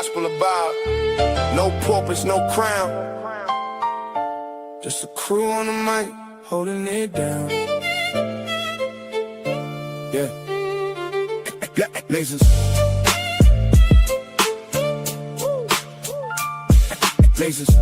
gospel about no purpose, no crown. Just a crew on the mic, holding it down. Yeah. Lasers. Lasers.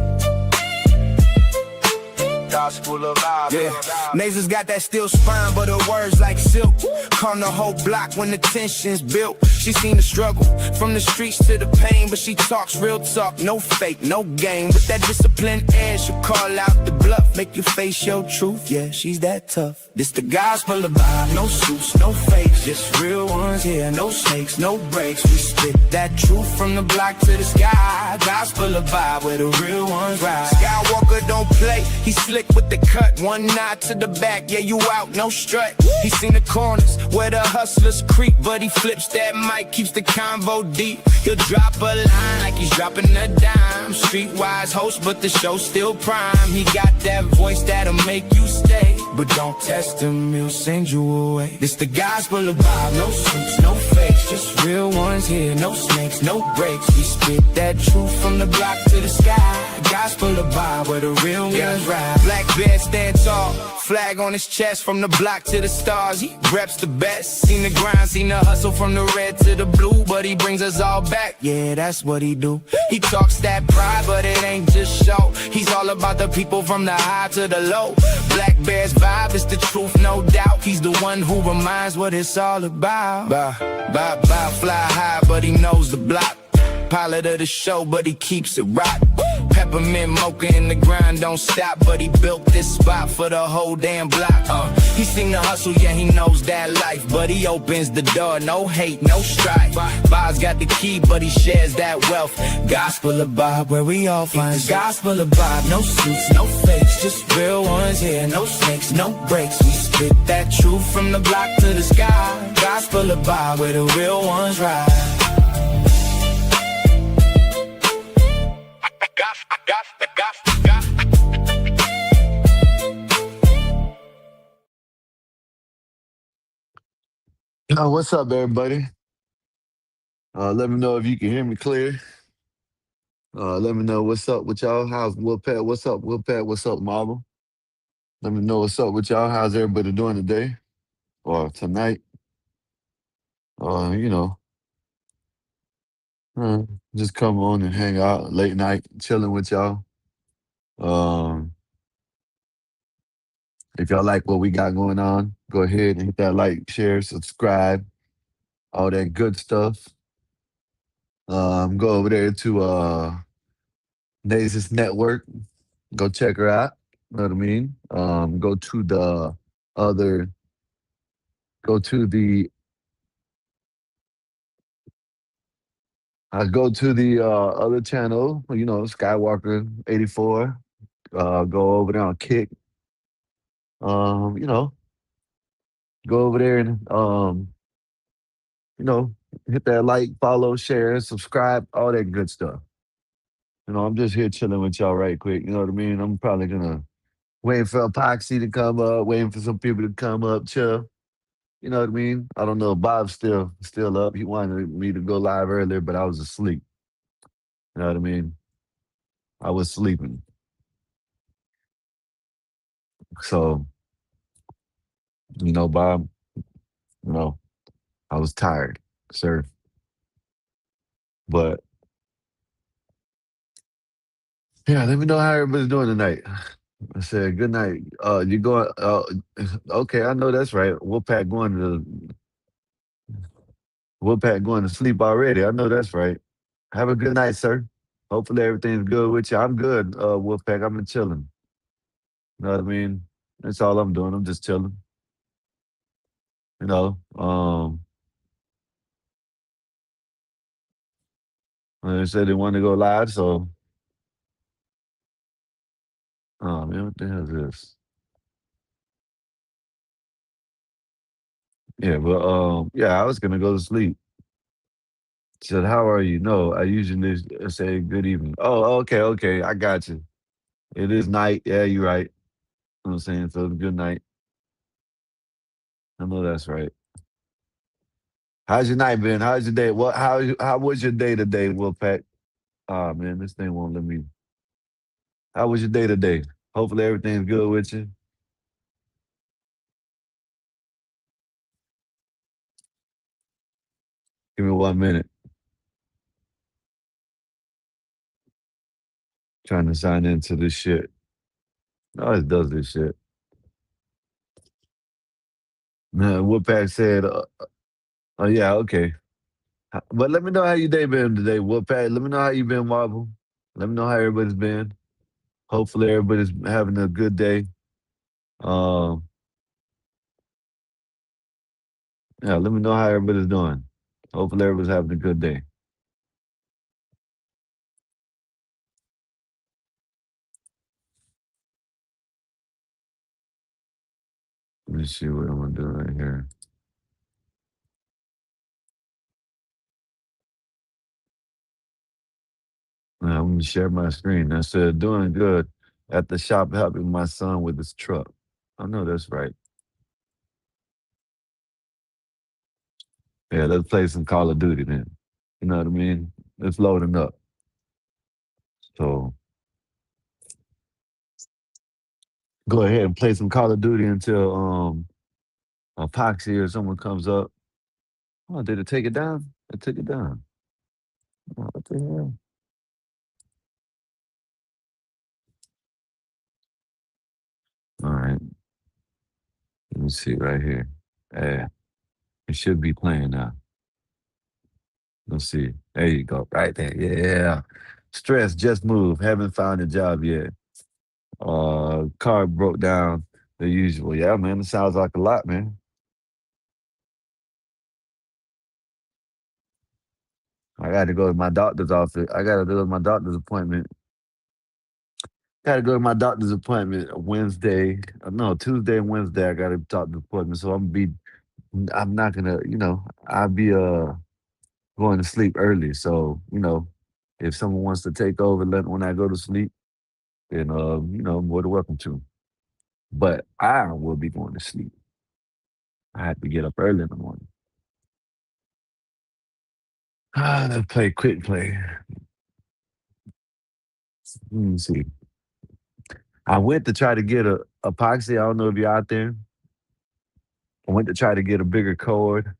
Gospel of God. Yeah, Nasers got that steel spine, but her words like silk. Calm the whole block when the tension's built. She seen the struggle from the streets to the pain, but she talks real talk, no fake, no game. With that disciplined air, she'll call out the bluff, make you face your truth. Yeah, she's that tough. This the gospel of God, no suits, no fakes, just real ones here, no snakes, no breaks. We spit that truth from the block to the sky. Gospel of God, where the real ones ride. Skywalker don't play, he slick with the cut, one nod to the back, yeah, you out, no strut. He seen the corners where the hustlers creep, but he flips that mic, keeps the convo deep. He'll drop a line like he's dropping a dime. Streetwise host, but the show's still prime. He got that voice that'll make you stay, but don't test him, he'll send you away. This the gospel of Bob, no suits, no fakes, just real ones here, no snakes, no breaks. We spit that truth from the block to the sky. Gospel of Bob, where the real ones ride. Black bear stand tall, flag on his chest, from the block to the stars. He reps the best. Seen the grind, seen the hustle from the red to the blue, but he brings us all back. Yeah, that's what he do. He talks that pride, but it ain't just show. He's all about the people from the high to the low. Black bear's vibe is the truth, no doubt. He's the one who reminds what it's all about. Fly high, but he knows the block. Pilot of the show, but he keeps it rock. Peppermint mocha in the grind, don't stop, but he built this spot for the whole damn block. He seen the hustle, yeah, he knows that life, but he opens the door, no hate, no strife. Bob's got the key, but he shares that wealth. Gospel of Bob, where we all find gospel of Bob, no suits, no fakes, just real ones here, no snakes, no breaks. We spit that truth from the block to the sky. Gospel of Bob, where the real ones ride. What's up, everybody? Let me know if you can hear me clear. Let me know what's up with y'all. How's Willpat? What's up, Willpat? What's up, Marvel? Let me know what's up with y'all. How's everybody doing today or tonight? You know, uh, just come on and hang out late night, chilling with y'all. Um, if y'all like what we got going on, go ahead and hit that like, share, subscribe, all that good stuff. Go over there to Nasus Network. Go check her out. Know what I mean? Go to the other. Go to the. Go to the other channel. You know, Skywalker 84. Go over there on Kick. You know, go over there and you know, hit that like, follow, share, subscribe, all that good stuff. You know, I'm just here chilling with y'all right quick. You know what I mean? I'm probably gonna waiting for Epoxy to come up, waiting for some people to come up, chill. You know what I mean? I don't know. Bob's still up. He wanted me to go live earlier, but I was asleep. You know what I mean? I was sleeping. So, you know, Bob, you know, I was tired, sir. But yeah, let me know how everybody's doing tonight. I said good night. You going okay, I know that's right. Wolfpack going to sleep already. I know that's right. Have a good night, sir. Hopefully everything's good with you. I'm good, Wolfpack. I've been chilling. You know what I mean? That's all I'm doing. I'm just chilling. You know. They said they want to go live, so oh man, what the hell is this? Yeah, but yeah, I was gonna go to sleep. Said, how are you? No, I usually say good evening. Oh, okay, I got you. It is night. Yeah, you're right. You know what I'm saying? So good night. I know that's right. How's your night been? How's your day? How was your day today, Wolfpack? Ah man, this thing won't let me. How was your day today? Hopefully everything's good with you. Give me 1 minute. Trying to sign into this shit. It always does this shit. Nah, Woodpack said, oh yeah, okay. But let me know how your day been today, Woodpack. Let me know how you been, Marvel. Let me know how everybody's been. Hopefully everybody's having a good day. Um, yeah, let me know how everybody's doing. Hopefully everybody's having a good day. Let me see what I'm gonna do right here. Now, I'm gonna share my screen. I said, doing good at the shop helping my son with his truck. I know that's right. Yeah, let's play some Call of Duty then. You know what I mean? It's loading up. So go ahead and play some Call of Duty until Epoxy or someone comes up. Oh, did it take it down? It took it down. Oh, what the hell? All right. Let me see right here. Yeah, it should be playing now. Let's see. There you go. Right there. Yeah. Stress, just move. Haven't found a job yet. Car broke down the usual. Yeah, man. It sounds like a lot, man. I got to go to my doctor's office. I got to go to my doctor's appointment. Got to go to my doctor's appointment Wednesday. No, Tuesday and Wednesday. I got a doctor's appointment. So I'm be. I'm not gonna. I'll be going to sleep early. So if someone wants to take over when I go to sleep, then more than welcome to. But I will be going to sleep. I have to get up early in the morning. Let's play quick play. Let me see. I went to try to get a epoxy. I don't know if you're out there. I went to try to get a bigger cord.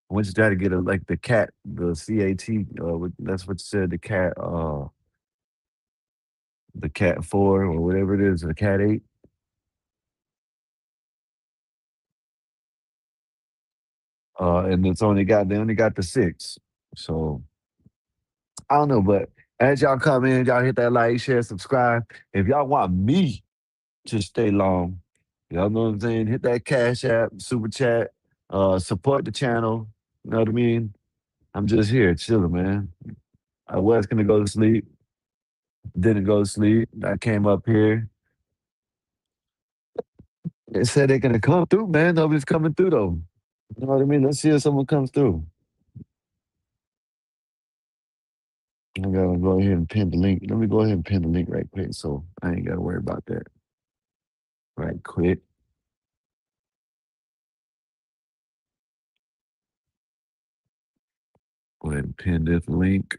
I went to try to get like the cat, the CAT. That's what you said. The cat 4 or whatever it is, the cat 8. And they only got the 6. So I don't know, but as y'all come in, y'all hit that like, share, subscribe. If y'all want me to stay long, y'all know what I'm saying? Hit that cash app, super chat, support the channel. You know what I mean? I'm just here chilling, man. I was gonna go to sleep, didn't go to sleep. I came up here. They said they're gonna come through, man. Nobody's coming through though. You know what I mean? Let's see if someone comes through. I gotta go ahead and pin the link. Let me go ahead and pin the link right quick so I ain't gotta worry about that. Right quick. Go ahead and pin this link.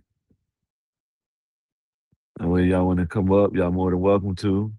That way y'all wanna come up, y'all more than welcome to.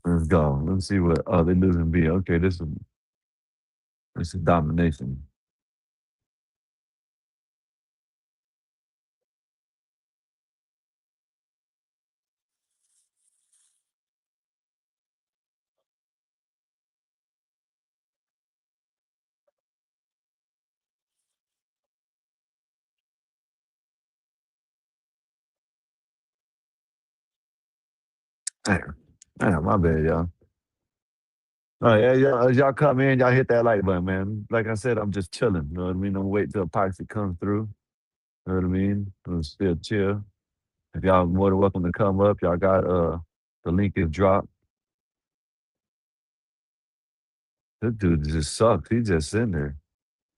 Let's go. Let's see what they losing B. Okay, this is domination. Damn. Damn, my bad, y'all. All right, yeah, y'all, as y'all come in, y'all hit that like button, man. Like I said, I'm just chilling. You know what I mean? I'm waiting till Epoxy comes through. You know what I mean? I'm still chill. If y'all more than welcome to come up, y'all got the link is dropped. This dude just sucks. He just in there.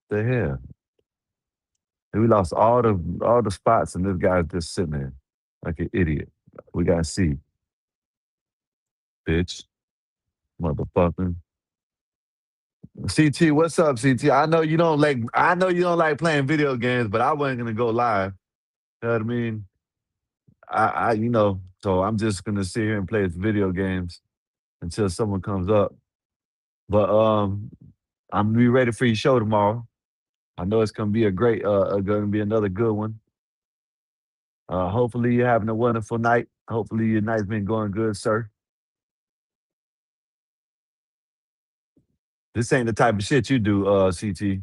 The hell. And we lost all the spots, and this guy's just sitting there like an idiot. We gotta see, bitch, motherfucker. CT, what's up, CT? I know you don't like playing video games, but I wasn't gonna go live. You know what I mean? So I'm just gonna sit here and play video games until someone comes up. But I'm gonna be ready for your show tomorrow. I know it's gonna be gonna be another good one. Hopefully you're having a wonderful night. Hopefully your night's been going good, sir. This ain't the type of shit you do, CT.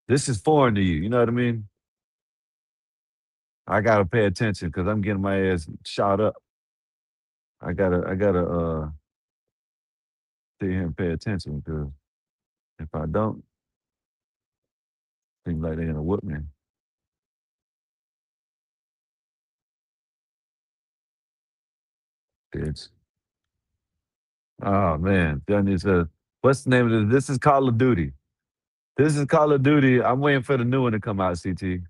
This is foreign to you. You know what I mean? I gotta pay attention because I'm getting my ass shot up. I gotta sit here and pay attention because if I don't, seems like they're gonna whoop me. Bitch. Oh man. Done is what's the name of this? This is Call of Duty. This is Call of Duty. I'm waiting for the new one to come out, CT.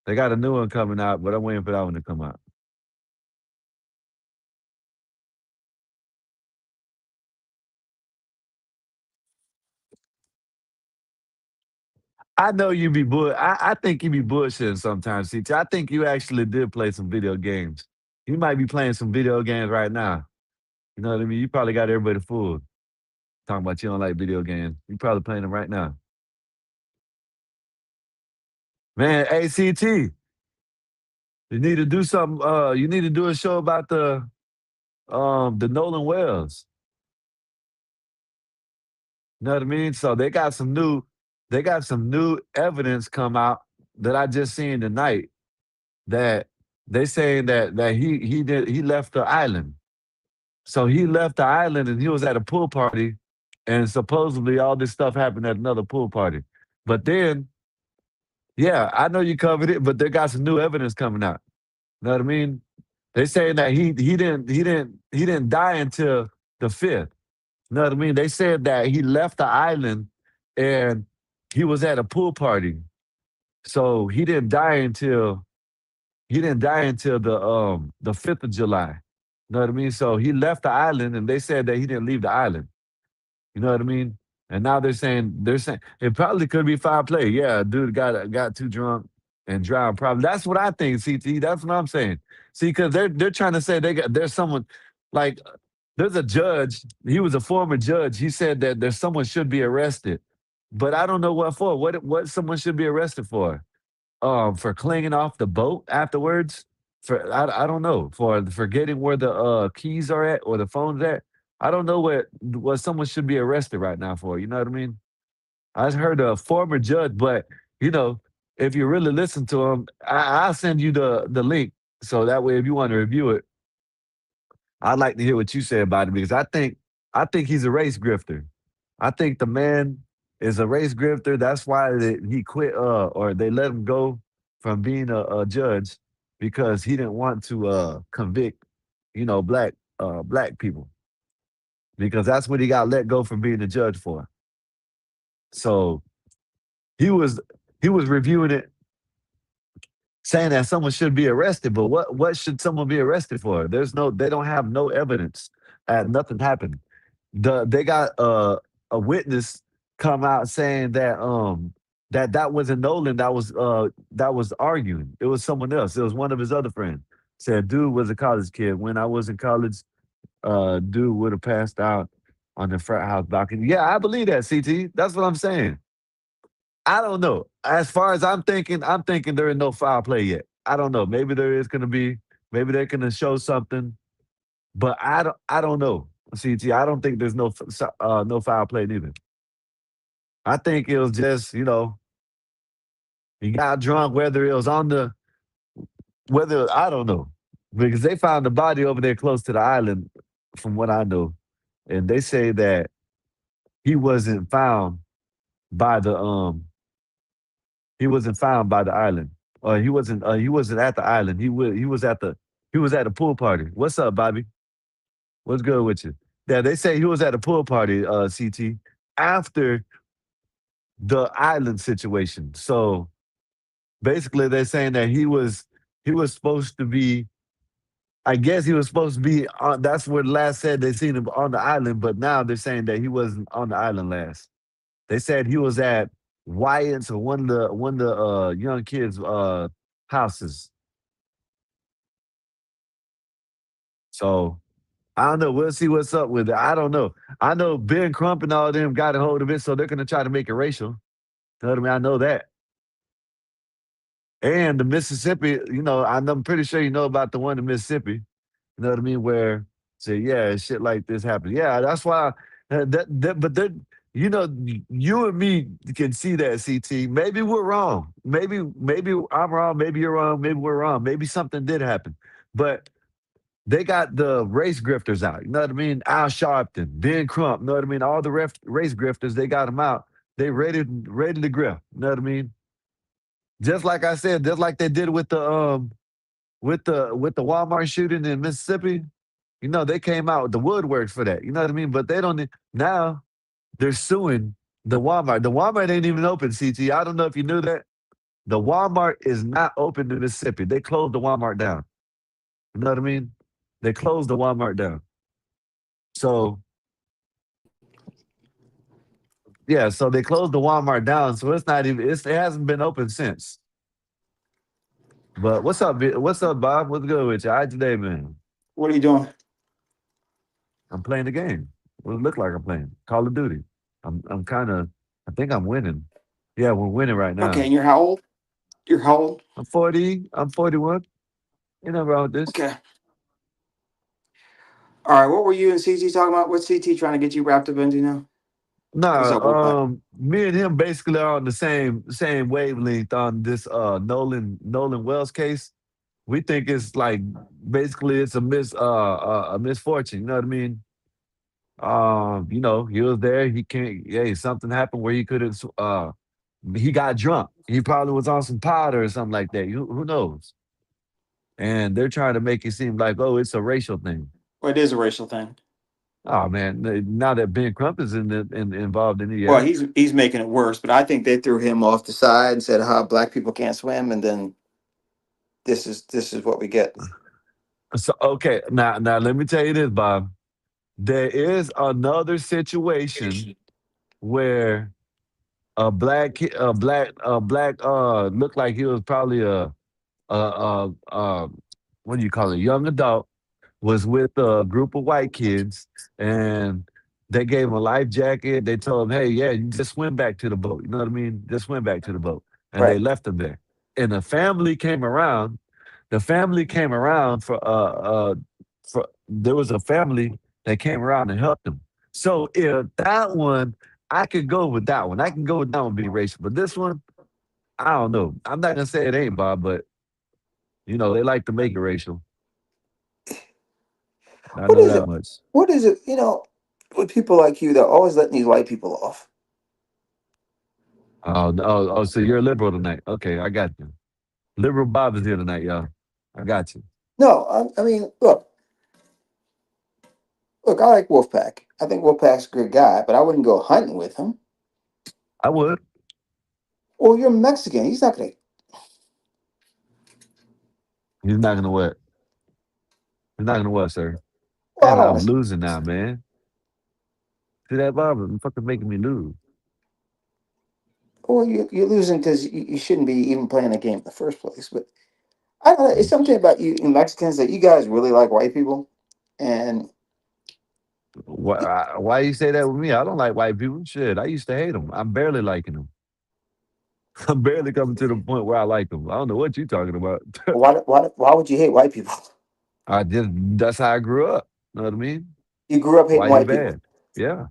They got a new one coming out, but I'm waiting for that one to come out. I know you be I think you be bullshitting sometimes, CT. I think you actually did play some video games. You might be playing some video games right now. You know what I mean? You probably got everybody fooled. Talking about you don't like video games. You probably playing them right now. Man, ACT, you need to do something. You need to do a show about the Nolan Wells. You know what I mean? So they got some new evidence come out that I just seen tonight that they saying that he left the island. So he left the island and he was at a pool party, and supposedly all this stuff happened at another pool party. But then, yeah, I know you covered it, but they got some new evidence coming out. You know what I mean? They saying that he didn't die until the 5th. You know what I mean? They said that he left the island and he was at a pool party. So he didn't die until the 5th of July. You know what I mean? So he left the island and they said that he didn't leave the island. You know what I mean? And now they're saying it probably could be foul play. Yeah, dude got too drunk and drowned. Probably that's what I think. CT, that's what I'm saying. See, because they're trying to say there's someone like there's a judge. He was a former judge. He said that there's someone should be arrested, but I don't know what for. What someone should be arrested for clinging off the boat afterwards. I don't know for forgetting where the keys are at or the phone's at. I don't know what someone should be arrested right now for. You know what I mean? I heard a former judge, but you know, if you really listen to him, I'll send you the link so that way if you want to review it, I'd like to hear what you say about it because I think he's a race grifter. I think the man is a race grifter. That's why he quit or they let him go from being a judge because he didn't want to convict, black people because that's what he got let go from being a judge for. So he was he was reviewing it saying that someone should be arrested, but what should someone be arrested for? They don't have no evidence and nothing happened. They got a witness come out saying that wasn't Nolan that was arguing. It was someone else. It was one of his other friends. Said dude was a college kid. When I was in college, dude would have passed out on the front house balcony. Yeah, I believe that, CT. That's what I'm saying. I don't know. As far as I'm thinking there is no foul play yet. I don't know. Maybe there is gonna be, maybe they're gonna show something, but I don't know. CT, I don't think there's no foul play neither. I think it was just, he got drunk, whether it was whether I don't know. Because they found the body over there close to the island, from what I know. And they say that he wasn't found by the he wasn't found by the island. He wasn't. He wasn't at the island. He was at the pool party. What's up, Bobby? What's good with you? Yeah, they say he was at a pool party. CT after the island situation. So basically, they're saying that he was supposed to be. I guess he was supposed to be on. That's what last said they seen him on the island, but now they're saying that he wasn't on the island last. They said he was at Wyatt's or one of the young kids' houses. So I don't know. We'll see what's up with it. I don't know. I know Ben Crump and all of them got a hold of it, so they're gonna try to make it racial. You know what I mean? I know that. And the Mississippi, I'm pretty sure you know about the one in Mississippi. You know what I mean? Where say, yeah, shit like this happened. Yeah, that's why. But then, you and me can see that, CT. Maybe we're wrong. Maybe I'm wrong. Maybe you're wrong. Maybe we're wrong. Maybe something did happen. But they got the race grifters out. You know what I mean? Al Sharpton, Ben Crump. You know what I mean? All the race grifters, they got them out. They ready to grift. You know what I mean? Just like I said, just like they did with the Walmart shooting in Mississippi. They came out with the woodworks for that. You know what I mean? But they don't now they're suing the Walmart. The Walmart ain't even open, CT. I don't know if you knew that. The Walmart is not open in Mississippi. They closed the Walmart down. You know what I mean? They closed the Walmart down. So yeah, so they closed the Walmart down. So it's not even it hasn't been open since. But what's up, what's up, Bob? What's good with you? All right today, man. What are you doing? I'm playing the game. What it look like I'm playing? Call of Duty. I'm kind of. I think I'm winning. Yeah, we're winning right Okay, now. and you're how old? You're how old? I'm 40. I'm 41. You know about this? Okay. All right. What were you and CT talking about? What's CT trying to get you wrapped up into now? What's Nah. up, Wolfpack? Me and him basically are on the same wavelength on this Nolan Wells case. We think it's like basically it's a misfortune. You know what I mean? He was there. He can't. Hey, something happened where he could have. He got drunk. He probably was on some powder or something like that. Who knows? And they're trying to make it seem like, oh, it's a racial thing. Well, it is a racial thing. Oh man, now that Ben Crump is involved in it, Well, yeah. he's making it worse, but I think they threw him off the side and said, "Ha, black people can't swim," and then this is what we get. So okay, now let me tell you this, Bob. There is another situation where a black looked like he was probably a what do you call it, young adult was with a group of white kids and they gave him a life jacket. They told him, hey, yeah, you just swim back to the boat. You know what I mean? Just swim back to the boat. And they Right. left him there. And the family came around. The family came around for there was a family that came around and helped him. So if that one, I could go with that one. I can go with that one being racial. But this one, I don't know. I'm not gonna say it ain't, Bob, but they like to make it racial. I What know is that it? much. What is it? With people like you, they're always letting these white people off. Oh, so you're a liberal tonight. Okay, I got you. Liberal Bob is here tonight, y'all. I got you. No, I mean, look. I like Wolfpack. I think Wolfpack's a good guy, but I wouldn't go hunting with him. I would. Well, you're Mexican. He's not gonna. He's not gonna what? He's not gonna what, sir? Well, I Man, don't I'm want to. losing now, man. See that Bob? I'm fucking making me lose. Well, you're losing because you shouldn't be even playing the game in the first place. But I don't know. It's something about you Mexicans that you guys really like white people, and Why you say that with me? I don't like white people. Shit, I used to hate them. I'm barely liking them. I'm barely coming to the point where I like them. I don't know what you're talking about. why would you hate white people? I just that's how I grew up. Know what I mean? You grew up hating White is white people. bad. Yeah.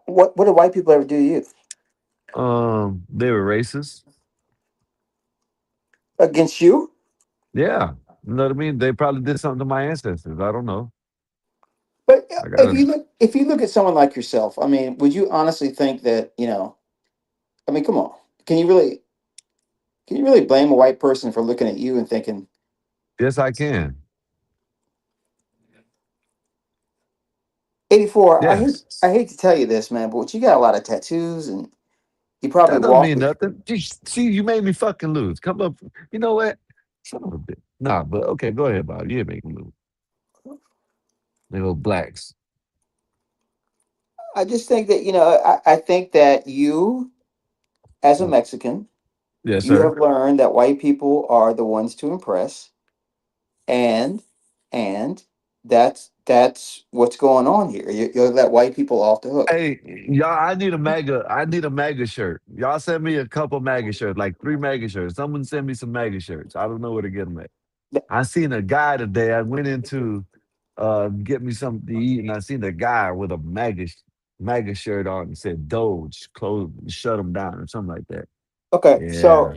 What did white people ever do to you? They were racist. Against you? Yeah. You know what I mean? They probably did something to my ancestors. I don't know. But I gotta if you look at someone like yourself, I mean, would you honestly think that I mean, come on, can you really? Can you really blame a white person for looking at you and thinking, Yes, I can. 84? Yes. I hate to tell you this, man, but you got a lot of tattoos, and you probably That don't walk mean with. nothing. See, you made me fucking lose. Come up. You know what? Son of a bitch. Nah, but okay, go ahead, Bob. You make me lose. They go blacks. I just think that I think that you, as a Mexican, Yes, you sir. have learned that white people are the ones to impress, and that's what's going on here. You let white people off the hook. Hey, y'all, I need a mega. I need a mega shirt. Y'all send me a couple mega shirts, like 3 mega shirts. Someone send me some mega shirts. I don't know where to get them at. I seen a guy today. I went into get me something to eat, and I seen a guy with a mega shirt on and said Doge, close, shut him down, or something like that. Okay, Yeah. so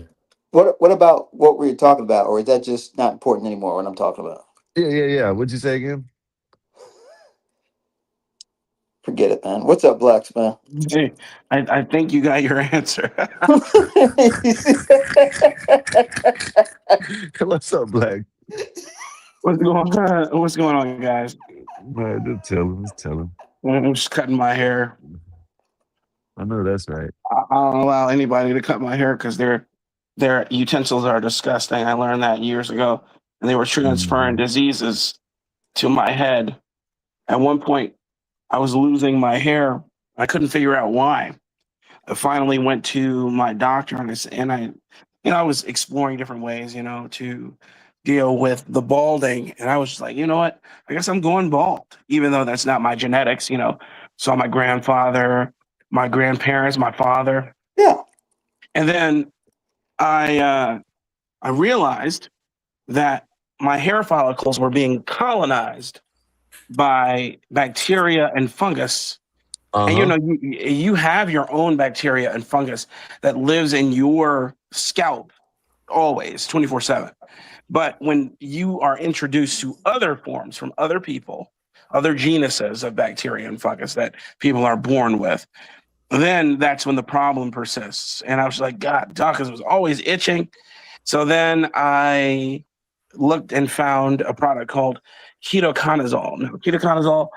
what about what were you talking about, or is that just not important anymore? What I'm talking about, Yeah. What'd you say again? forget it, man. What's up, blacks, man? Hey, I think you got your answer. You see- What's up, Black? What's going on, guys? Man, just tell him. Just tell him. I'm just cutting my hair. I know that's right. I don't allow anybody to cut my hair because their utensils are disgusting. I learned that years ago, and they were transferring Mhm. diseases to my head. At one point, I was losing my hair. I couldn't figure out why. I finally went to my doctor, I was exploring different ways, to deal with the balding. And I was just like, you know what? I guess I'm going bald, even though that's not my genetics. Saw my grandfather, my grandparents, my father, yeah. and then I realized that my hair follicles were being colonized by bacteria and fungus. Uh And huh. you have your own bacteria and fungus that lives in your scalp always 24/7. But when you are introduced to other forms from other people, other genuses of bacteria and fungus that people are born with, then that's when the problem persists. And I was like, God, doc, it was always itching. So then I looked and found a product called ketoconazole. Now, ketoconazole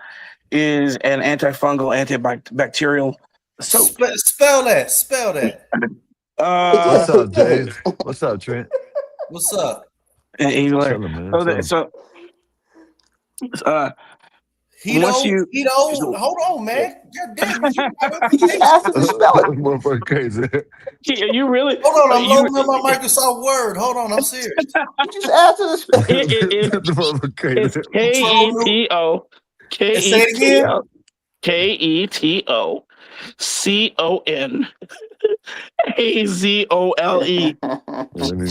is an antifungal, antibacterial soap. Spell that. Spell that. What's Uh, up, Jay? What's up, Trent? What's up? and he's like, Chilling, man. so that, Chilling. so uh, once Hito. you, Hito. so, Hold on, man. God damn, is you got He just information? asked him to spell it. That motherfucker crazy. you really, Hold on, I'm you, loading up my Microsoft Word. Hold on, I'm serious. He just asked him to spell. it, That motherfucker it's crazy. Control new K and say E it T again. O KETOCONAZOLE. Let me.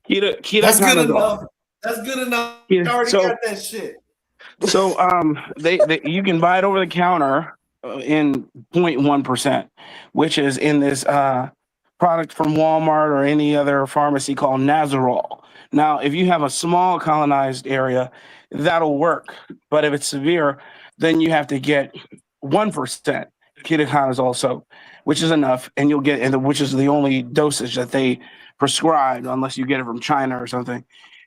That's good Ketoconazole. enough. That's good enough. Yeah, I already got so that shit. they you can buy it over the counter in 0.1%, which is in this product from Walmart or any other pharmacy called Nazarol. Now, if you have a small colonized area, that'll work. But if it's severe, then you have to get 1% ketoconazole soap, which is enough, and you'll get, which is the only dosage that they prescribe, unless you get it from China or something.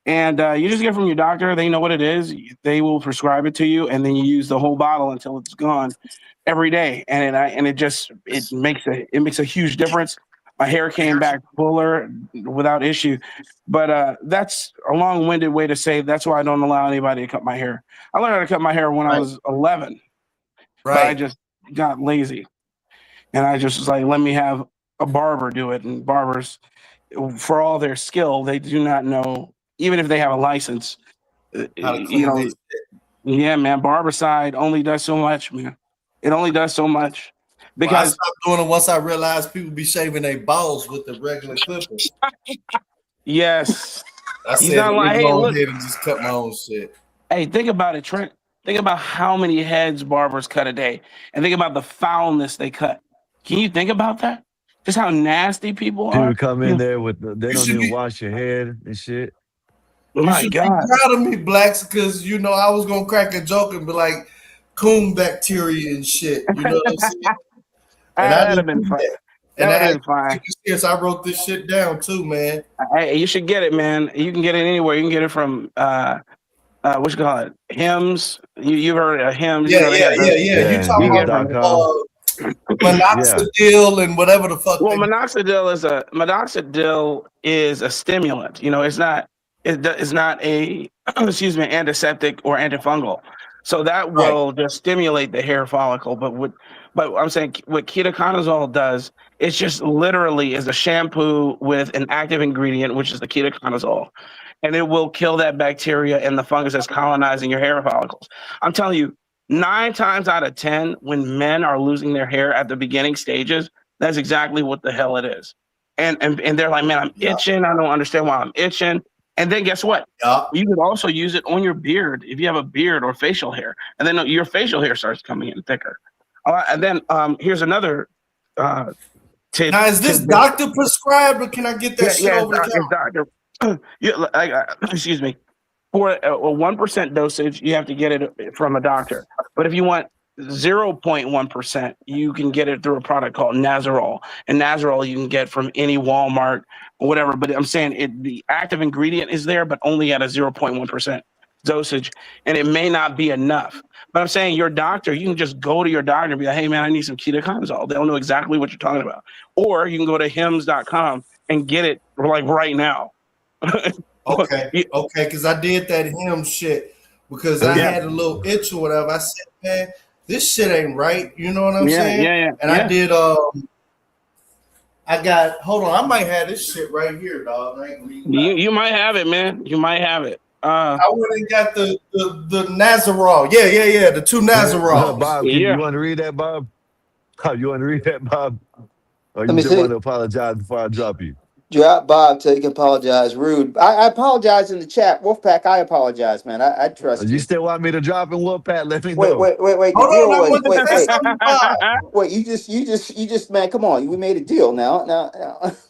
And you just get it from your doctor. They know what it is. They will prescribe it to you, and then you use the whole bottle until it's gone every day. It makes a huge difference. My hair came back fuller without issue. But that's a long-winded way to say that's why I don't allow anybody to cut my hair. I learned how to cut my hair when I Right. was 11, but I Right. just got lazy, and I just was like, let me have a barber do it. And barbers, for all their skill, they do not know, even if they have a license. How to You clean know, this shit. yeah, man, Barbicide only does so much, man. It only does so much Well, I because stopped doing it once I realized people be shaving their balls with the regular clipper. yes, I he's said, not let me like, hey, go look, ahead and just cut my own shit. hey, think about it, Trent. Think about how many heads barbers cut a day, and think about the foulness they cut. Can you think about that? Just how nasty people People are. come in there with they You don't should even be wash your head and shit. you My should be God, proud of me, blacks, because I was gonna crack a joke and be like coon bacteria and shit. You know what I'm saying? And I that'd have didn't been do fun. that. And That is fine. yes, I wrote this shit down too, man. Hey, you should get it, man. You can get it anywhere. You can get it from what you call it, hymns. You've heard of hymns. You Yeah, know they yeah, got yeah, the. yeah. You Yeah, talking You get it about from. hymns.com. Yeah. minoxidil and whatever the fuck. Well, minoxidil is a stimulant. You know, it's not a excuse me, antiseptic or antifungal. So that Right. will just stimulate the hair follicle. But I'm saying what ketoconazole does, it's just literally is a shampoo with an active ingredient, which is the ketoconazole, and it will kill that bacteria and the fungus that's colonizing your hair follicles. I'm telling you, 9 times out of 10, when men are losing their hair at the beginning stages, that's exactly what the hell it is. And they're like, man, I'm Yeah. itching. I don't understand why I'm itching. And then guess what? Yeah. You can also use it on your beard if you have a beard or facial hair, and then your facial hair starts coming in thicker. And then here's another tip. Now, is this doctor prescribed, or can I get that shit over the counter? It's doctor. Excuse me. For a 1% dosage, you have to get it from a doctor. But if you want 0.1%, you can get it through a product called Nazarol. And Nazarol you can get from any Walmart or whatever. But I'm saying the active ingredient is there, but only at a 0.1% dosage. And it may not be enough. But I'm saying your doctor, you can just go to your doctor and be like, hey, man, I need some ketoconazole. They'll know exactly what you're talking about. Or you can go to hymns.com and get it like right now. Okay, because I did that him shit because I had a little itch or whatever. I said, man, this shit ain't right. You know what I'm saying? Yeah. And I did. I got. Hold on, I might have this shit right here, dog. You might have it, man. You might have it. I went and got the Nazarol. Yeah. The 2 Nazarols. Bob, you want to read that, Bob? You want to read that, Bob? Or you just want to apologize before I drop you? Drop Bob so you can apologize. Rude. I apologize in the chat. Wolfpack, I apologize, man. I trust you. You still want me to drop in Wolfpack? Let me know. Wait. Hold on, wait. You just, man. Come on. We made a deal. Now.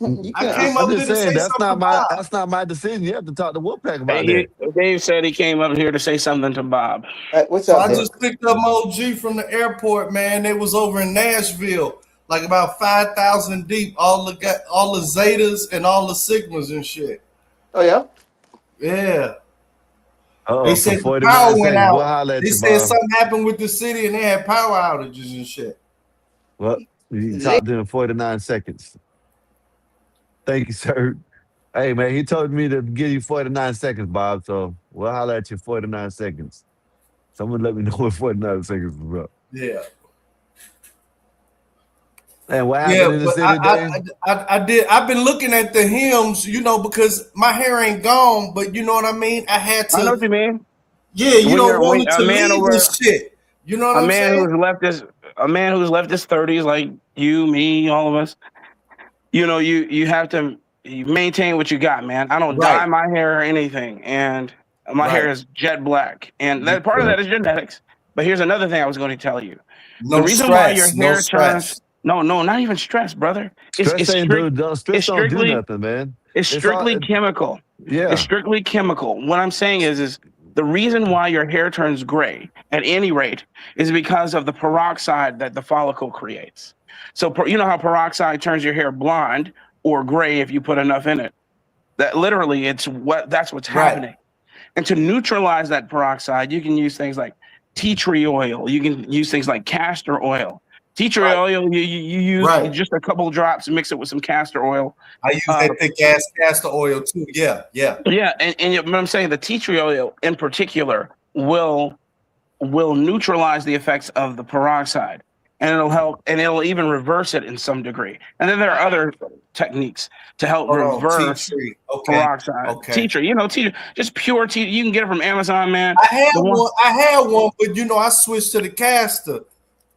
You I'm just saying that's not my decision. You have to talk to Wolfpack about that. Dave said he came up here to say something to Bob. What's up? I just picked up my OG from the airport, man. It was over in Nashville. Like about 5,000 deep, all the Zetas and all the Sigmas and shit. Oh yeah, yeah. They said the power went out. They said something happened with the city and they had power outages and shit. Well, you talked to him in 49 seconds. Thank you, sir. Hey man, he told me to give you 49 seconds, Bob. So we'll holler at you in 49 seconds. Someone let me know what 49 seconds is about. Yeah. And what happened in the city, Dave? I did. I've been looking at the hymns, because my hair ain't gone, but you know what I mean? I had to. I know what you mean. Yeah, wanted to leave this shit. You know what I'm saying? A man who's left his 30s, like you, me, all of us. You have to maintain what you got, man. I don't dye my hair or anything, and my hair is jet black, and that part of that is genetics. But here's another thing I was going to tell you. The reason why your hair turns. No, not even stress, brother. Stress don't do nothing, man. It's strictly chemical. Yeah. It's strictly chemical. What I'm saying is the reason why your hair turns gray at any rate is because of the peroxide that the follicle creates. So you know how peroxide turns your hair blonde or gray if you put enough in it. That literally that's what's happening. And to neutralize that peroxide, you can use things like tea tree oil. You can use things like castor oil. Tea tree oil, you use just a couple of drops and mix it with some castor oil. I use that thick ass castor oil too. Yeah. Yeah, and what I'm saying, the tea tree oil in particular will neutralize the effects of the peroxide, and it'll help, and it'll even reverse it in some degree. And then there are other techniques to help reverse peroxide. Tea tree, just pure tea. You can get it from Amazon, man. I had one, but I switched to the castor.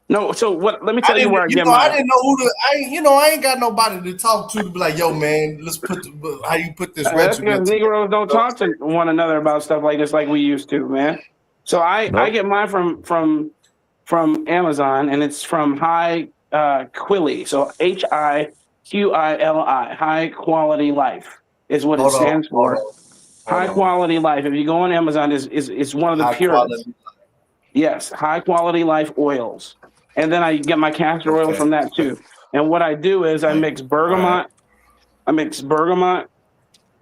No, so what? Let me tell you where I get mine. I didn't know who to. I ain't got nobody to talk to be like, yo, man, let's put how you put this. That's because Negroes don't talk to one another about stuff like this like we used to, man. So I get mine from Amazon, and it's from High Quilly. So HIQILI, High Quality Life is what it stands for. High Quality Life. If you go on Amazon, is one of the purest. Yes, High Quality Life oils. And then I get my castor oil from that too. And what I do is I mix bergamot,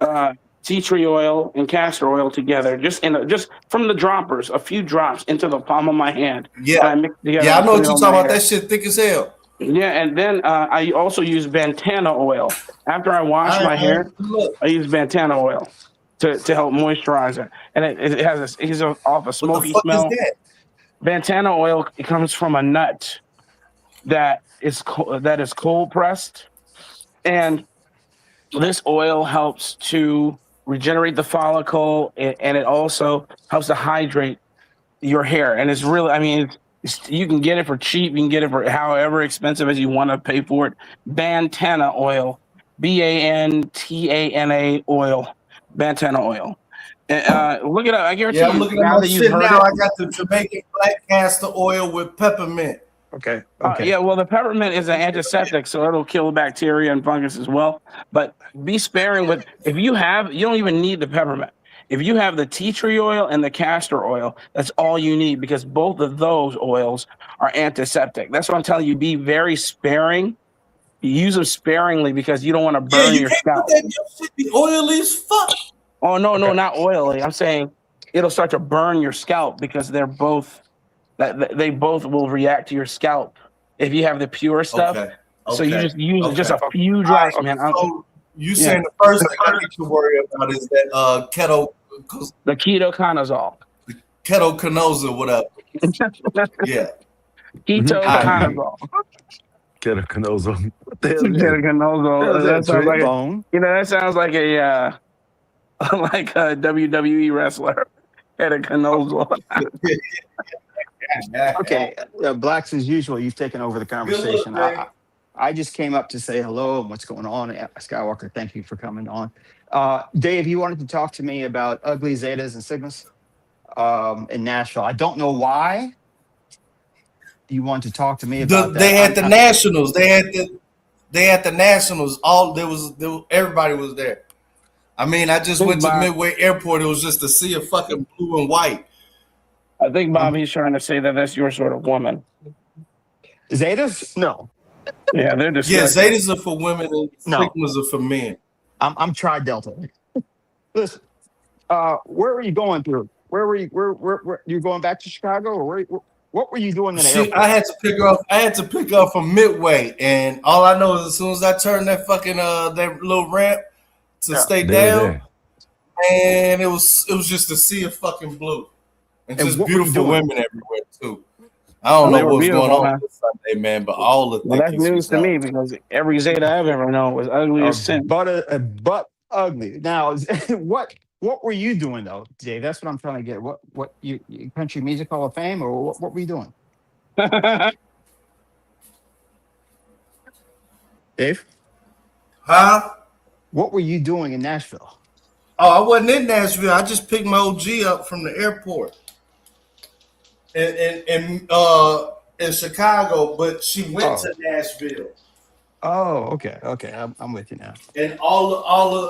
uh, tea tree oil, and castor oil together, just from the droppers, a few drops into the palm of my hand, Yeah, and I mix it together. yeah, I and know put what it you're on talking my about. hair. That shit thick as hell. Yeah, and then I also use Vantana oil. After I wash my hair, Look, I use Vantana oil to help moisturize it, and it has it gives off a what the smoky fuck is smell. that? Vantana oil, it comes from a nut that is cold pressed, and this oil helps to regenerate the follicle, and it also helps to hydrate your hair. And it's really, I mean, you can get it for cheap. You can get it for however expensive as you want to pay for it. Bantana oil, Bantana oil, Bantana oil. Look it up. I guarantee Yeah, I'm you, looking at now my that you've shit heard now. it. I got the Jamaican black castor oil with peppermint. Okay. Yeah, well, the peppermint is an antiseptic, so it'll kill bacteria and fungus as well. But be sparing with, if you don't even need the peppermint. If you have the tea tree oil and the castor oil, that's all you need, because both of those oils are antiseptic. That's what I'm telling you. Be very sparing. Use them sparingly because you don't want to Yeah, burn you your can't put scalp. that your shit be oily as fuck. Oh, no, Okay. not oily. I'm saying it'll start to burn your scalp because they both will react to your scalp if you have the pure stuff. Okay. So you Okay. just use just Okay. a few All drops, right. man. So you Yeah. saying the first thing I need to worry about is that The ketoconazole. ketoconazole, whatever. Yeah. Ketoconazole. Ketoconazole. What the hell is that? Ketoconazole. That sounds Trey? like Bone. that sounds like a like a WWE wrestler. Ketoconazole. Okay, blacks as usual. You've taken over the conversation. Jay. I just came up to say hello and what's going on. Skywalker, thank you for coming on. Dave, you wanted to talk to me about ugly Zetas and Sigmas in Nashville. I don't know why you want to talk to me about that. They had the Nationals. They had the Nationals. Everybody was there. I mean, I just went to Midway Airport. It was just a sea of fucking blue and white. I think Bobby's trying to say that that's your sort of woman. Zetas? No. Yeah, they're Yeah, disgusting. Zetas are for women and No. Sigmas are for men. I'm Tri-Delta. Listen, where were you going through? Where you going back to Chicago, or what were you doing in the airport? I had to pick up from Midway, and all I know is as soon as I turned that fucking that little ramp to stay down, and it was just a sea of fucking blue, and just beautiful women everywhere too. I don't know what's going on this Sunday, man, but all the well, that's news to me because every Zeta I've ever known was ugly as sin. But ugly. Now, what were you doing though, Dave? That's what I'm trying to get. What you Country Music Hall of Fame, or what were you doing? Dave? Huh? What were you doing in Nashville? Oh, I wasn't in Nashville. I just picked my OG up from the airport in Chicago, but she went to Nashville. Oh, okay. I'm with you now. And all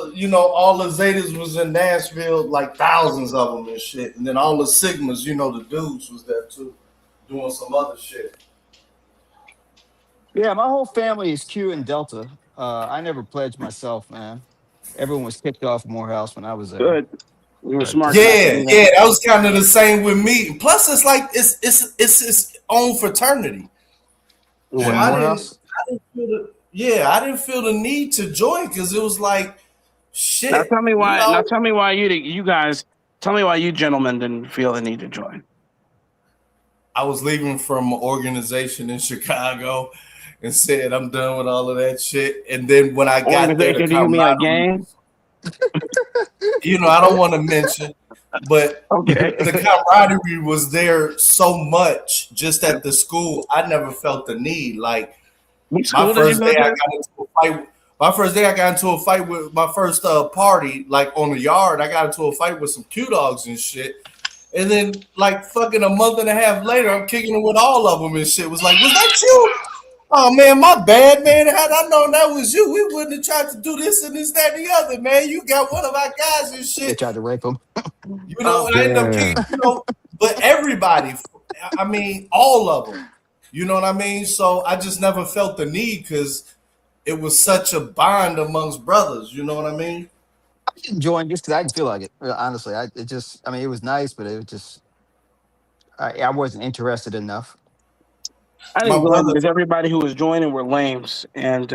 the Zetas was in Nashville, like thousands of them and shit. And then all the Sigmas, the dudes was there too, doing some other shit. Yeah, my whole family is Q and Delta. I never pledged myself, man. Everyone was kicked off Morehouse when I was there. Good. You were smart. Yeah, that was kind of the same with me. Plus, it's like it's its own fraternity. I didn't feel the need to join because it was like shit. Now tell me why. Now tell me why you guys. Tell me why you gentlemen didn't feel the need to join. I was leaving from an organization in Chicago and said I'm done with all of that shit. And then when I got there, do you mean a gang? I don't want to mention, but the camaraderie was there so much just at the school. I never felt the need. Like my first day, I got into a fight with my first party, like on the yard. I got into a fight with some Q dogs and shit. And then, like fucking a month and a half later, I'm kicking it with all of them and shit. It was like, was that you? Oh man, my bad, man. Had I known that was you, we wouldn't have tried to do this and this, that, and the other, man. You got one of our guys and shit. They tried to rape him. I ended up kicking, but everybody, I mean, all of them. You know what I mean? So I just never felt the need because it was such a bond amongst brothers. You know what I mean? I didn't join just because I didn't feel like it. Honestly, I mean, it was nice, but it was just I wasn't interested enough. I My didn't join brother, because everybody who was joining were lames, and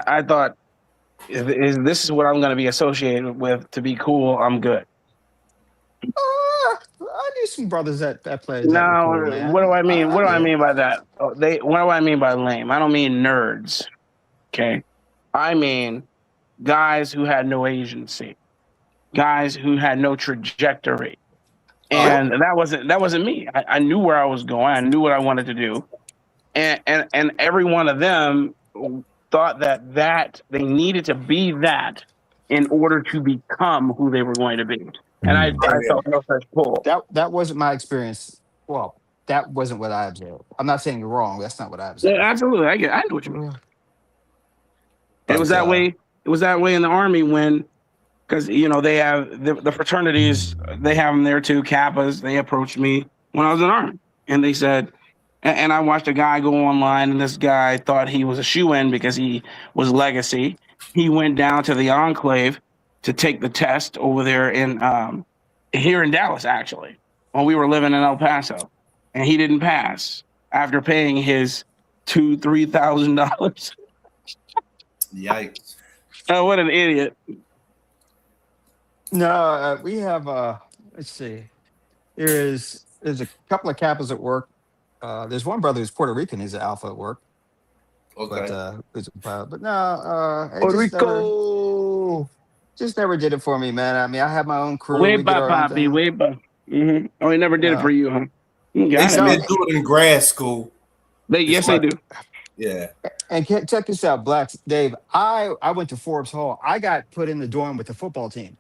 I thought, this is what I'm going to be associated with to be cool, I'm good. I knew some brothers that played that were cool, Now, what do man. I mean? I What do I did. mean by that? What do I mean by lame? I don't mean nerds. Okay, I mean guys who had no agency, guys who had no trajectory, and that wasn't me. I knew where I was going. I knew what I wanted to do, and every one of them thought that they needed to be that in order to become who they were going to be. And I Mm. oh I yeah, felt no such pull. That wasn't my experience. Well, that wasn't what I observed. I'm not saying you're wrong. That's not what I Yeah, observed. absolutely. I know what you mean. It was But that way. It was that way in the army when, because they have the fraternities. They have them there too. Kappas. They approached me when I was in the army, and they said, and I watched a guy go online, and this guy thought he was a shoe-in because he was legacy. He went down to the enclave to take the test over there in here in Dallas, actually, when we were living in El Paso, and he didn't pass after paying his $2,000-3,000. yikes. Oh, what an idiot! no, we have. Let's see. There's a couple of Kappas at work. There's one brother who's Puerto Rican. He's an alpha at work, but Okay. who's a pilot. But no, it Puerto just never did it for me, man. I mean, I have my own crew. Way We did by our own Poppy, thing. way by. Oh, he never did it for No, you, huh? You They got it, still no. man. do it in grad school. It's Yes, they like, do. yeah. And check this out, Blacks, Dave. I went to Forbes Hall. I got put in the dorm with the football team.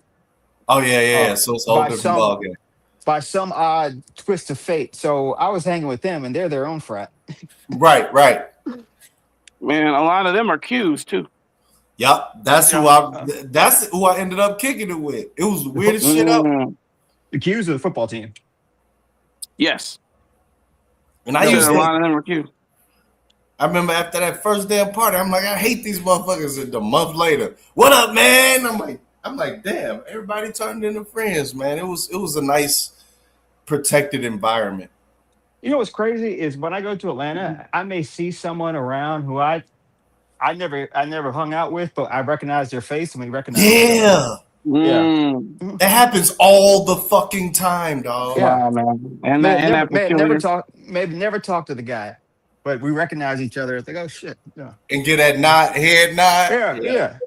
Oh yeah, yeah, Uh, yeah. So it's a whole by different some ballgame. by some odd twist of fate. So I was hanging with them, and they're their own frat. Right, right. Man, a lot of them are Qs too. Yep. Yeah. That's who I ended up kicking it with. It was the weirdest shit up. Mm, The Qs of the football team. yes, And I I said used a to lot of them are Qs. I remember after that first damn party, I'm like, I hate these motherfuckers. And a month later, what up, man? I'm like, damn, everybody turned into friends, man. It was a nice protected environment. You know what's crazy is when I go to Atlanta, I may see someone around who I never hung out with, but I recognize their face and we recognize each other. Yeah. Yeah. Mm, That happens all the fucking time, dog. Yeah. wow, man, and May that have and never that may have never peculiar. talked maybe never talked to the guy, but we recognize each other. It's like, oh shit. Yeah. And get that head nod. Yeah. Yeah. Yeah.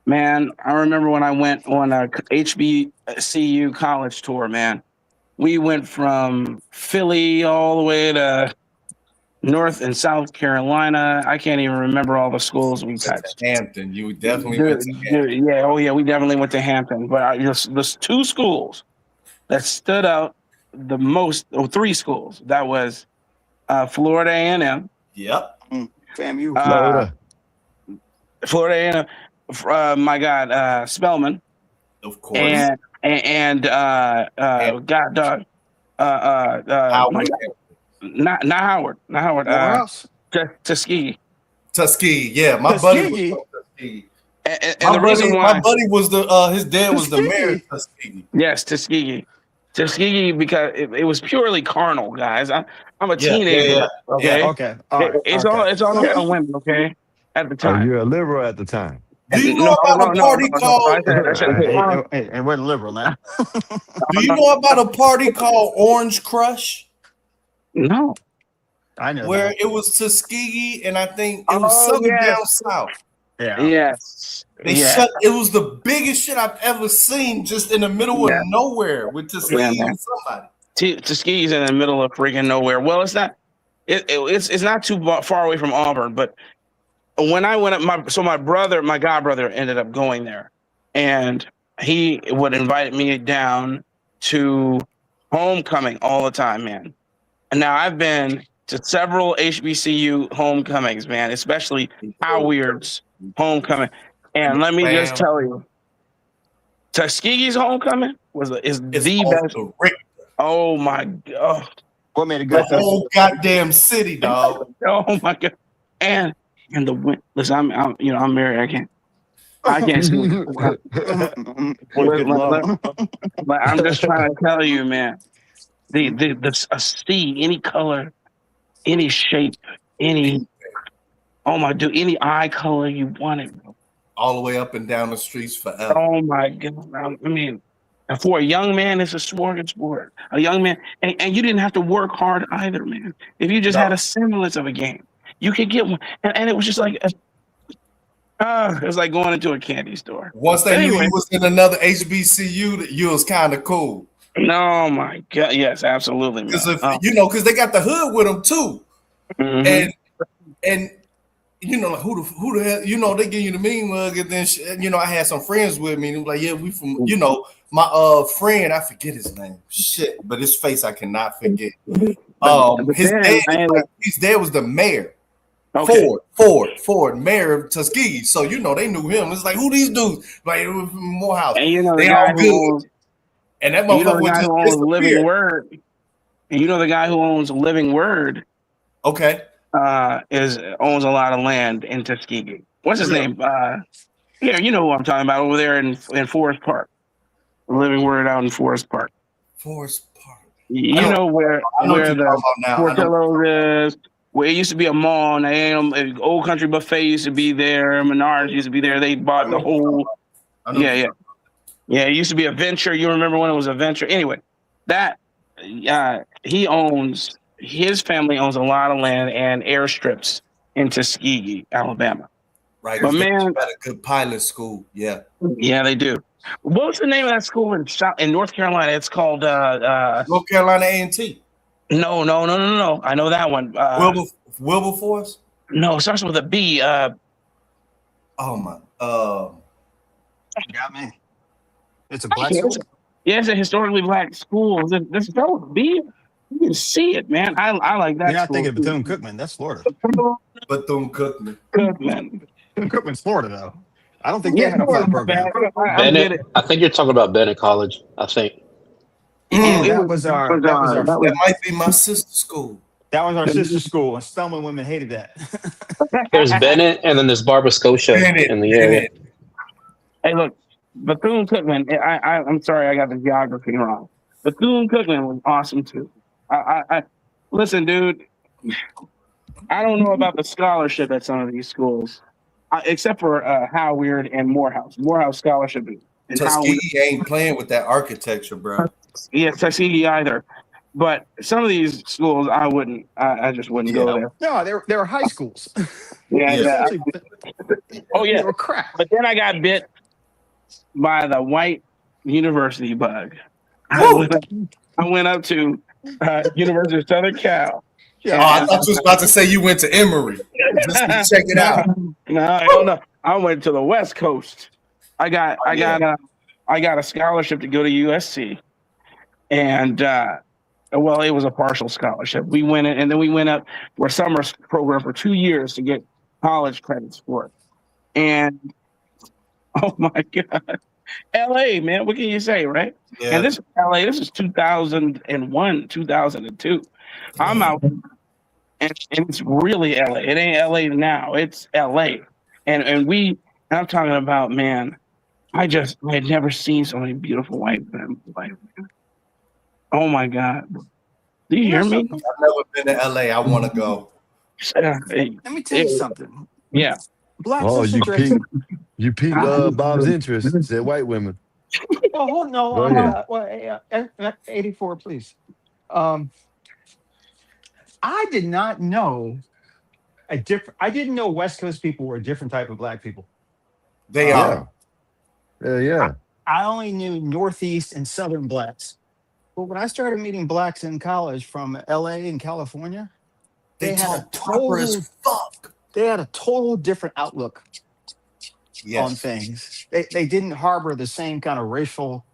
Man, I remember when I went on a HBCU college tour. Man, we went from Philly all the way to North and South Carolina. I can't even remember all the schools we Went to touched. Hampton. You definitely went to Hampton. Yeah, oh yeah, we definitely went to Hampton. But there's two schools that stood out the most, or three schools. That was Florida A&M, Yep. Fam, you. uh, Florida. Florida A&M. My God, Spelman, Of course. and God, dog, my Howard. God, not Howard, Morehouse. Tuskegee. Tuskegee. Yeah, my buddy was Tuskegee. from Tuskegee. And the reason My why, buddy was his dad was the mayor of Tuskegee. Tuskegee. yes, Tuskegee, because it was purely carnal, guys. I'm a Yeah, teenager, yeah. okay? Okay. All right. It's Okay. all about women, okay? At the Oh, time. you're a liberal at the time. Do you No, know about no, a no, party no, no. called I said Hey, we're liberal now. Do you know about a party called Orange Crush? no. I know Where that. it was Tuskegee and I think it was Oh, something yes. down south. Yeah. Yes. They Yeah. it was the biggest shit I've ever seen just in the middle Yeah. of nowhere with Tuskegee Yeah, man. and somebody. Tuskegee's in the middle of freaking nowhere. Well, it's not. It's not too far away from Auburn, but when I went up, my god brother ended up going there, and he would invite me down to homecoming all the time, man. And now I've been to several HBCU homecomings, man, especially Howard's homecoming. And let me just tell you, Tuskegee's homecoming is It's the off best. the Richter. Oh my God. What made it The good? whole goddamn city, dog. Oh my god! And the wind. Listen, I'm married. I can't see. What good But, love. but I'm just trying to tell you, man. A sea, any color, any shape, any dude, any eye color you wanted. All the way up and down the streets forever. Oh my god! I mean, and for a young man, it's a smorgasbord. A young man, and you didn't have to work hard either, man. If you just had a semblance of a game, you could get one. And it was just like, it was like going into a candy store. Once they knew you was in another HBCU, you was kind of cool. Oh my god! Yes, absolutely. Because because they got the hood with them too, Mm-hmm. and like who the hell, they give you the mean mug, and then I had some friends with me, and they were like, yeah, we from, my friend, I forget his name, shit, but his face I cannot forget. His dad was the mayor. Okay. Ford, mayor of Tuskegee. So they knew him. It's like, who these dudes? Like, it was from Morehouse. And they all good. And that motherfucker was just owns Living Word. And the guy who owns Living Word. Okay. Owns a lot of land in Tuskegee. What's his name? You know who I'm talking about over there in Forest Park. Living Word out in Forest Park. Forest Park. You know where the Portillo's is. Where it used to be a mall, and Old Country Buffet used to be there. Menards used to be there. They bought the whole. Yeah. It used to be a venture. You remember when it was a venture? Anyway, that his family owns a lot of land and airstrips in Tuskegee, Alabama. Right. But man, got a good pilot school. Yeah. Yeah, they do. What's the name of that school in North Carolina? It's called North Carolina A&T. No. I know that one. Wilberforce? No, it starts with a B. Oh my. You got me. It's a black school. Yeah, it's a historically black school. This B. You can see it, man. I like that. You're not thinking Bethune-Cookman. That's Florida. Bethune-Cookman. Bethune-Cookman's Florida, though. I don't think they had a black program. Bennett. I think you're talking about Bennett College. I think. That might be my sister's school. That was our sister's school, and Spelman women hated that. There's Bennett, and then there's Barbara Scotia in the area. Hey, look, Bethune-Cookman. I'm sorry, I got the geography wrong. Bethune-Cookman was awesome too. I listen, dude. I don't know about the scholarship at some of these schools, except for Howard and Morehouse. Morehouse scholarship is Tuskegee ain't playing with that architecture, bro. Yeah, Tuskegee either. But some of these schools, I wouldn't. I just wouldn't go there. No, they were high schools. Yeah. Oh yeah, they were crap. But then I got bit by the white university bug. I went up to University of Southern Cal. Yeah, I thought you was about to say you went to Emory just to check it out. No. I went to the West Coast. I got a scholarship to go to USC, and it was a partial scholarship. We went in, and then we went up for a summer program for 2 years to get college credits for it. And oh my God, LA, man, what can you say, right? Yeah. And this is LA. This is 2001, 2002. I'm out, and it's really LA. It ain't LA now. It's LA, and I'm talking about, man. I had never seen so many beautiful white men. Oh my God! Do you hear me? I've never been to LA. I want to go. Let me tell you something. Yeah. You piqued Bob's interest. Said white women. Oh no! 84, please. I did not know I didn't know West Coast people were a different type of black people. They are. Yeah. I only knew Northeast and Southern blacks. But when I started meeting blacks in college from LA and California, they had a total different outlook on things. They didn't harbor the same kind of racial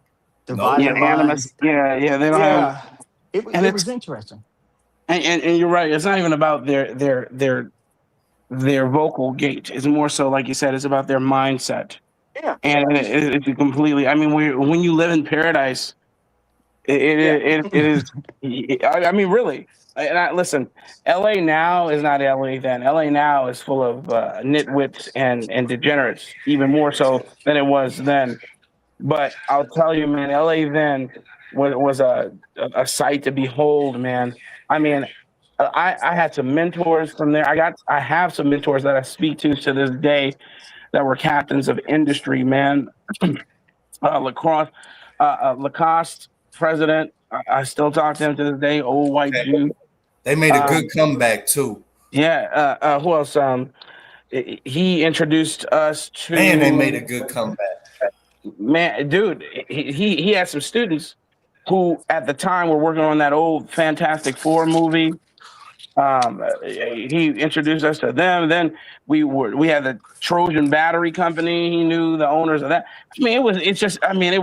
divide. Animus. Yeah. They don't have. It was interesting. And you're right. It's not even about their vocal gait. It's more so, like you said, it's about their mindset. Yeah. And it's completely. I mean, when you live in paradise, It is. I mean, really. Listen, LA now is not LA then. LA now is full of nitwits and degenerates, even more so than it was then. But I'll tell you, man, LA then was a sight to behold, man. I mean, I had some mentors from there. I have some mentors that I speak to this day that were captains of industry, man. Lacrosse, Lacoste president. I still talk to him to this day. Old white Jew. They made a good comeback too. Yeah. Who else? He introduced us to. Man, they made a good comeback. Man, dude, he had some students who at the time were working on that old Fantastic Four movie. He introduced us to them. Then we had the Trojan Battery Company. He knew the owners of that. I mean, it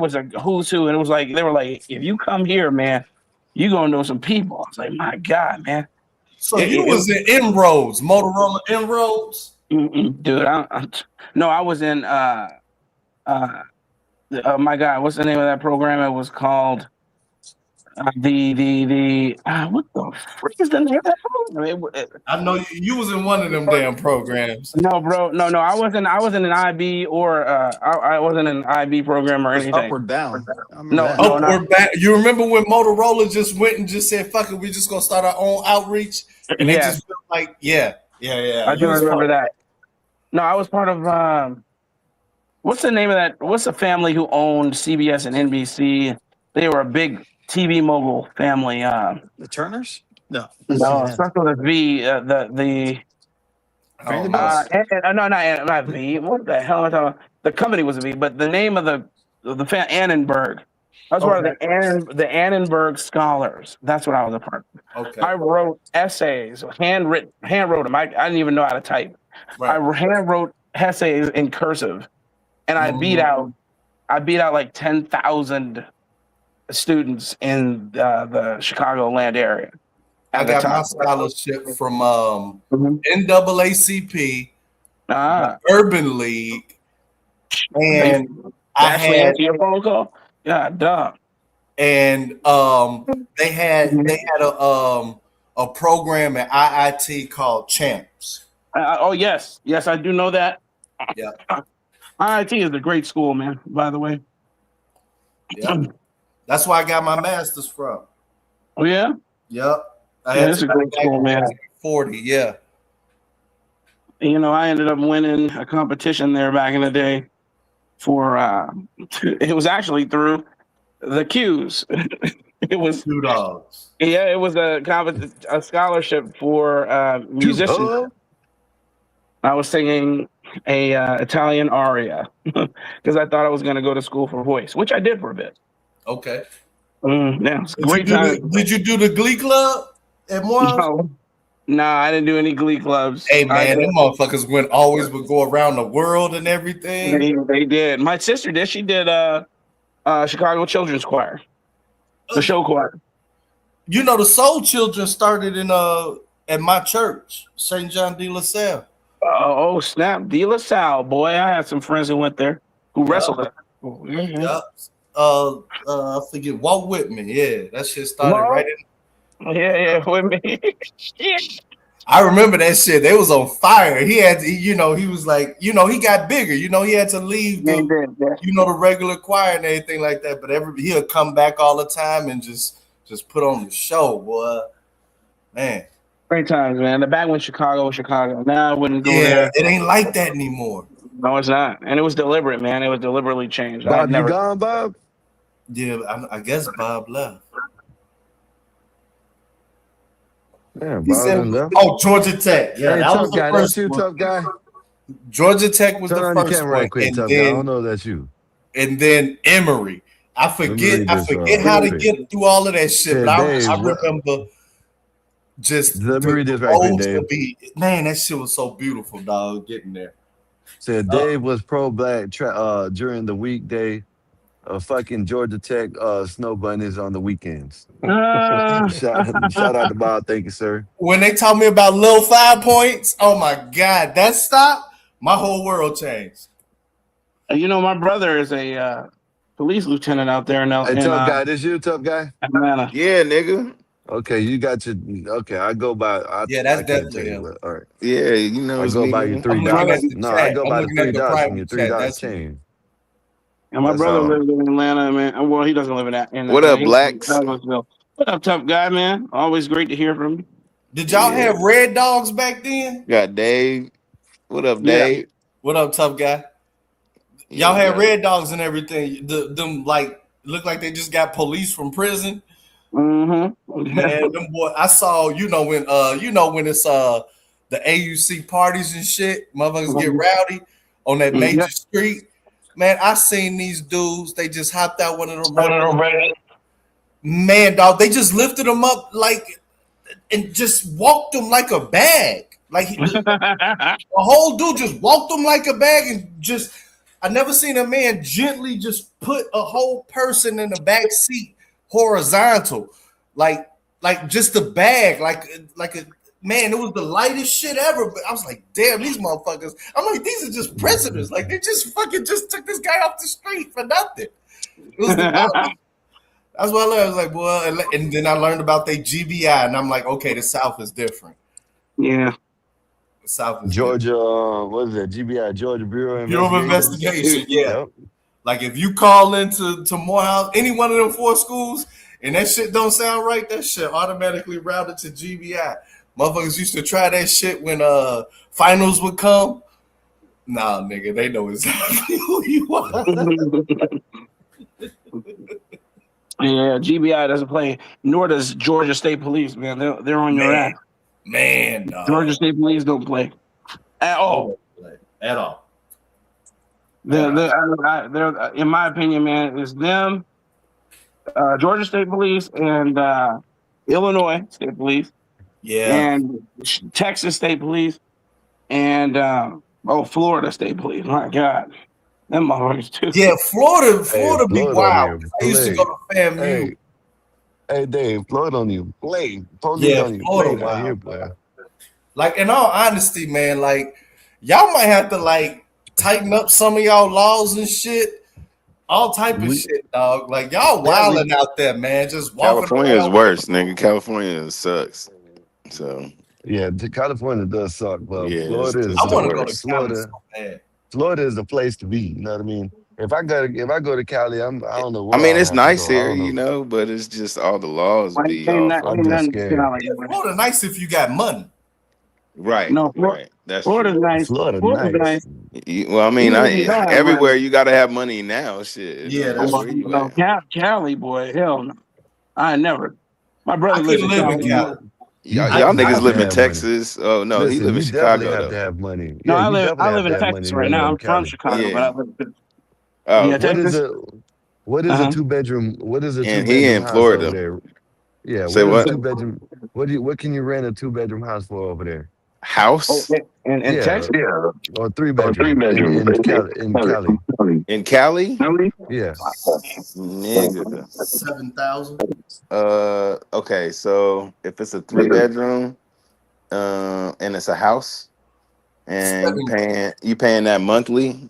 was a who's who, and it was like they were like, if you come here, man, you gonna know some people. I was like, my God, man. So you was in Inroads, Motorola Inroads? Dude, I was in my God, what's the name of that program? It was called what the frick is the name of that program? I know you was in one of them damn programs. No, bro, no, I wasn't in an IB or I wasn't in an IB program or anything. Upward Bound. Upward Bound. You remember when Motorola just went and just said, "Fuck it, we just gonna start our own outreach," and they just felt like, yeah. I do remember that. No, I was part of. What's the name of that? What's the family who owned CBS and NBC? They were a big TV mogul family. The Turners? No, starts with a V. No, not V. What the hell am I talking about? The company was a V, but the name of the Annenberg. I was part of the Annenberg Scholars. That's what I was a part of. Okay. I wrote essays, hand wrote them. I didn't even know how to type. Right. I hand wrote essays in cursive, and I beat out like 10,000 students in the Chicagoland area. I got my scholarship from NAACP, Urban League, and I had your phone call. Yeah, duh. And they had a program at IIT called Champs. Yes, I do know that. Yeah, IIT is a great school, man. By the way. Yeah, that's where I got my master's from. Oh yeah. Yep. It's a great school, man. 40, yeah. You know, I ended up winning a competition there back in the day. It was actually through the Qs. It was Two Dogs. Yeah, it was a scholarship for musicians. I was singing a Italian aria because I thought I was going to go to school for voice, which I did for a bit. Okay. Yeah, it's a great time. Did you do the Glee Club at Morehouse? No, I didn't do any Glee clubs. Hey man, them motherfuckers would go around the world and everything. They did. My sister did. She did Chicago Children's Choir, the show choir. You know, the Soul Children started in at my church, St. John de La Salle. Oh snap, De La Salle, boy! I had some friends who went there who wrestled there. Yep. I forget. Walk with me. Yeah, that shit started right in. Yeah, with me. I remember that shit. They was on fire. He was like, he got bigger. He had to leave the regular choir and everything like that. But he'll come back all the time and just put on the show, boy. Man. Great times, man. The back when Chicago was Chicago. Now I wouldn't go there. It ain't like that anymore. No, it's not. And it was deliberate, man. It was deliberately changed. Bob, you gone, Bob? Yeah, I guess Bob left. Yeah, He said, Georgia Tech. Yeah, hey, that was the guy. first That's you, tough guy. Georgia Tech was Turn the on first the one. right quick, tough guy. I don't know that's you. And then Emory. I forget how to get through all of that shit. But I remember just let me read this right quick, Dave. Man, that shit was so beautiful, dog, getting there. Said Dave was pro-black during the weekday. Fucking Georgia Tech snow bunnies on the weekends. Shout out to Bob. Thank you, sir. When they told me about Lil 5 Points, oh my God, that stopped. My whole world changed. My brother is a police lieutenant out there Hey, in tough guy, this you, tough guy? Atlanta. Yeah, nigga. Okay, you got your. Okay, I go by. Yeah, that's I can't tell definitely you him. what. All right, Yeah, you know I it's go me, by your nigga. I'm $3. looking at the No, I chat. go I'm by the looking at the $3 from your private chat. $3 That's me. change. And my That's brother all. lives in Atlanta, man. Well, he doesn't live in What Atlanta. up, He lives in blacks? Douglasville. What up, tough guy, man? Always great to hear from you. Did y'all Yeah. have red dogs back then? Got Dave. What up, Yeah. Dave? What up, tough guy? Yeah, Y'all we had got red dogs and everything. Them like look like they just got police from prison. Mm-hmm. Man, them boy, I saw when it's the AUC parties and shit, motherfuckers get rowdy on that major street. Man, I seen these dudes. They just hopped out one of them regular. Man, dog, they just lifted them up like and just walked them like a bag. Like the whole dude just walked them like a bag and just. I never seen a man gently just put a whole person in the back seat horizontal, like just a bag, like a man. It was the lightest shit ever. But I was like, damn, these motherfuckers. I'm like, these are just prisoners. Like they just fucking just took this guy off the street for nothing. It was the wildest. That's what I learned. I was like, boy, and then I learned about their GBI, and I'm like, okay, the South is different. Yeah. The South is Georgia, what is that? GBI, Georgia Bureau of Bureau of Investigation. Investigation. Yeah. Yep. Like if you call into Morehouse, any one of them 4 schools, and that shit don't sound right, that shit automatically routed to GBI. Motherfuckers used to try that shit when finals would come. Nah, nigga, they know exactly who you are. Yeah, GBI doesn't play, nor does Georgia State Police, man. They're on your ass. Man, dog. Georgia State Police don't play at all. At all. They're, in my opinion, man, it's them, Georgia State Police, and Illinois State Police, and Texas State Police, and Florida State Police. My God, them motherfuckers too. Yeah, Florida be wild. I used to go to FAMU. Hey, Dave, Florida on you play. Yeah, on you Florida play wild. here, player. Like in all honesty, man, like y'all might have to like tighten up some of y'all laws and shit. All type of shit, dog. Like y'all wilding out there, man. Just walking California around. is worse, nigga. California sucks. So yeah, California does suck, but yeah, Florida is. I want to go to Cali Florida. so bad. Florida is the place to be. You know what I mean? If I go to Cali, I don't know I where mean, I'll it's have to nice go. here, you know, but it's just all the laws be Ain't off. I'm just scared. Florida nice if you got money. Right. No, right. That's Florida's true. nice. Florida Florida's nice. nice. Well, I mean, Even if you don't have everywhere money. you gotta have money now. Shit. Yeah, That's that's where you No, at. Cali, boy, hell no. I never. My brother I lives couldn't in live in Cali. Cali. Y'all definitely niggas have to live in have money. Texas. Oh no, he Listen, live in you definitely Chicago have to though. have money. No, Yeah, you I definitely live have in to have Texas money right to now. go I'm to from Cali. Chicago, but Yeah. I live in Oh, yeah, Texas. What is a 2-bedroom? What is a and he 2-bedroom in house over Florida. there? Yeah, Say what is a what? 2-bedroom? What can you rent a 2-bedroom house for over there? House In Yeah, Texas? Yeah. or Or 3-bedroom 3 bedroom. in Cali. In Cali. in Cali? Yeah. Nigga. 7,000. Okay, so if it's a 3 bedroom, and it's a house, and you paying that monthly.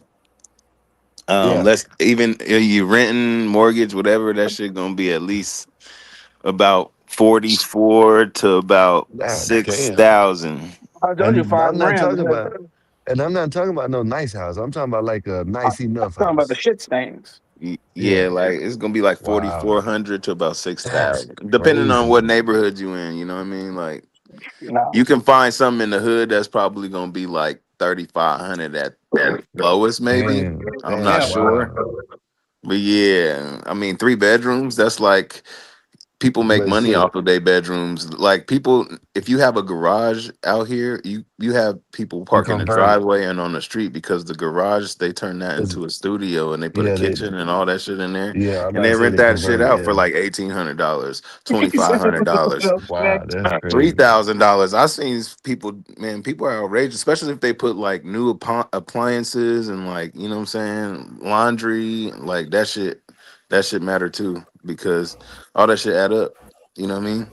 Yeah. Let's even you renting, mortgage, whatever, that shit gonna be at least about 44 to about God damn. 6,000. I told you And $5 I'm not grand. talking about. And I'm not talking about no nice house. I'm talking about like a nice I'm enough talking about the house. shit stains. Yeah, Yeah. like it's gonna be like Wow. 4,400 to about That's 6,000, depending on crazy. what neighborhood you in. You know what I mean? Like No. you can find something in the hood that's probably gonna be like 3,500 at lowest, maybe. I'm not Damn. sure, Wow. but yeah, I mean 3 bedrooms. That's like people make But money shit, off of their bedrooms. Like people, if you have a garage out here, you have people you park in the convert it. driveway and on the street because the garage they turn that It's, into a studio and they put a yeah, kitchen and all that shit in there, yeah. I'm and about to they say rent they that shit convert it. out for Yeah. like $1,800, $2,500. Wow, that's crazy. $3,000. I've seen people, man, people are outrageous, especially if they put like new appliances and like, you know what I'm saying, laundry, like that shit matter too, because all that shit add up. You know what I mean?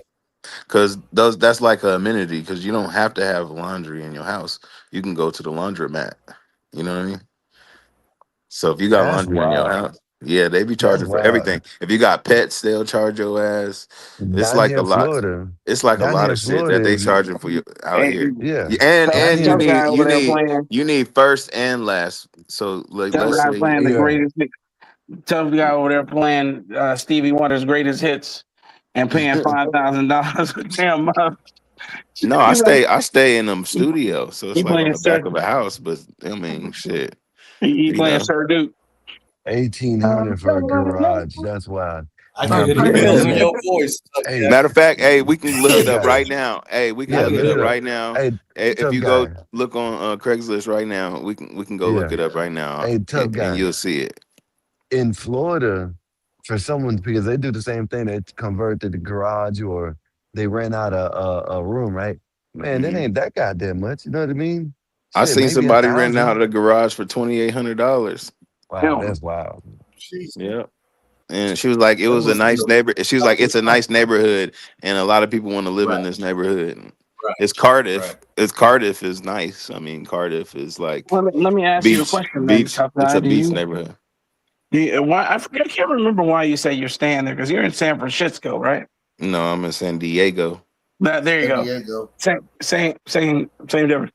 Because that's like a amenity, because you don't have to have laundry in your house. You can go to the laundromat. You know what I mean? So if you got That's laundry in your wild. house, Yeah, they be That's charging for wild. everything. If you got pets, they'll charge your ass. It's Down like here a in lot. Florida, It's like a down here lot in of shit that Florida, they if you, charging for you out Hey, here. yeah, And down here, you tough guy need over there playing. first and last. So like Tough let's guy say playing the yeah. greatest. Tough guy over there playing Stevie Wonder's greatest hits and paying $5,000 a damn month. no, He's like, I stay in them studio, so he it's like on playing the back Sir, of a house. But I mean, shit, he you playing know. Sir Duke. 1,800 for a garage. That's wild. I Now, can hear if the you're bells doing in that, your voice. hey, Matter of fact, hey, we can look tough it up guy. right now. Hey, we can Yeah, look it look up it up. right now. Hey, If tough you go guy. look on Craigslist right now, we can go look Yeah. it up right now, Hey, tough and guy. you'll see it. In Florida, for someone, because they do the same thing, they convert to the garage or they rent out a room, right? Man, that Hmm. ain't that goddamn much. You know what I mean? I Shit, seen maybe somebody renting out 1,000. a garage for $2,800. Wow, Hell, that's wild. Jesus. Yeah. And she was like, it That was a was nice good. neighbor. She was like, it's a nice neighborhood, and a lot of people want to live in Right, this neighborhood. right, It's Cardiff. right. Cardiff is nice. I mean, Cardiff is like let me ask you a beach, question then, beach. tough It's guy. a beach neighborhood. Why I forget? I can't remember why you say you're staying there because you're in San Francisco, right? No, I'm in San Diego. There you San go. Diego. Same difference.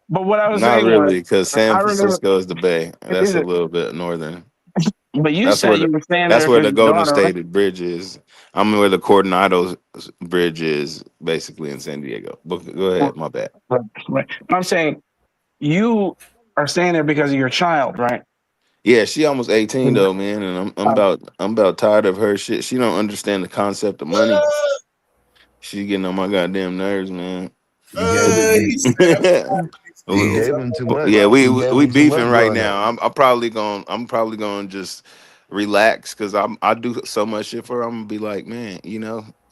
But what I was Not saying was, really, because I San remember. Francisco is the Bay. Is That's a it? little bit northern. But you That's said where you the were staying there where because the your Golden daughter, right? State Bridge is. I'm where the Coronado Bridge is, basically in San Diego. But go ahead, my bad. Right. I'm saying you are staying there because of your child, right? Yeah, she almost 18 Uh, though, man, and I'm about tired of her shit. She don't understand the concept of money. She getting on my goddamn nerves, man. You gave it. He said, You "Please." gave them too much. Yeah, You gave we them too much beefing right growing up. now. I'm probably going to just relax because I do so much shit for her. I'm gonna be like, man,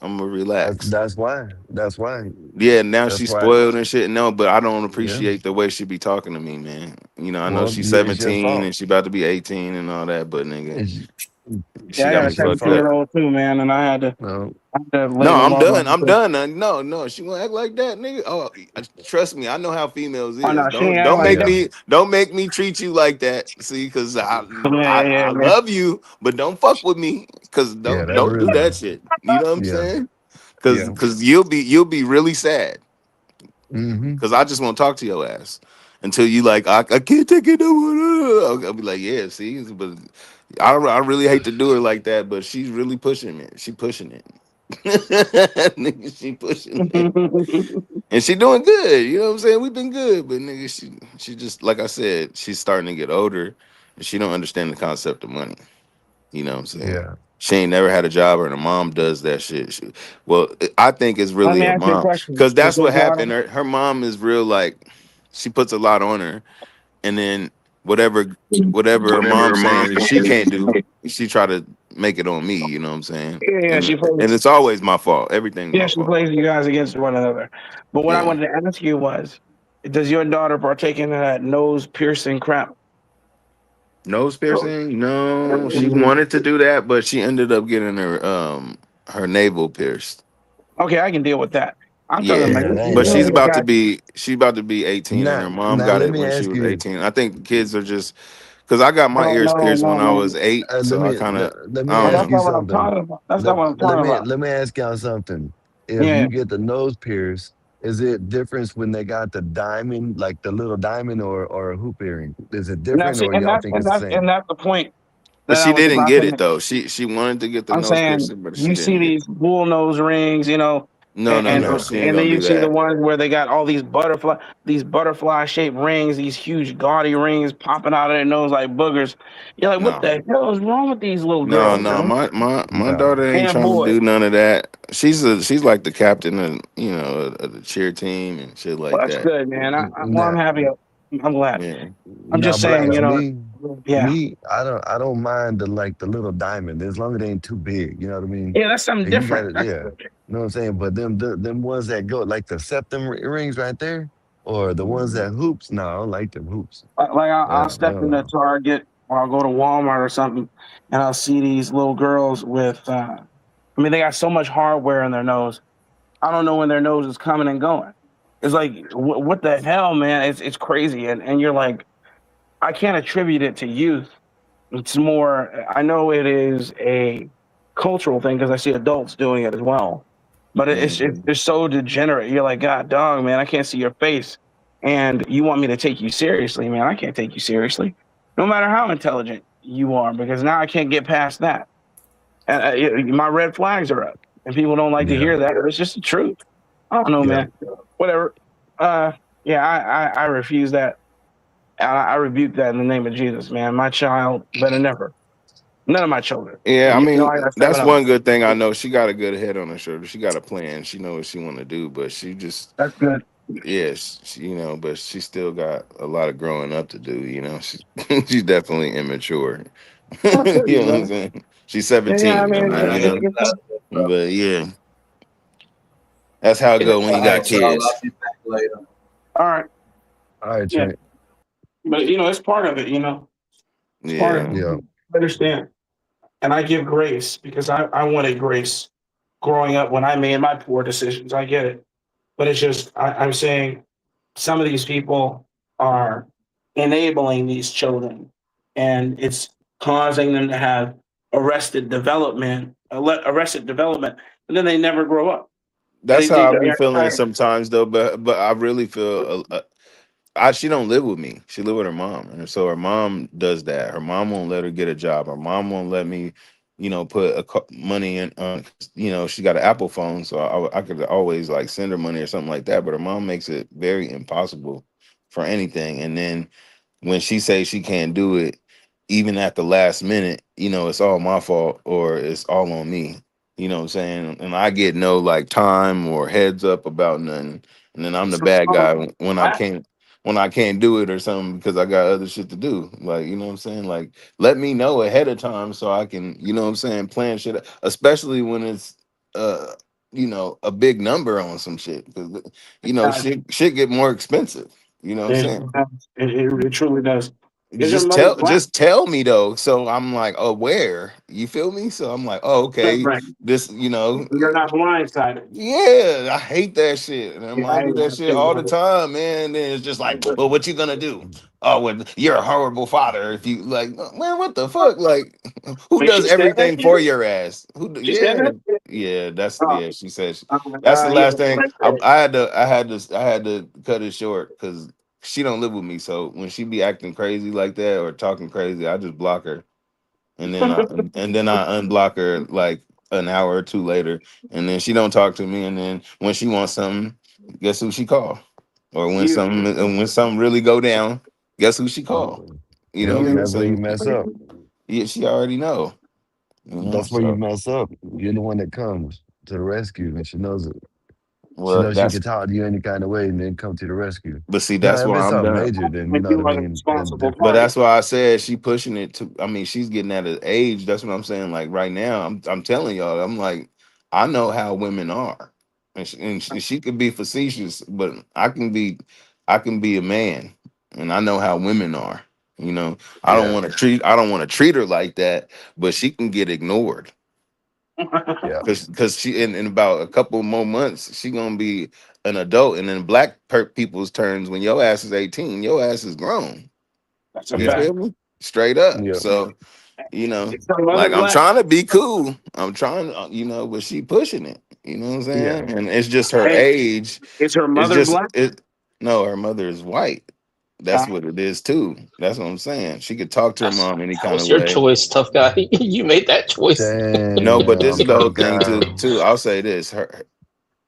I'm gonna relax. That's why. That's why. Yeah, now That's she's why. spoiled and shit. No, but I don't Yeah. appreciate the way she be talking to me, man. I know Well, she's it's your 17 fault. and she about to be 18 and all that, but nigga, It's, she Yeah, I got got me a it's your fucked 17 up. fault. year old too, man, and No. I had to lay No, the I'm law down done. I'm because done. No, she gonna act like that, nigga. Oh, trust me, I know how females oh is. no, she ain't act like that. Yeah. Don't make me treat you like that. See, because I Yeah. love you, but don't fuck with me. Because Yeah. That's don't do real. that shit. You know what I'm Yeah. saying? Yeah. Because you'll be really sad. Mm-hmm. Because I just won't talk to your ass until you like I can't take it no more. I'll be like, yeah, see, but I really hate to do her like that, but she's really pushing it. She pushing it. Nigga, she pushing it. And she doing good. You know what I'm saying? We've been good, but nigga, she just like I said, she's starting to get older, and she don't understand the concept of money. You know what I'm saying? Yeah. She ain't never had a job, or her mom does that shit. Well, I think it's Let really me her ask you a mom, question. because Does that's your what daughter? happened. Her mom is real, like she puts a lot on her, and then whatever her Whatever mom's her mom saying she says. can't do, she try to make it on me. You know what I'm saying? Yeah, And she plays. it's always my fault. Everything's Yeah, my she fault. plays you guys against one another. But what I Yeah. wanted to ask you was, does your daughter partake in that nose piercing crap? Nose piercing? No, she Mhm. wanted to do that, but she ended up getting her navel pierced. Okay, I can deal with that. I'm talking Yeah. about Yeah. That ain't But you she's nothing. about to got. be 18 and Now, her mom now got let it me when she ask was you. 18. I think kids are just because I got my No, ears no, pierced when no, I no. was 8, Let so I me kind of let me I Oh, don't ask that's you know. not what I'm something. talking about. That's not what I'm talking about. Let me ask y'all something. If Yeah. you get the nose pierced, is it different when they got the diamond, like the little diamond or a hoop earring? Is it And different that's it. or And y'all that's think and it's the that's and same? that's the point But that I she was didn't about get to it make. though. She wanted to get the I'm nose saying piercing, but she you see didn't get these it. bull nose rings, No, and no, and, no. Yeah. She ain't and then gonna you do see the that. ones where they got all these butterfly shaped rings, these huge gaudy rings popping out of their nose like boogers. You're like, what No. the hell is wrong with these little No, girls, no, man? my No. daughter ain't And trying to boys. do none of that. She's like the captain of of the cheer team and shit Well, like that's that. good, man. Well, I'm Now, happy. I'm glad. Yeah. I'm now, just but saying, as yeah, I don't mind the little diamond as long as it ain't too big. You know what I mean? yeah, that's something And you got different. it, That's yeah. good. You know what I'm saying? But them ones that go like the septum rings right there, or the ones that hoops. No, I don't like them hoops. Like I'll step No, into no. Target or I'll go to Walmart or something, and I'll see these little girls with. I mean, they got so much hardware in their nose. I don't know when their nose is coming and going. It's like, what the hell, man? It's crazy, and you're like, I can't attribute it to youth. It's more. I know it is a cultural thing because I see adults doing it as well, but it's so degenerate. You're like, God, dog, man, I can't see your face, and you want me to take you seriously, man? I can't take you seriously, no matter how intelligent you are, because now I can't get past that, and my red flags are up, and people don't like to Yeah. hear that. It's just the truth. I don't know, Yeah. man. Whatever. Yeah, I refuse that. I rebuke that in the name of Jesus, man. My child better never. None of my children. Yeah, I You know, mean, I got seven that's of them. one good thing I know. She got a good head on her shoulder. She got a plan. She knows what she want to do, but she just, That's good. yes, but she still got a lot of growing up to do. She's definitely immature. I feel You you, know what I'm brother. saying? She's Yeah, I 17. I mean, mean, I ain't mad at that, bro. but yeah, that's how it go when All you got right, y'all. kids. I'll be back later. all right. All right, Yeah, Trent. but it's part of it. It's part of Yeah, it. Yeah. I understand, and I give grace because I wanted grace growing up when I made my poor decisions. I get it, but it's just I'm saying some of these people are enabling these children, and it's causing them to have arrested development, and then they never grow up. that's They how I be feeling are sometimes though. But I really feel she don't live with me. She live with her mom, and so her mom does that. Her mom won't let her get a job. Her mom won't let me, put money in. She got an Apple phone, so I could always like send her money or something like that. But her mom makes it very impossible for anything. And then when she says she can't do it, even at the last minute, it's all my fault or it's all on me. You know what I'm saying? And I get no like time or heads up about nothing. And then I'm the bad guy when I can't do it or something because I got other shit to do. Like, you know what I'm saying? Like, let me know ahead of time so I can, you know what I'm saying, plan shit, especially when it's a big number on some shit. Because shit get more expensive. You know what I'm it, saying? it truly does. Is your Just mother tell black? just tell me though. So I'm like aware. You feel me? So I'm like, oh, okay. Right. This, You're not blindsided. yeah, I hate that shit. And Yeah, mom do that shit all the brother. time, man. And then it's just like, well, what you gonna do? Oh, well, you're a horrible father if you like, man, what the fuck? Like, who Wait, she does said that everything to for you? your ass? Who do, She said yeah. that? Yeah, Oh, she said that's the yeah, last thing. that's I, it. I had to I had to cut it short because she don't live with me. So when she be acting crazy like that or talking crazy, I just block her. And then I unblock her like an hour or two later, and then she don't talk to me. And then when she wants something, guess who she call? Or You, when something really go down, guess who she call? You know, Yep. you, And that's where you so mess up. yeah, she already know. That's where you So mess up. You're the one that comes to the rescue, and she knows it. She well, knows she that's can talk to you any kind of way and then come to the rescue. but see, Now, that's if why it's I'm something done. major, then you and know what I you are the mean. That's responsible different. But party. that's why I said she pushing it to. I mean, she's getting at an age. That's what I'm saying. Like right now, I'm telling y'all. I'm like, I know how women are, and she could be facetious, but I can be a man, and I know how women are. Yeah. I don't want to treat her like that, but she can get ignored Yeah. because she in about a couple more months she gonna be an adult, and then black people's turns when your ass is 18, your ass is grown. That's a You Yeah. fact. feel me? Straight up. Yeah. So, Is her mother like I'm black? trying to be cool. I'm trying to, but she pushing it. You know what I'm Yeah. saying? And it's just her Hey, age. is her It's mother just black? it. No, her mother is white. That's Uh, what it is too. That's what I'm saying. She could talk to her That's, mom any that kind of was your way. choice, tough guy. You made that choice. No, but this Damn, is the whole tough thing guy. too. I'll say this: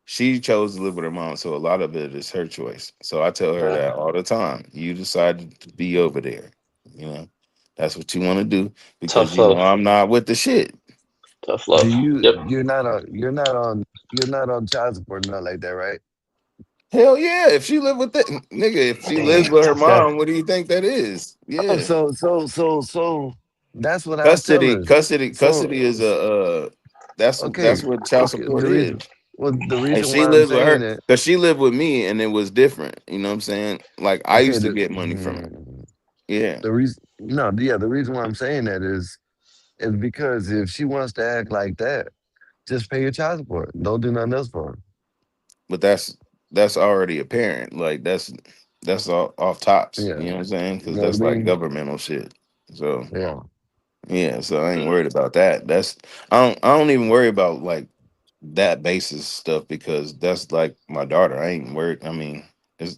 she chose to live with her mom, so a lot of it is her choice. So I tell her that all the time. You decided to be over there. You know, that's what you want to do because Tough love. I'm not with the shit. Tough Do love. you? Yep. You're not on child support, not like that, right? Hell yeah! If she live with that nigga, if she lives Damn, with her tough guy. mom, what do you think that is? Oh, Yeah, so. That's what I tell custody, her. custody, So, custody is that's okay, what child okay. support is. The And reason she why I'm lives with saying her it, because she lived with me, and it was different. You know what I'm saying? Like I okay, used to get money from her. Yeah, the reason, no, yeah, the reason why I'm saying that is because if she wants to act like that, just pay your child support. Don't do nothing else for her. but that's already apparent. Like that's all off tops. Yeah, You know what I'm saying? you Because know what I that's like mean. governmental shit. So Yeah. Yeah, so I ain't worried about that. I don't even worry about like that basis stuff because that's like my daughter. I ain't worried. I mean, it's,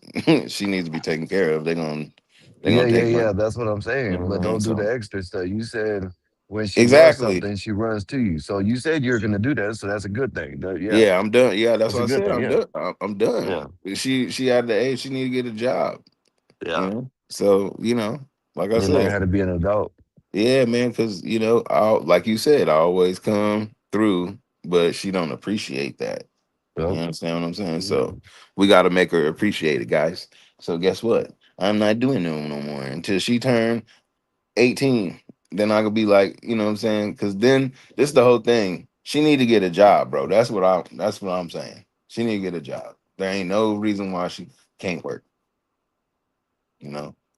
she needs to be taken care of. They're Yeah, gonna yeah, take my, yeah. That's what I'm you know saying. what But I mean? don't do So the extra stuff. You said when she wants exactly. something, she runs to you. So you said you're gonna do that. So that's a good thing. Yeah, Yeah, I'm done. Yeah, that's that's a what I good said. thing. I'm Yeah, done. I'm yeah, done. She had the age. She need to get a job. You yeah. know. So like I You learn said, how to be an adult. yeah, man. Because I like you said, I always come through, but she don't appreciate that. You Yep. understand what I'm saying? Yeah. So we got to make her appreciate it, guys. So guess what? I'm not doing no more until she turn 18. Then I could be like, you know what I'm saying? Because then this the whole thing. She need to get a job, bro. That's what I'm saying. She need to get a job. There ain't no reason why she can't work.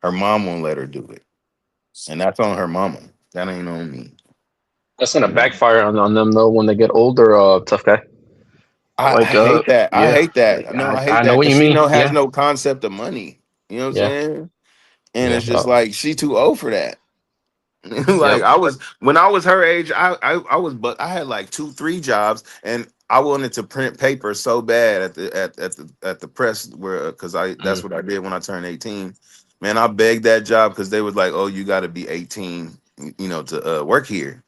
Her mom won't let her do it, and that's on her mama. That ain't on me. That's gonna You know. backfire on them though when they get older. Tough guy. I Like hate that. I yeah, hate that. like, No, I hate I know that what because you she mean. has Yeah, no concept of money. You know what I'm yeah, saying? And yeah. it's just like she too old for that. Like Yep. I was when I was her age, I was but I had like 2 3 jobs and I wanted to print paper so bad at the press where because I that's Mm. what I did when I turned 18. Man, I begged that job because they was like, oh, you got to be 18, to work here.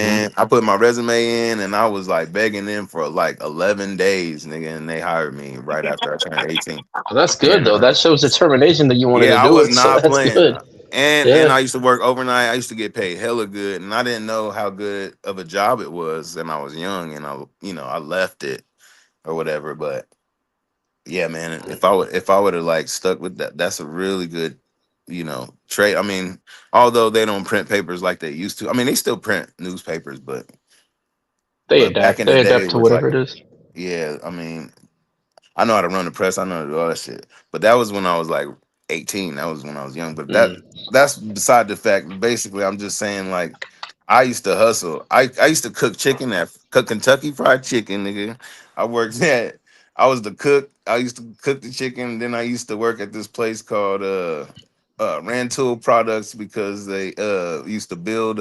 Hmm. Man, I put my resume in and I was like begging them for like 11 days, nigga, and they hired me right after I turned 18. Well, that's good And though. That shows determination that you wanted yeah, to I do was it. So not that's playing. good. And Yeah. I used to work overnight. I used to get paid hella good, and I didn't know how good of a job it was. And I was young, and I left it or whatever. But yeah, man, if I would have like stuck with that, that's a really good, trade. I mean, although they don't print papers like they used to. I mean, they still print newspapers, They but back adapt. in the They day, adapt it to was whatever like, it is. yeah. I mean, I know how to run the press. I know how to do all that shit. But that was when I was like 18. That was when I was young. But Mm. that's beside the fact. Basically, I'm just saying like I used to hustle. I used to cook Kentucky Fried Chicken, nigga. I worked at I was the cook. I used to cook the chicken. Then I used to work at this place called Rantoul Products because they used to build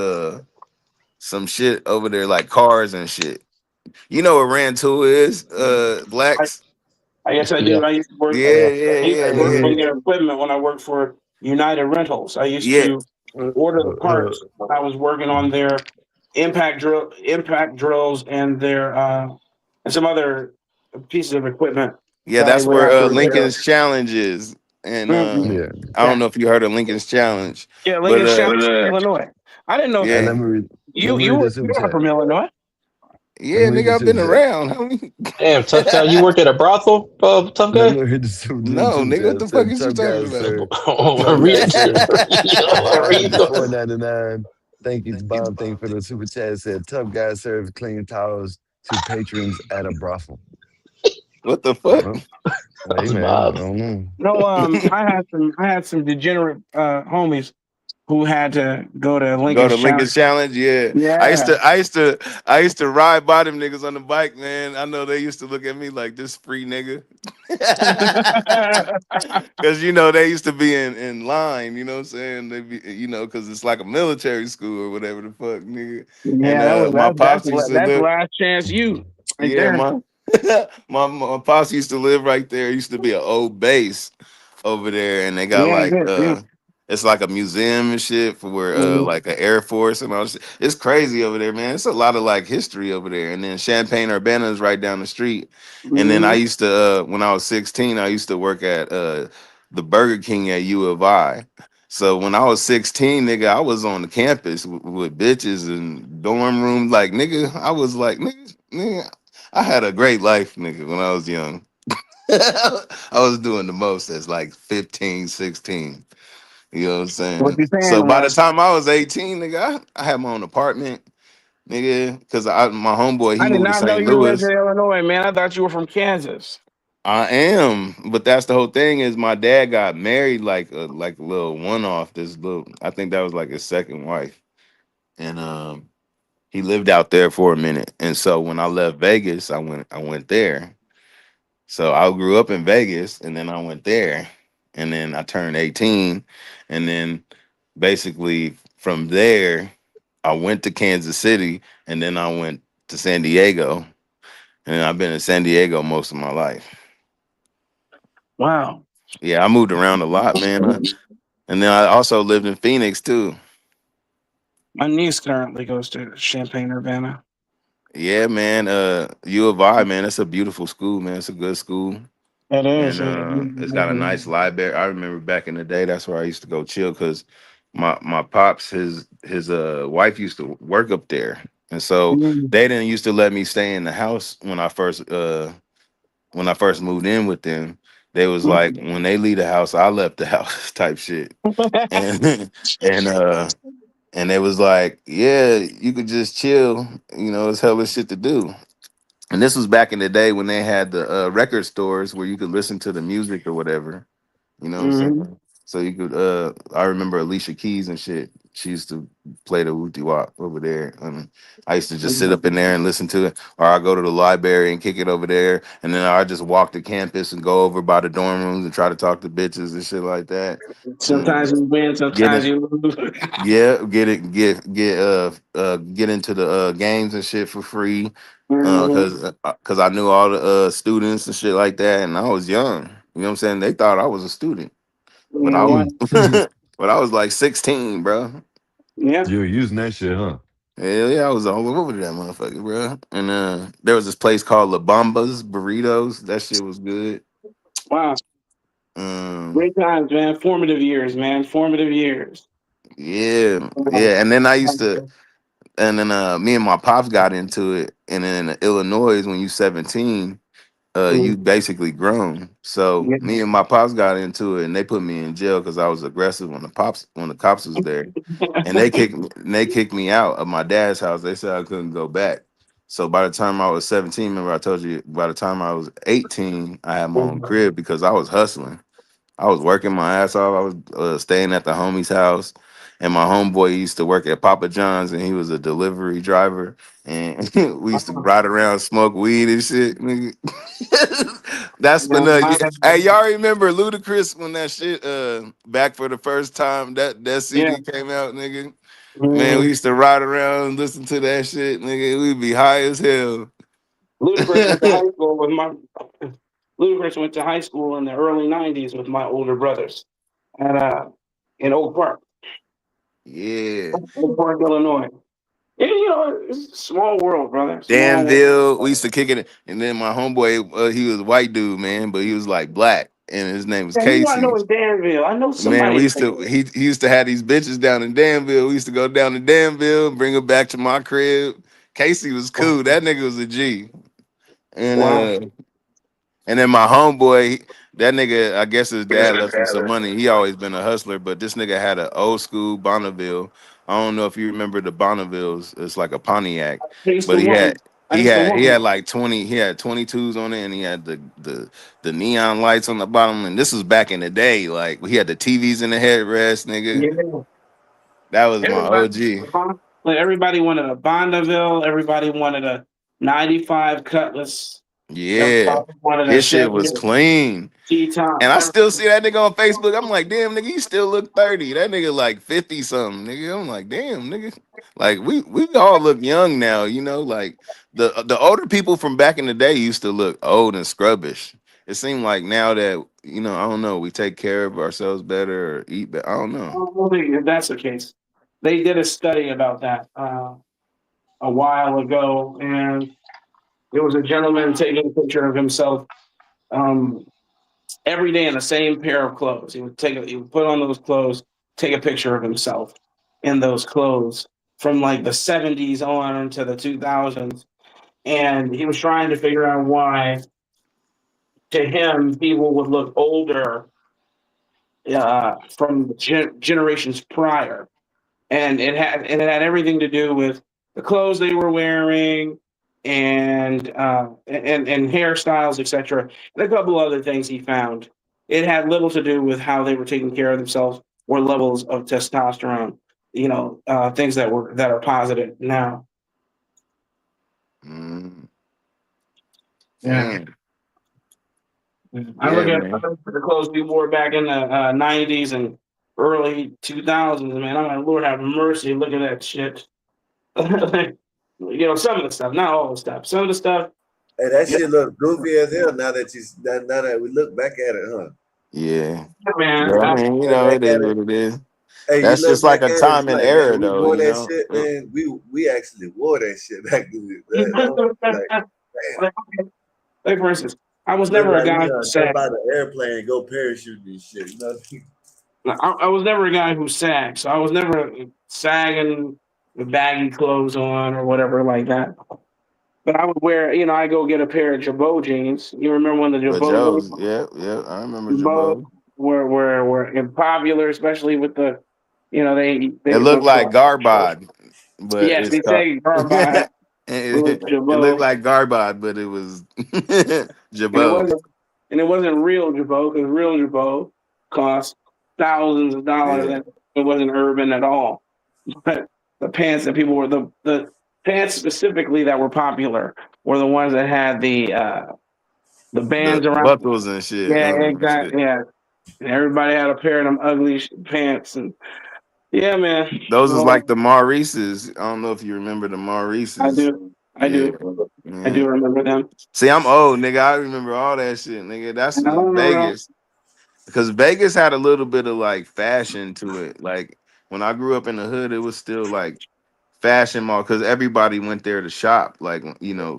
some shit over there like cars and shit. You know what Rantoul is? Blacks. I guess I Yeah. do. I used to work. Yeah, Yeah. yeah, I used yeah, to work Hey, on nigga. their equipment when I worked for United Rentals. I used Yeah, to uh, order the uh, parts when I was working on their impact drills, and their and some other pieces of equipment yeah, that I that's would where have to repair. Lincoln's Challenge is. And Mhm. yeah. I don't Yeah, know if you heard of Lincoln's Challenge, yeah, but Lincoln Challenge, Illinois. I didn't know Hey, that. yeah. let me You read were the super you are chat. from Illinois. Let Yeah, me read the nigga, I've super been chat. around, homie. Damn, tough guy. You work at a brothel, tough Let me guy. read the No, super nigga, what chat. the fuck Said is you tough talking guys, about? sir. Tough Read guys, it. sir. Read Bob the. $4.99. Thank you, Bob. Thank you for the super chat. Said tough guy serves clean towels to patrons at a brothel. What the fuck? Well, That hey was man, I Bob. don't know. No, I had some degenerate homies who had to go to Go Lincoln's to Lincoln's Challenge. Challenge, yeah. I used Yeah. to, I used to, I used to ride by them niggas on the bike, man. I know they used to look at me like this free nigga. Cause they used to be in line, you know what I'm saying? They be, cause it's like a military school or whatever the fuck, nigga. And Yeah, my that's pops used to that's live, last chance you right yeah, there. my pops used to live right there. It used to be an old base over there, and they got Yeah, like good. Yeah. it's like a museum and shit for where Mhm. like an Air Force and all this. It's crazy over there, man. It's a lot of like history over there. And then Champaign Urbana is right down the street. And then I Mhm. used to when I was 16, I used to work at the Burger King at U of I. So when I was 16, nigga, I was on the campus with bitches and dorm room. Like, nigga, I was like, nigga, I had a great life, nigga, when I was young. I was doing the most as like 15, 16. You know what I'm What saying? you So saying, by the Russ? time I was 18, nigga, I had my own apartment, nigga, because my homeboy, he I did moved to not know St. you lived Louis. in Illinois, man. I thought you were from Kansas. I am, but that's the whole thing is my dad got married like a little one off. I think that was like his second wife. And he lived out there for a minute. And so when I left Vegas, I went there. So I grew up in Vegas and then I went there and then I turned 18 and then basically from there I went to Kansas City, and then I went to San Diego, and I've been in San Diego most of my life. Wow. Yeah, I moved around a lot, man. And then I also lived in Phoenix too. My niece currently goes to Champaign Urbana. Yeah, man. U of I, man. It's a beautiful school, man. It's a good school. It is. And it's got a nice library. I remember back in the day, that's where I used to go chill because my pops, his wife used to work up there, and so Mhm. they didn't used to let me stay in the house when I first moved in with them. They was like, when they leave the house, I left the house type shit, and and and they was like, yeah, you could just chill, it's hella shit to do. And this was back in the day when they had the record stores where you could listen to the music or whatever. You know what I'm Mhm. saying? So you could I remember Alicia Keys and shit. She used to play the Wooty Wop over there. And I used to just sit up in there and listen to it. Or I go to the library and kick it over there. And then I just walk to campus and go over by the dorm rooms and try to talk to bitches and shit like that. Sometimes And you win, get sometimes it, you lose. yeah, get into the games and shit for free. Mhm. Cause I knew all the students and shit like that, and I was young. You know what I'm saying? They thought I was a student. But I was, Wow. but I was like 16, bro. Yeah. You were using that shit, huh? Hell yeah, I was all over that motherfucker, bro. And there was this place called La Bamba's Burritos. That shit was good. Wow. Um, Great times, man. Formative years, man. Formative years. yeah, yeah. And then me and my pops got into it. And then in Illinois, when you 17, you Mhm. basically grown. So Yeah. me and my pops got into it, and they put me in jail because I was aggressive when the cops was there. And they kicked me out of my dad's house. They said I couldn't go back. So by the time I was 17, remember I told you by the time I was 18, I had my own crib because I was hustling. I was working my ass off. I was staying at the homie's house, and my homeboy used to work at Papa John's, and he was a delivery driver. And we used to ride around, smoke weed and shit. Nigga. That's when hey, y'all remember Ludacris when that shit back for the first time that Yeah. CD came out, nigga. Man, we Mhm. used to ride around and listen to that shit, nigga. We'd be high as hell. Ludacris went to high school with my Ludacris went to high school in the early '90s with my older brothers at in Yeah. Oak Park, Illinois. Yeah, it's a small world, brother. Small Danville. We world. used to kick it, and then my homeboy, he was a white dude, man, but he was like black, and his name was Yeah, who do I Casey. know in Danville? I know Man, we somebody. used to he used to have these bitches down in Danville. We used to go down to Danville, bring her back to my crib. Casey was cool. That nigga was a G. And Wow. and then my homeboy, that nigga, I guess his dad left him some money. He always been a hustler, but this nigga had an old school Bonneville. I don't know if you remember the Bonnevilles. It's like a Pontiac, I used but to he want had one. I he used to had he want had one. like 20. He had 22s on it, and he had the neon lights on the bottom. And this was back in the day. Like he had the TVs in the headrest, nigga. Yeah. That was my Everybody, OG. like everybody wanted a Bonneville. Everybody wanted a '95 Cutlass. Yeah, Everybody wanted a his shit Chevy was clean. T-top. And I still see that nigga on Facebook. I'm like, damn, nigga, you still look 30. That nigga like 50 something, nigga. I'm like, damn, nigga. Like we all look young now, like the older people from back in the day used to look old and scrubbish. It seemed like now that, I don't know, we take care of ourselves better or eat better. I don't I know. don't think if that's the case. They did a study about that a while ago, and there was a gentleman taking a picture of himself um, every day in the same pair of clothes. He would put on those clothes, take a picture of himself in those clothes from like the '70s on to the 2000s, and he was trying to figure out why to him people would look older from generations prior, and it had everything to do with the clothes they were wearing and hairstyles, etc., and a couple other things he found. It had little to do with how they were taking care of themselves or levels of testosterone. Things that are positive now. Mm, Yeah. damn. I look Yeah, at man. the clothes we wore back in the '90s and early 2000s. Man, I'm like, Lord have mercy. Look at that shit. Some of the stuff, not all the stuff. Some of the stuff. Hey, that shit look goofy as hell now that we look back at it, huh? Yeah. Man, But I mean, Look back it is at it. what it is. Hey, you That's look just back like a at it, it's time and like, man, era, we though. wore that shit, man. We actually wore that shit back then. Like, man, like for instance, I was look never a like we guy who jump said out of the airplane and go parachuting and shit. You know what I mean? I was never a guy who sagged, so I was never sagging with baggy clothes on or whatever like that. But I would wear, I go get a pair of Jabot jeans. You remember when the But Jabot Joe's, yeah, I remember Jabot Jabot. were popular, especially with the, It they looked like were Garbod, but yes, it's they called. say Garbage with It looked Jabot, like Garbod, but it was and it Jabot. wasn't and it wasn't real Jabot because real Jabot cost thousands of dollars, Yeah, and it wasn't urban at all. But the pants that people were the pants specifically that were popular were the ones that had the the bands around. buckles and shit. Yeah, Shit. exactly. Yeah, and everybody had a pair of them ugly pants, and yeah, man. Those is Well, like the Maurices. I don't know if you remember the I Maurices. do, I Yeah, do, I yeah. do remember them. See, I'm old, nigga. I remember all that shit, nigga. That's And I don't know. Vegas. Because Vegas had a little bit of like fashion to it. Like when I grew up in the hood, it was still like fashion mall because everybody went there to shop. Like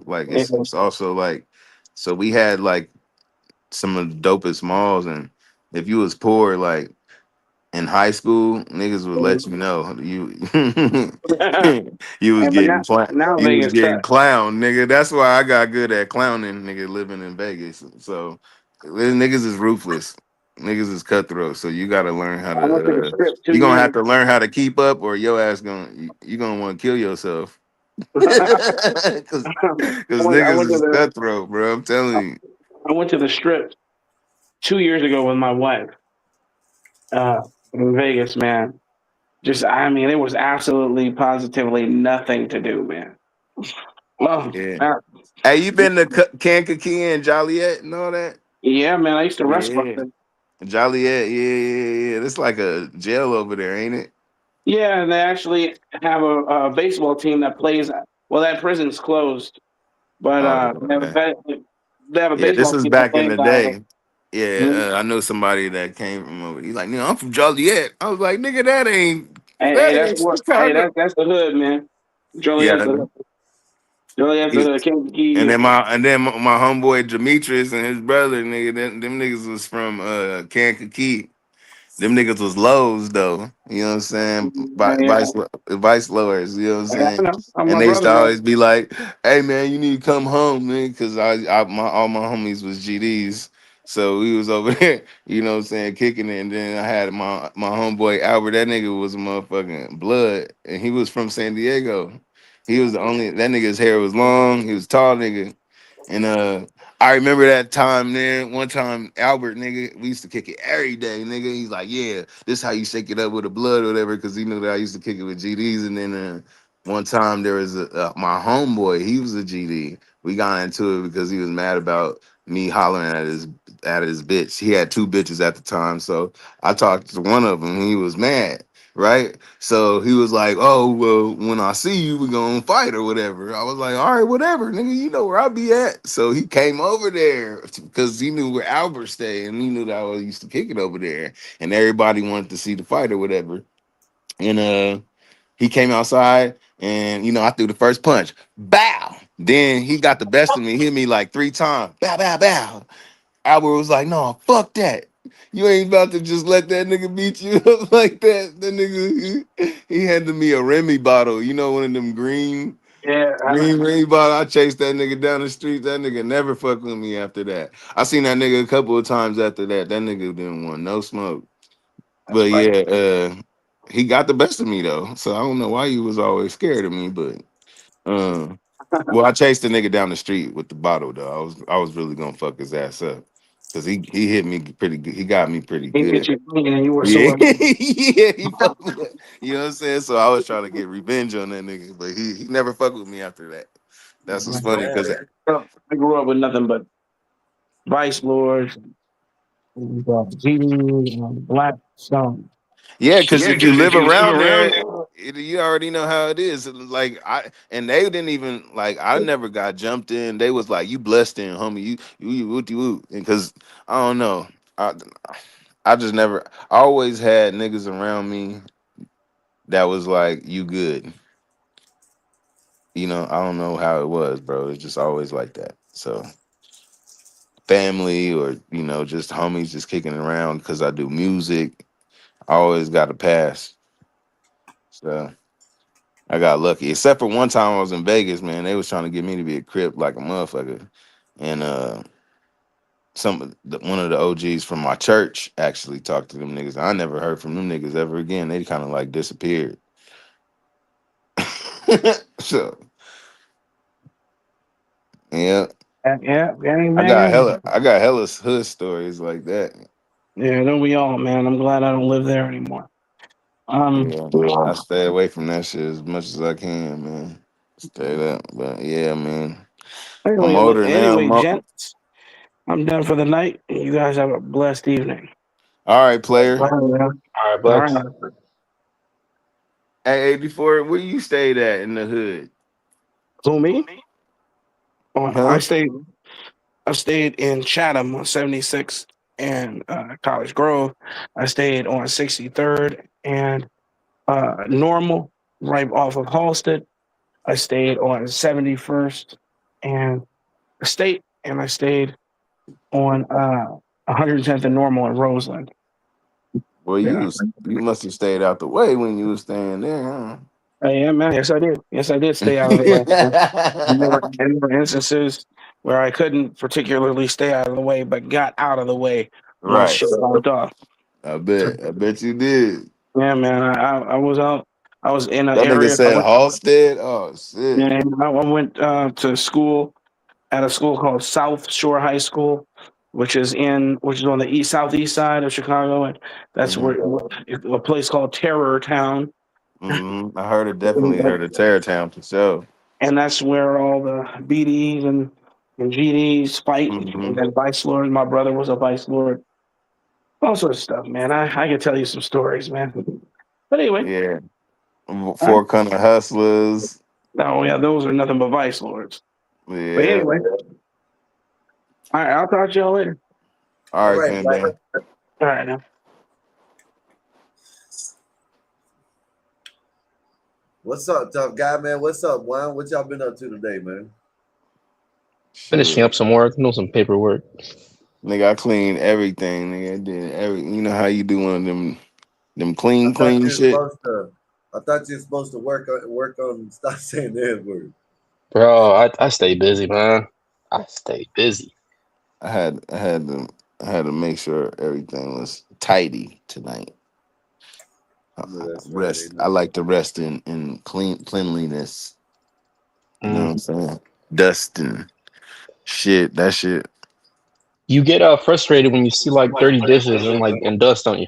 like it's also like so we had like some of the dopest malls, and if you was poor, like in high school, niggas would let you know you you was Yeah, but getting now you was Vegas getting trash. clown, nigga. That's why I got good at clowning, nigga, living in Vegas. So niggas is ruthless. Niggas is cutthroat. So you gotta learn how I went to the to strip you 2 gonna years have to ago. learn how to keep up or your ass you gonna want to kill yourself. Cause, Cause I niggas went to is the cutthroat, bro. I'm telling you. I went to the strip 2 years ago with my wife in Vegas, man. I mean, there was absolutely, positively nothing to do, man. Oh, Yeah. man. Hey, you been to Kankakee and Joliet and all that? Yeah, man. I used to wrestle up Yeah. there. Joliet, yeah. It's like a jail over there, ain't it? Yeah, and they actually have a baseball team that plays. Well, that prison's closed, but Oh, okay. they have a Yeah, this baseball was team that back in plays the out of it. day. Yeah, Mhm. I know somebody that came from over. He's like, I'm from Joliet. I was like, nigga, that ain't Hey, that that's ain't what. Hey, Chicago. that's the hood, man. Joliet's Yeah. the hood. Joliet's the He- hood. Kankakee. and then my homeboy Demetrius and his brother, nigga, them niggas was from Kankakee. Them niggas was lows though. You know what I'm saying? Yeah, yeah. Vice lowers, you know what I'm Yeah, I saying? know. And My they used brother to knows. always be like, hey man, you need to come home, man, because all my homies was GDs. So we was over there, you know what I'm saying, kicking it. And then I had my homeboy Albert, that nigga was a motherfucking blood. And he was from San Diego. He was the only that nigga's hair was long, he was a tall nigga. And I remember that time there. One time, Albert, nigga, we used to kick it every day, nigga. He's like, yeah, this how you shake it up with the blood or whatever, because he knew that I used to kick it with GDs. And then one time there was my homeboy, he was a GD. We got into it because he was mad about me hollering at his bitch. He had two bitches at the time, so I talked to one of them. And he was mad, right? So he was like, "Oh well, when I see you, we gonna fight or whatever." I was like, "All right, whatever, nigga. You know where I be at." So he came over there because he knew where Albert stayed, and he knew that I used to kick it over there, and everybody wanted to see the fight or whatever. And he came outside, and I threw the first punch, bow. Then he got the best of me, hit me like 3 times, bow, bow, bow. Albert was like, "No, fuck that. You ain't about to just let that nigga beat you up like that." The nigga, he handed me a Remy bottle. You know, one of them Yeah, green Remy bottle. I chased that nigga down the street. That nigga never fucked with me after that. I seen that nigga a couple of times after that. That nigga didn't want no smoke. that's But right. yeah, he got the best of me though. So I don't know why he was always scared of me, but uh, well, I chased the nigga down the street with the bottle though. I was really gonna fuck his ass up because he hit me pretty good. He got me pretty He get good. you clean, and you were Yeah, sore. yeah, he fucked me up. You know what I'm saying? So I was trying to get revenge on that nigga, but he never fucked with me after that. That's what's funny because I grew up with nothing but vice lords, GD, Blackstone. yeah, because Yeah, if you because if live you live around around there, there, You already know how it is. Like and they didn't even like. I never got jumped in. They was like, "You blessed in, homie. You wooty woo." Because I don't know. I just never. I always had niggas around me that was like, "You good." I don't know how it was, bro. It's just always like that. So family or just homies just kicking it around because I do music. I always got a pass. So I got lucky. Except for one time I was in Vegas, man. They was trying to get me to be a crip like a motherfucker. And one of the OGs from my church actually talked to them niggas. I never heard from them niggas ever again. They kind of like disappeared. So yeah. Yeah, I got man. hella hood stories like that. Yeah, don't we all, man? I'm glad I don't live there anymore. Yeah, I stay away from that shit as much as I can, man. Straight up, but yeah, man. I'm older now. Gents, I'm done for the night. You guys have a blessed evening. All right, player. All right, man. All right, All Blacks. right. Hey, 84, where you stayed at in the hood? Who, me? Oh, Huh? I stayed in Chatham on 76th and College Grove. I stayed on 63rd and Normal, right off of Halsted. I stayed on 71st and State, and I stayed on 110th and Normal in Roseland. Well, Yeah. you must have stayed out the way when you was staying there, huh? Yeah, man. Yes, I did. Yes, I did stay out of the way. There were instances where I couldn't particularly stay out of the way, but got out of the way when Right. shit popped off. I bet you did. Yeah, man. I was out. I was in an That nigga area. said Halstead. Oh shit. Yeah, I went to school at a school called South Shore High School, which is on the southeast side of Chicago, and that's hmm where a place called Terror Town, Definitely heard of Terror Town for sure. and that's where all the BDs and GDs fight. hmm And then Vice Lord, my brother was a Vice Lord, all sorts of stuff, man. I could tell you some stories, man. But anyway, Yeah. I, Four Kind of Hustlers. no, yeah, those are nothing but Vice Lords. But Yeah. anyway, all right, I'll talk to y'all later. All All right, right, Fan Black. Bang. All right, now. What's up, tough guy, man? What's up, Juan? What y'all been up to today, man? Finishing Shit. up some work, doing some paperwork. Nigga, I cleaned everything. Nigga, I did every. You know how you do one of them I thought clean you were shit. supposed to. I thought you were supposed to work on. Stop saying the N word. Bro, I stay busy, man. I stay busy. I had I had to I had to make sure everything was tidy tonight. No, that's right. Rest. I like to rest in cleanliness. You know what Mm. I'm saying? Dust and shit. That shit. You get frustrated when you see like dirty dishes and dust, don't you?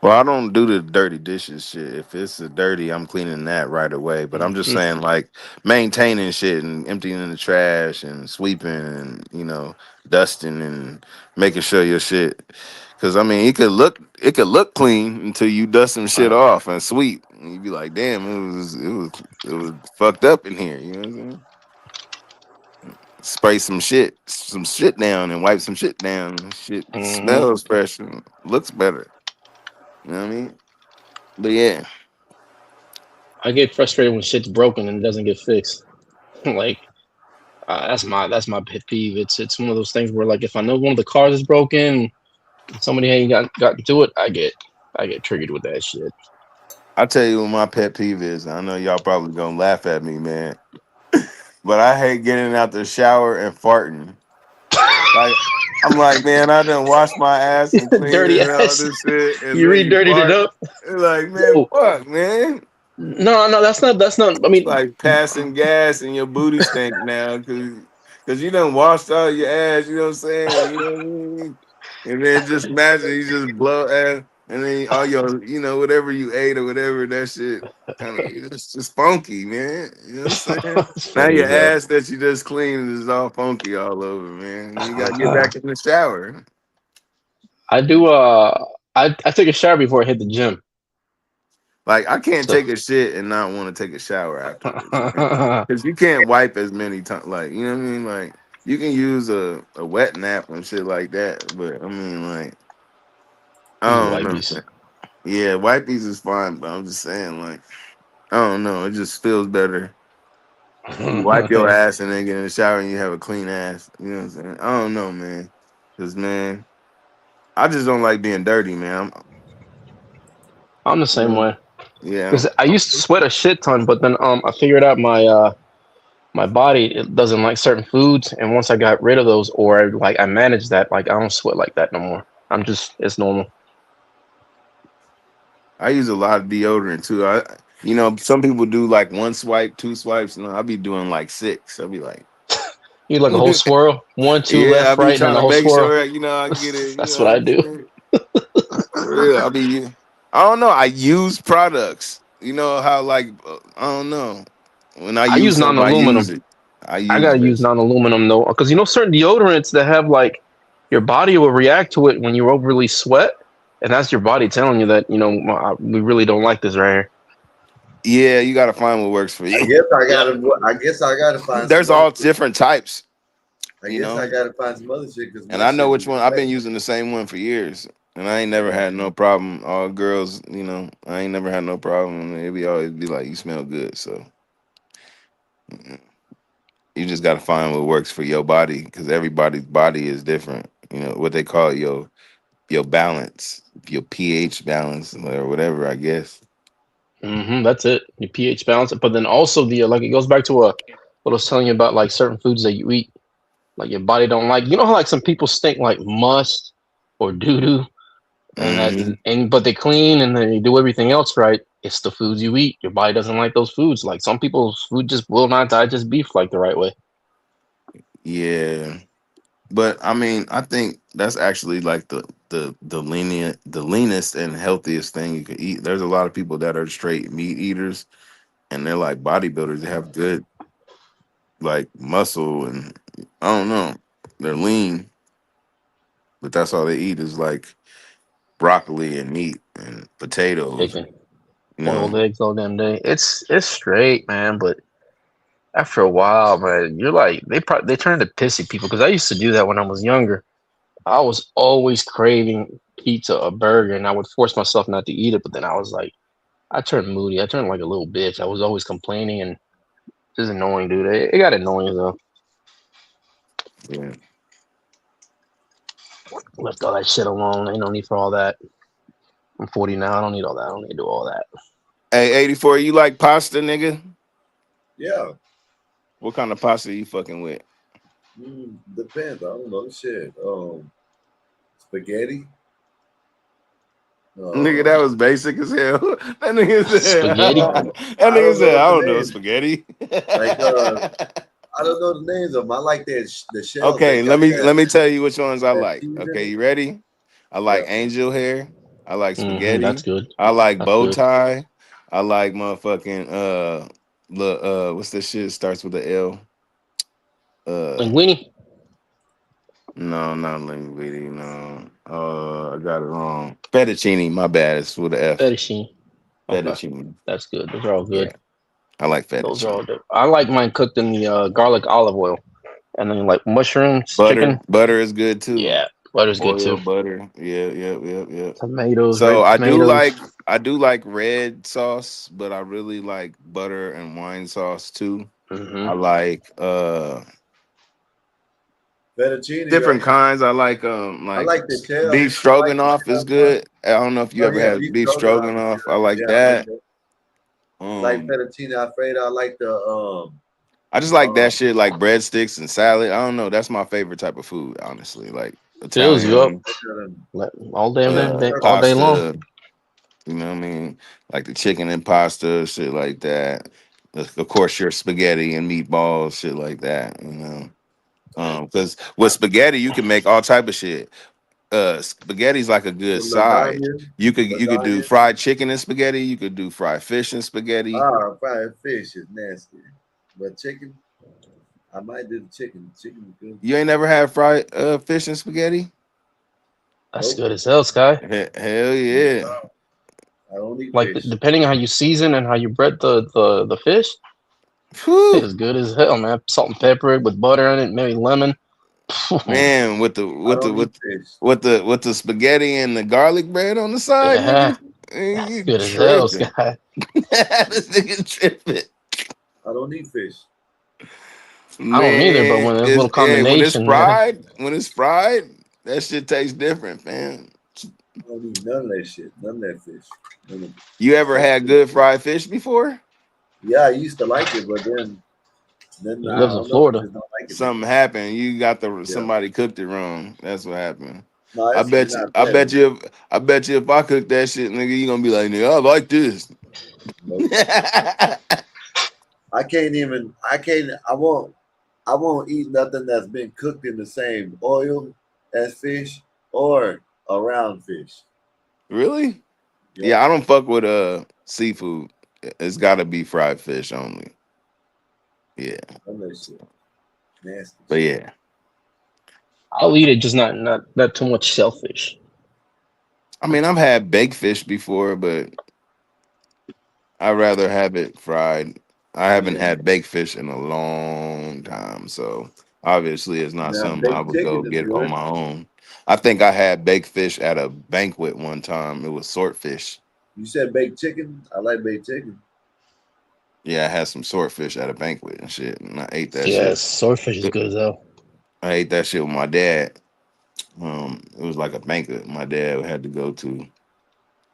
Well, I don't do the dirty dishes shit. If it's a dirty, I'm cleaning that right away. But I'm just Mhm. saying, like, maintaining shit and emptying the trash and sweeping and dusting and making sure your shit. Because I mean, it could look clean until you dust some shit off and sweep, and you be like, damn, it was fucked up in here. You know what I'm saying? Spray some shit down and wipe some shit down. Shit Mhm. smells fresh and looks better. You know what I mean? But yeah. I get frustrated when shit's broken and it doesn't get fixed. Like that's my pet peeve. It's one of those things where like if I know one of the cars is broken, somebody ain't got to it, I get triggered with that shit. I'll tell you what my pet peeve is. I know y'all probably gonna laugh at me, man. But I hate getting out the shower and farting. Like I'm like, man, I done washed my ass and cleaned it Dirty and all ass. this shit, and You then you re-dirtied it fart. up. It's like, man, Yo, fuck, man. no, that's not. I It's mean, like passing gas and your booty stink now because you done washed all your ass, you know what I'm saying? You know what I mean? And then just imagine you just blow ass and then all your, whatever you ate or whatever, that shit kind of it's just funky, man. You know what I'm saying? it's Now funny, your bro. ass that you just cleaned is all funky all over, man. You gotta get back in the shower. I do. I take a shower before I hit the gym. Like I can't So take a shit and not want to take a shower afterwards. Because you can't wipe as many times. Like, you know what I mean? Like you can use a wet nap and shit like that. But I mean, like, I use don't know. wipes. Yeah, wipes is fine, but I'm just saying, like, I don't know. It just feels better. You wipe your ass and then get in the shower and you have a clean ass. You know what I'm saying? I don't know, man. Because, man, I just don't like being dirty, man. I'm the You same know, way yeah. because I used to sweat a shit ton, but then I figured out my body it doesn't like certain foods, and once I got rid of those or like I managed that, like I don't sweat like that no more. I'm just it's normal. I use a lot of deodorant, too. Some people do like one swipe, two swipes. No, I'll be doing like six. I'll be like, You like a whole swirl, one, two, yeah, I'll left, be right, and then trying the to whole make swirl. sure, I get it. You That's know what what I I'm do. saying? For real. I don't know. I use products. You know how, like, I don't know. When I I use use something, I use non-aluminum. it. I I use gotta use this. non-aluminum though, because certain deodorants that have like your body will react to it when you overly sweat, and that's your body telling you that we really don't like this right here. Yeah, you got to find what works for I you. guess I Yep. gotta. I guess I gotta find some There's other all shit. different types, I you guess I know? gotta find some other shit because And my I know shit which is one. I've been wet. using the same one for years. And I ain't never Yeah. had no problem. All girls, I ain't never had no problem. It be always be like, you smell good. So mm, you just got to find what works for your body because everybody's body is different. You know, what they call it, your balance, your pH balance or whatever, I guess. That's it. Your pH balance, but then also the like it goes back to what I was telling you about like certain foods that you eat, like your body don't like. You know how like some people stink like must or doo doo, and Hmm. but they clean and they do everything else right. It's the foods you eat. Your body doesn't like those foods. Like some people's food just will not digest beef like the right way. Yeah. But I mean, I think that's actually like the leanest and healthiest thing you could eat. There's a lot of people that are straight meat eaters and they're like bodybuilders. They have good like muscle and I don't know. They're lean, but that's all they eat is like broccoli and meat and potatoes. Chicken, You know. boiled eggs all damn day. It's straight, man. But after a while, man, you're like they turn into pissy people because I used to do that when I was younger. I was always craving pizza or burger, and I would force myself not to eat it. But then I was like, I turned moody. I turned like a little bitch. I was always complaining and just annoying, dude. It got annoying though. Yeah. Left all that shit alone. Ain't no need for all that. I'm 40 now. I don't need all that. I don't need to do all that. Hey, 84, you like pasta, nigga? Yeah. What kind of pasta you fucking with? Depends. I don't know shit. Spaghetti. Nigga, Uh, that was basic as hell. That nigga said, Spaghetti. I don't know I what the don't know name. spaghetti. Like I don't know the names of them. I like that the shells Okay, that got let me tell you which ones I that like. cheese in Okay, it. you ready? I like Yeah. angel hair. I like That's spaghetti. good. I like That's bow good. tie. I like motherfucking what's this shit starts with a L? Uh Linguine. no, not linguine, no. I got it wrong. Fettuccine, my bad. It's with a F. Fettuccine. Okay, Fettuccine. that's good. Those are all Yeah, good. I like Those are all fettuccine. good. I like mine cooked in the garlic olive oil, and then like mushrooms, chicken. Butter is good too. Yeah, butter's good Oil, too. butter. Yeah, yep, yep, yep. Tomatoes, So red tomatoes. I do like red sauce, but I really like butter and wine sauce too. Hmm I like Fettuccine, different right? kinds. I I like like the shell. beef I like the stroganoff is shell part. good. I don't know if you Oh ever yeah, had beef beef stroganoff is stroganoff. I good. like Yeah, I like that. that. Like Um fettuccine Alfredo. I like the I just like that um shit like breadsticks and salad. I don't know. That's my favorite type of food, honestly. Like Fills you up Italian, all damn day, all day long. pasta. You know what I mean? Like the chicken and pasta, shit like that. Of course, your spaghetti and meatballs, shit like that. Because with spaghetti, you can make all type of shit. Spaghetti's like a good side. lasagna. You could do Lasagna. fried chicken and spaghetti. You could do fried fish and spaghetti. Fried fish is nasty. But chicken, I might do the chicken. Chicken is good. You ain't never had fried fish and spaghetti? That's Nope. good as hell, Sky. Hell yeah. I don't eat Like fish. depending on how you season and how you bread the fish, Whew. it's good as hell, man. Salt and pepper it with butter in it, maybe lemon. Man, I don't eat fish. with the spaghetti and the garlic bread on the side, Yeah, nigga. that's You good as hell, tripping. Sky. This nigga tripping. I don't eat fish. I don't either, but Man, when there's a it's little combination, man. when it's fried, that shit tastes different, man. I don't eat none of that shit. None of that fish. None of it. You ever had good fried fish before? Yeah, I used to like it, but then He I lives in don't know. I Florida. just don't like it. Something happened. You got Yeah. somebody cooked it wrong. That's what happened. No, I it's bet you. not I that. bet you. I bet you if I cook that shit, nigga, you gonna be like, nigga, I like this. Nope. I can't even. I can't. I won't. I won't eat nothing that's been cooked in the same oil as fish or around fish. Really? Yep. Yeah, I don't fuck with seafood. It's got to be fried fish only. Yeah, None of that shit. Nasty. but yeah, I'll eat it, just not too much shellfish. I mean, I've had baked fish before, but I'd rather have it fried. I haven't Yeah. had baked fish in a long time, so obviously it's not Now something I baked would go chicken is get on good. my own. I think I had baked fish at a banquet one time. It was swordfish. You said baked chicken. I like baked chicken. Yeah, I had some swordfish at a banquet and shit, and I ate that Yeah, shit. swordfish is good as hell. I ate that shit with my dad. It was like a banquet my dad had to go to,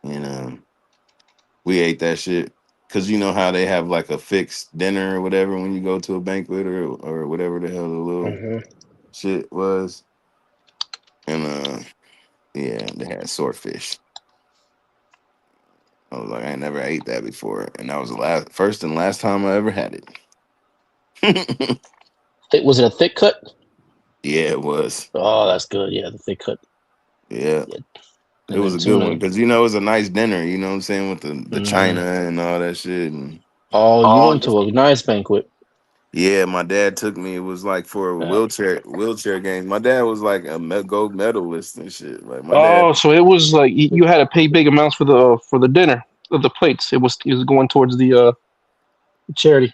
and we ate that shit because you know how they have like a fixed dinner or whatever when you go to a banquet or whatever the hell the little Hmm. shit was, and yeah, they had swordfish. I was like, I ain't never ate that before, and that was the first and last time I ever had it. Was it a thick cut? Yeah, it was. Oh, that's good. Yeah, the thick cut. Yeah. Yeah. It And was then a good one tuna. because you know it was a nice dinner. You know what I'm saying, with the Hmm. china and all that shit. And Oh, you went to a nice banquet. yeah, my dad took me. It was like for a Yeah. wheelchair game. My dad was like a gold medalist and shit. Like my dad, Oh, so it was like you had to pay big amounts for the dinner of the plates. It was going towards the charity.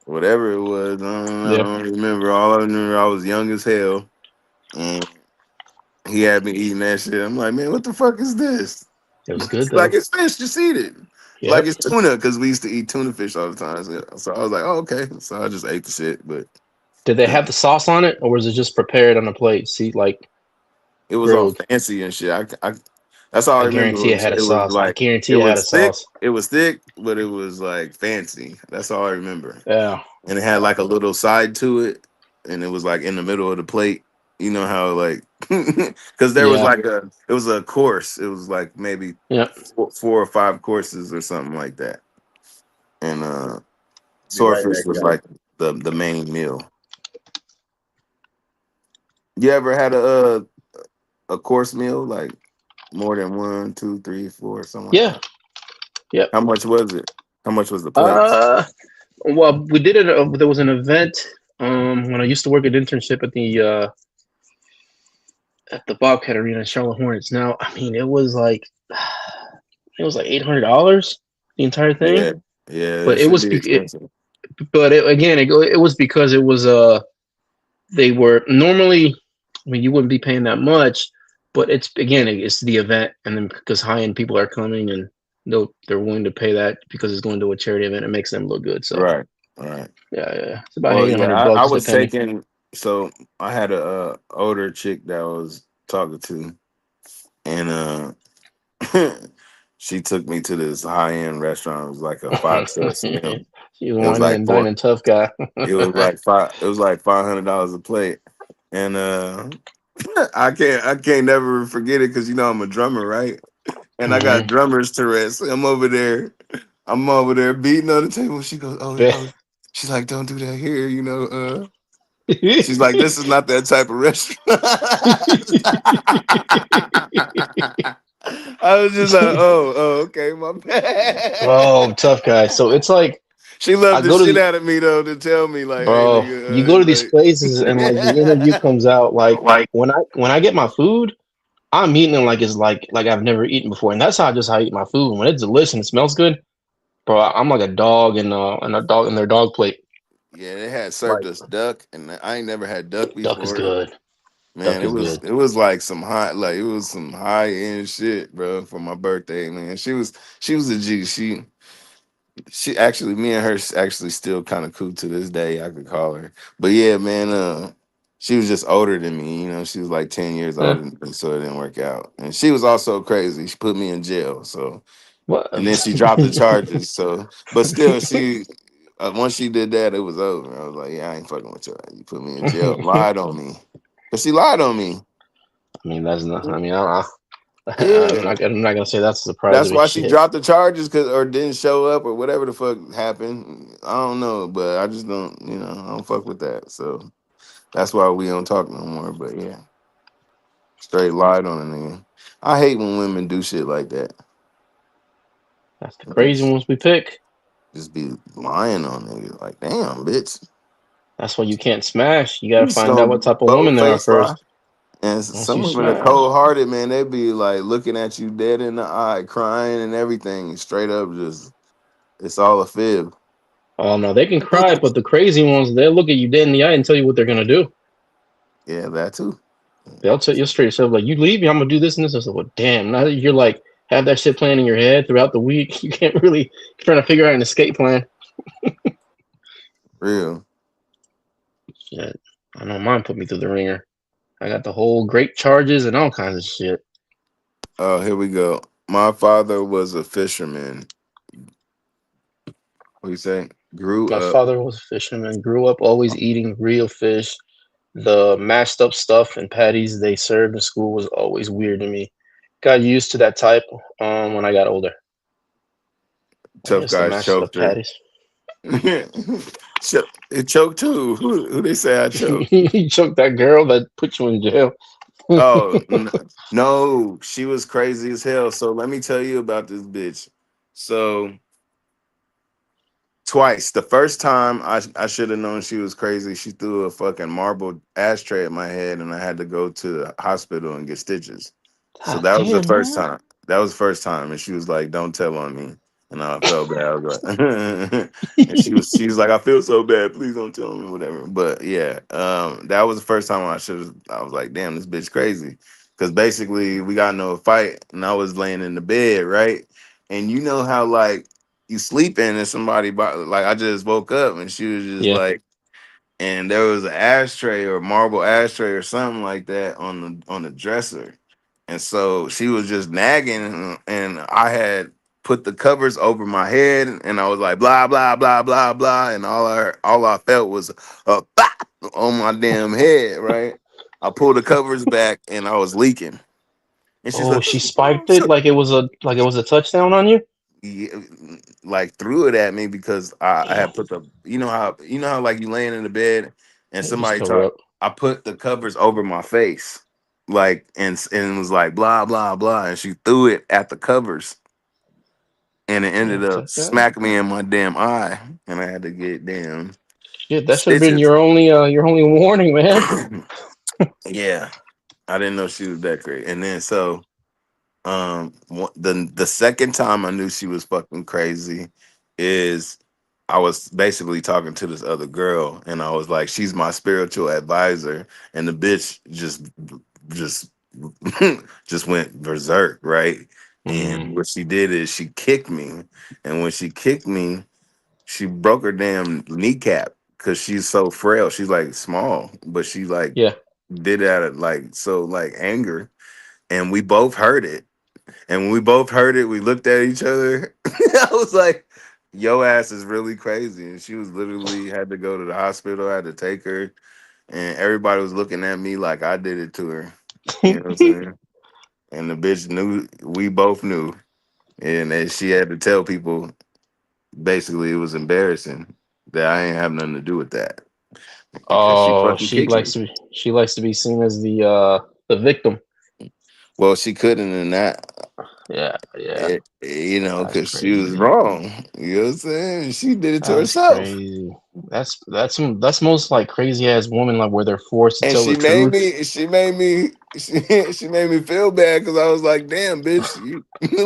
whatever it was, I Yeah, don't remember. All I remember, I was young as hell, and he had me eating that shit. I'm like, man, what the fuck is this? It was good He's like, though. it's fish. Just eat it. Like Yep. it's tuna because we used to eat tuna fish all the time. So I was like, oh okay. So I just ate the shit, but. Did they uh, have the sauce on it, or was it just prepared on a plate? See, like It was all grilled. fancy and shit. That's all I I remember. guarantee it Was had a it was sauce. I like guarantee it it had a was thick. sauce. It was thick, but it was like fancy. That's all I remember. Yeah. And it had like a little side to it, and it was like in the middle of the plate. You know how like because there was Yeah. like it was a course. It was like maybe Yeah. four or five courses or something like that. And Be right swordfish back, was y'all. like the main meal. You ever had a course meal like more than one, two, three, four, something like Yeah. that? Yep. How much was it? How much was the plates? Uh. Well, we did it. There was an event. When I used to work at internship at the Bobcat Arena in Charlotte Hornets. Now, I mean, it was like $800 the entire thing, Yeah, yeah, but it should be expensive. it was because it was they were normally, I mean, you wouldn't be paying that much, but it's the event, and then because high end people are coming and they're willing to pay that because it's going to a charity event, it makes them look good. So Right, right. yeah, it's about Well, eight yeah, hundred I bucks was depending. taking. So I had a older chick that I was talking to, and she took me to this high end restaurant. It was like a 5 course meal. You It was whining like and four. dining tough guy. It was like five. It was like $500 a plate, and I can't never forget it because you know I'm a drummer, right? And I got Hmm. drummer's Tourette's. I'm over there. I'm over there beating on the table. She goes, oh. She's like, don't do that here, you know. She's like, this is not that type of restaurant. I was just like, oh, okay, my Bro, bad. tough guy. So it's like She I loved the go to shit the out of me though to tell me like, hey, bro. You go to these nigga, places and like the interview comes out like when I get my food, I'm eating it like it's like I've never eaten before, and that's how I eat my food. When it's delicious and it smells good, bro, I'm like a dog and a dog in their dog plate. Yeah, they had served Like us duck, and I ain't never had duck duck is before. good. Man, Duck is good. it was like it was some high end shit, bro, for my birthday, man. She was a G. She actually, me and her actually still kind of cool to this day. I could call her, but yeah, man. She was just older than me. You know, she was like 10 years Eh, older than me, so it didn't work out. And she was also crazy. She put me in jail. So, what? and then she dropped the charges. So, but still, she once she did that, it was over. I was like, yeah, I ain't fucking with you. You put me in jail, lied on me, but she lied on me. I mean, that's not. I mean, Yeah. I'm not gonna say that's a surprise to That's me. why she Shit, dropped the charges, cause or didn't show up or whatever the fuck happened. I don't know, but I just don't, I don't fuck with that. So that's why we don't talk no more. But yeah, straight lied on a nigga. I hate when women do shit like that. that's the crazy Just, ones we pick. just be lying on niggas. Like, damn, bitch. That's why you can't smash. You gotta You just find out gonna what type of woman bold they are face lie. first. And Once some you women are smash, cold hearted, man. They be like looking at you dead in the eye, crying and everything. Straight up, just it's all a fib. oh no, they can cry, but the crazy ones, they'll look at you dead in the eye and tell you what they're gonna do. Yeah, that too. They'll tell you straight yourself, like, you leave me, I'm gonna do this and this. I said, well, damn. Now that you're like have that shit planned in your head throughout the week, you can't really trying to figure out an escape plan. Real. Shit, I know mine put me through the ringer. I got the whole great charges and all kinds of shit. Oh, here we go. My father was a fisherman. What you say? Grew My up. father was a fisherman, grew up always eating real fish. The mashed up stuff and patties they served in school was always weird to me. Got used to that type when I got older. I Tough guess the guys mashed up choked her. patties. It choked too. Who they say I choked? You choked that girl that put you in jail. Oh no, she was crazy as hell. So let me tell you about this bitch. So twice. The first time I should have known she was crazy. She threw a fucking marble ashtray at my head, and I had to go to the hospital and get stitches. So God that was the damn, first man. time. That was the first time, and she was like, "Don't tell on me," and I felt bad. I was like, and she was like, "I feel so bad. Please don't tell me, whatever." But yeah, that was the first time I was like, "Damn, this bitch crazy," because basically we got into a fight, and I was laying in the bed, right, and you know how like you sleeping and somebody like I just woke up and she was just Yeah. like, and there was an ashtray or marble ashtray or something like that on the dresser. And so she was just nagging, and I had put the covers over my head, and I was like blah blah blah blah blah, and all I felt was a bop on my damn head. Right, I pulled the covers back, and I was leaking. And she's Oh, like, she spiked it like it was a touchdown on you. yeah, like threw it at me because I Damn. had put the you know how like you laying in the bed and Yeah, just somebody cover talk. up. I put the covers over my face, like and it was like blah blah blah, and she threw it at the covers, and it Yeah, ended up tough guy. smacking me in my damn eye, and I had to get damn Shit, that should have been stitches. your only warning, man. Yeah, I didn't know she was that great, and then so the second time I knew she was fucking crazy is I was basically talking to this other girl, and I was like, she's my spiritual advisor, and the bitch just just went berserk, right? Mm, And what she did is she kicked me, and when she kicked me, she broke her damn kneecap because she's so frail. She's like small, but she like yeah. did it out of like so like anger, and we both heard it. And when we both heard it, we looked at each other. I was like, "Yo, ass is really crazy." And she was literally had to go to the hospital. I had to take her, and everybody was looking at me like I did it to her. You know what I'm saying? And the bitch knew. We both knew, and then she had to tell people. Basically, it was embarrassing that I ain't have nothing to do with that because she Oh, fucking kicked me. she likes to be seen as the victim. Well, she couldn't in that. Yeah, yeah. That's Because she was crazy. wrong. You know what I'm saying? She did it to That's herself. crazy. That's most like crazy ass woman like where they're forced to And tell the truth. she made me she made me feel bad because I was like, damn, bitch, you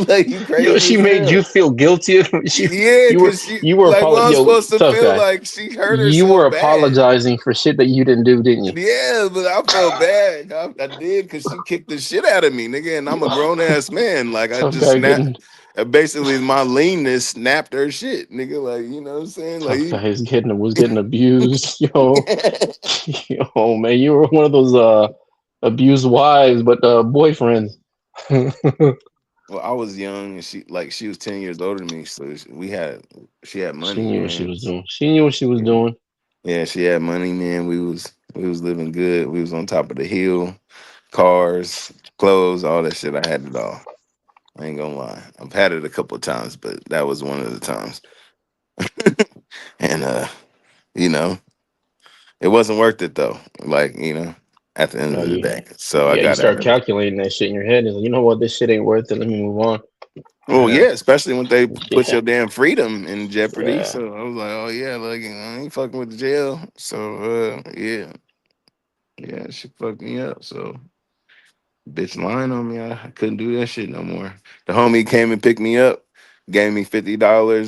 like you Yo, crazy she as made you hell. feel guilty. Yeah, You were because she you were like, well, I'm yo, supposed to tough feel guy. like she hurt You herself were bad. apologizing for shit that you didn't do, didn't you? Yeah, but I felt bad. I did because she kicked the shit out of me, nigga, and I'm a grown ass man. Like I Tough just guy snapped. getting Basically, my leanness snapped her shit, nigga. Like you know what I'm saying? Like tough guy is getting was getting abused. Yo, yo, man, you were one of those abused wives, but boyfriends. well, I was young and she was 10 years older than me, so she had She money, knew what she man. was doing. She knew what she was Yeah, doing. yeah, she had money, man. We was living good. We was on top of the hill, cars, clothes, all that shit. I had it all. I ain't gonna lie. I've had it a couple of times, but that was one of the times. And you know, it wasn't worth it though. Like, at the end No, of the you day. So I yeah, you got out start of it. calculating that shit in your head. And like, you know what? This shit ain't worth it. Let me move on. Well, Yeah, yeah, especially when they put yeah, your damn freedom in jeopardy. yeah. So I was like, oh yeah, like I ain't fucking with the jail. So yeah, yeah, she fucked me up. So bitch lying on me, I couldn't do that shit no more. The homie came and picked me up, gave me $50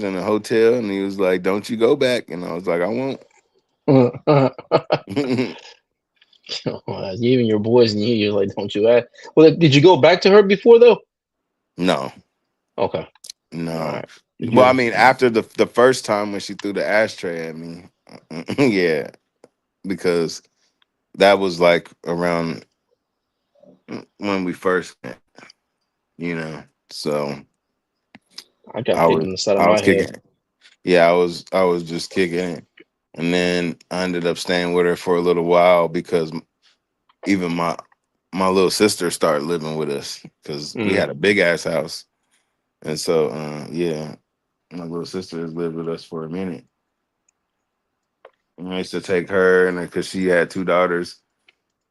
in a hotel, and he was like, "Don't you go back?" And I was like, "I won't." Even your boys and you're like, don't you act? Well, did you go back to her before though? No, Okay, all no. right. Well, I You, mean, after the first time when she threw the ashtray at me, yeah, because that was like around when we first met, you know. So I got I kicked was in the side of I my was head. kicking it. Yeah, I was just kicking it. And then I ended up staying with her for a little while because even my little sister started living with us because we Mm, had a big ass house. And so yeah, my little sister has lived with us for a minute. And I used to take her and because she had two daughters,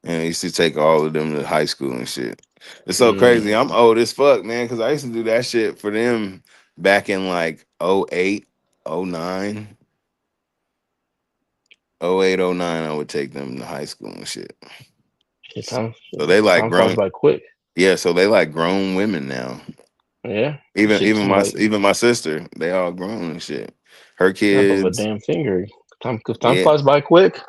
and I used to take all of them to high school and shit. It's so mm. crazy. I'm old as fuck, man, because I used to do that shit for them back in like '08, '09, '08, '09. I would take them to high school and shit. So they like Time flies grown. by quick. Yeah, so they like grown women now. Yeah, Even shit even seems my like even my sister, they all grown and shit. Her snap of a kids, damn finger. Time yeah, flies by quick.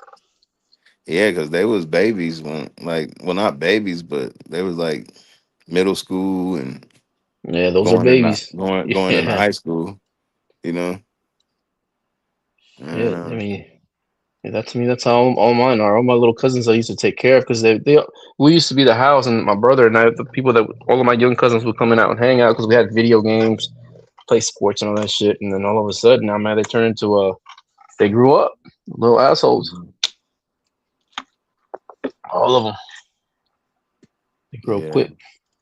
yeah, because they was babies when like well not babies, but they was like middle school and Yeah, those are going into babies. going into Yeah, high school, you know. And shit. I mean, yeah, that to me, that's how all mine are. All my little cousins I used to take care of because they we used to be the house, and my brother and I, the people that all of my young cousins would come in out and hang out because we had video games, play sports, and all that shit. And then all of a sudden, now man, they turn into they grew up, little assholes, all of them. They grow up yeah, quick.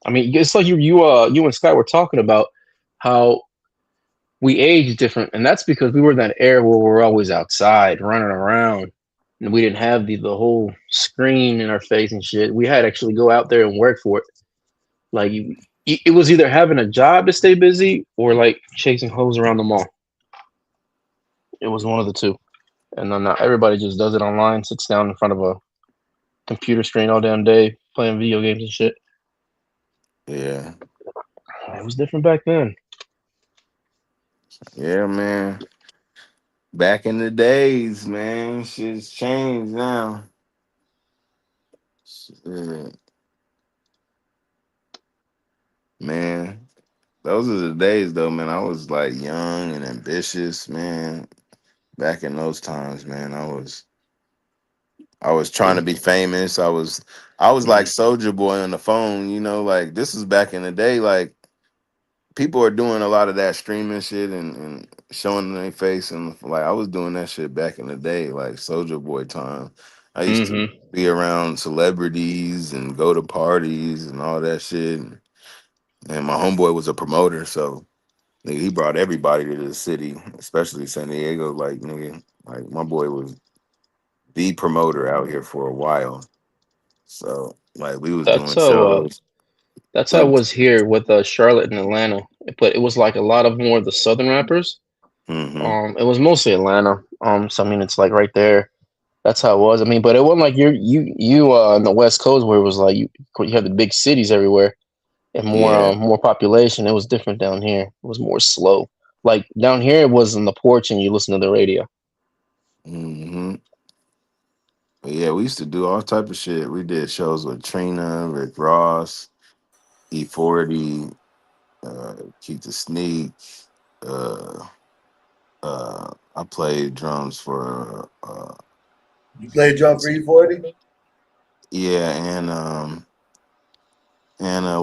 I mean, it's like you and Scott were talking about how we age different, and that's because we were in that era where we were always outside running around, and we didn't have the whole screen in our face and shit. We had to actually go out there and work for it. Like it was either having a job to stay busy or like chasing hoes around the mall. It was one of the two. And then now everybody just does it online, sits down in front of a computer screen all damn day playing video games and shit. yeah, It was different back then. yeah, man. Back in the days, man, shit's changed now. Shit, man. Those are the days though, man. I was like young and ambitious, man. Back in those times, man. I was trying to be famous. I was like Mm-hmm. Soldier Boy on the phone, like this is back in the day. Like people are doing a lot of that streaming shit and showing their face and like I was doing that shit back in the day, like Soldier Boy time. I used to Mm-hmm. be around celebrities and go to parties and all that shit. And my homeboy was a promoter, so nigga, he brought everybody to the city, especially San Diego. Like nigga, like my boy was the promoter out here for a while. So like we was That's doing how shows. that's how We it was, was here with Charlotte and Atlanta. But it was like a lot of more of the southern rappers. hmm It was mostly Atlanta. So I mean, it's like right there. That's how it was. I mean, but it wasn't like you on the West Coast where it was like you have the big cities everywhere and Yeah. more population. It was different down here. It was more slow. Like down here, it was on the porch and you listen to the radio. Hmm. But yeah, we used to do all type of shit. We did shows with Trina, Rick Ross, E40, Keith the Sneak. Uh, I played drums for You play drum for E40? yeah, and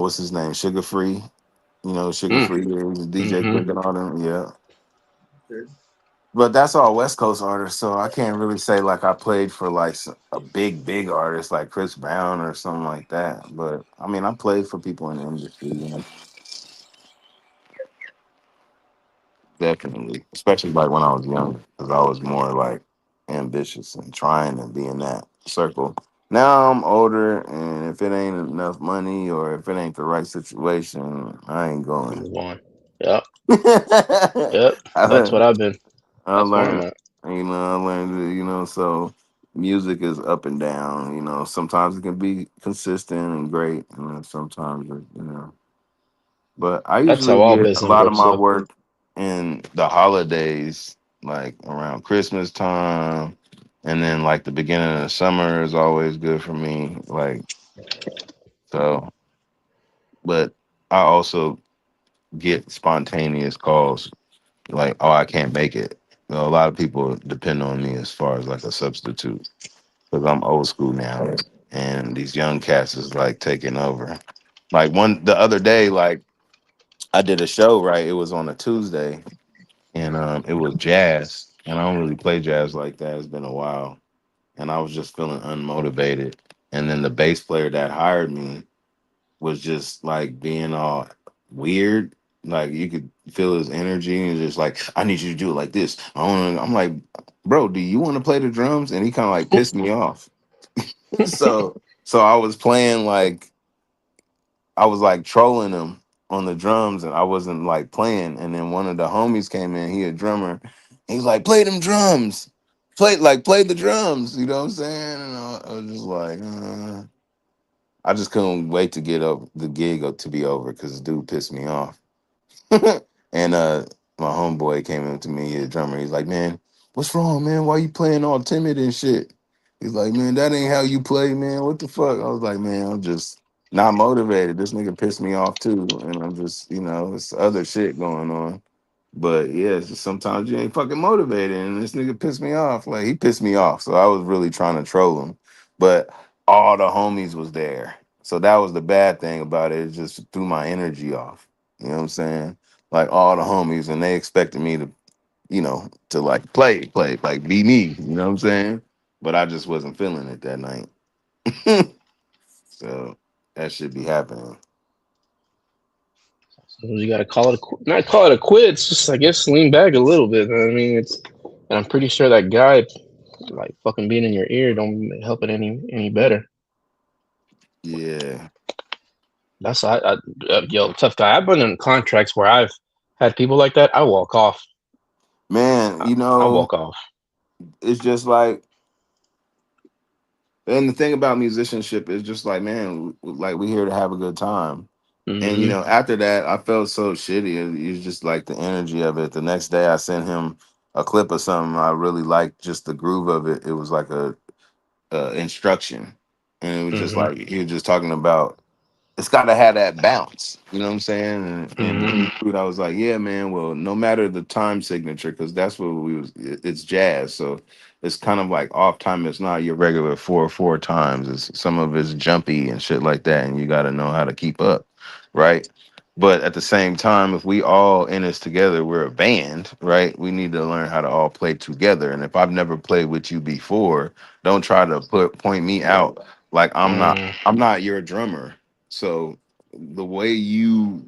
what's his name? Sugar Free. You know, Sugar Mm. Free is DJ Hmm. Quick and all them. Yeah. But that's all West Coast artists, so I can't really say like I played for like a big artist like Chris Brown or something like that. But I mean, I played for people in the industry, you know, definitely, especially like when I was young, because I was more like ambitious and trying to be in that circle. Now I'm older, and if it ain't enough money or if it ain't the right situation, I ain't going. Move on. Yep. I Yep. That's what learned, I've been. I That's where I'm learned, at. I learned, so music is up and down, sometimes it can be consistent and great, and then sometimes, but I That's usually how all get a business lot of works, my though. work in the holidays, like around Christmas time, and then like the beginning of the summer is always good for me, like, so, but I also get spontaneous calls like, oh, I can't make it. A lot of people depend on me as far as like a substitute because I'm old school now, and these young cats is like taking over. Like the other day, like I did a show, right? It was on a Tuesday, and it was jazz, and I don't really play jazz like that. It's been a while, and I was just feeling unmotivated. And then the bass player that hired me was just like being all weird. Like you could feel his energy and just like, I need you to do it like this. I'm like, bro, do you want to play the drums? And he kind of like pissed me off. So I was playing like I was like trolling him on the drums and I wasn't like playing. And then one of the homies came in, he a drummer. He's like, play them drums. Play the drums. You know what I'm saying? And I was just like, I just couldn't wait to get up the gig to be over because the dude pissed me off. And my homeboy came in to me, he's a drummer. He's like, man, what's wrong, man? Why you playing all timid and shit? He's like, man, that ain't how you play, man. What the fuck? I was like, man, I'm just not motivated. This nigga pissed me off too. And I'm just, it's other shit going on. But yeah, it's just sometimes you ain't fucking motivated. And this nigga pissed me off. Like he pissed me off. So I was really trying to troll him. But all the homies was there. So that was the bad thing about it. It just threw my energy off. You know what I'm saying? Like all the homies, and they expected me to, to like play, like be me. You know what I'm saying? But I just wasn't feeling it that night. So that should be happening. So you got to call it not call it a quit. It's just I guess lean back a little bit. I mean, and I'm pretty sure that guy like fucking being in your ear don't help it any better. Yeah, That's yo tough guy. I've been in contracts where I've had people like that. I walk off. man. I walk off. It's just like, and the thing about musicianship is just like, man, like we here to have a good time. And Hmm. after that, I felt so shitty. It's just like the energy of it. The next day, I sent him a clip of something I really liked, just the groove of it. It was like a instruction, and it was just Hmm. like he was just talking about it's got to have that bounce. You know what I'm saying? And Hmm. dude, I was like, yeah, man. Well, no matter the time signature, because that's what it's jazz, so it's kind of like off time. It's not your regular 4/4 times. It's some of it's jumpy and shit like that, and you got to know how to keep up, right? But at the same time, if we all in this together, we're a band, right? We need to learn how to all play together. And if I've never played with you before, don't try to point me out like Mm. I'm not your drummer. So the way you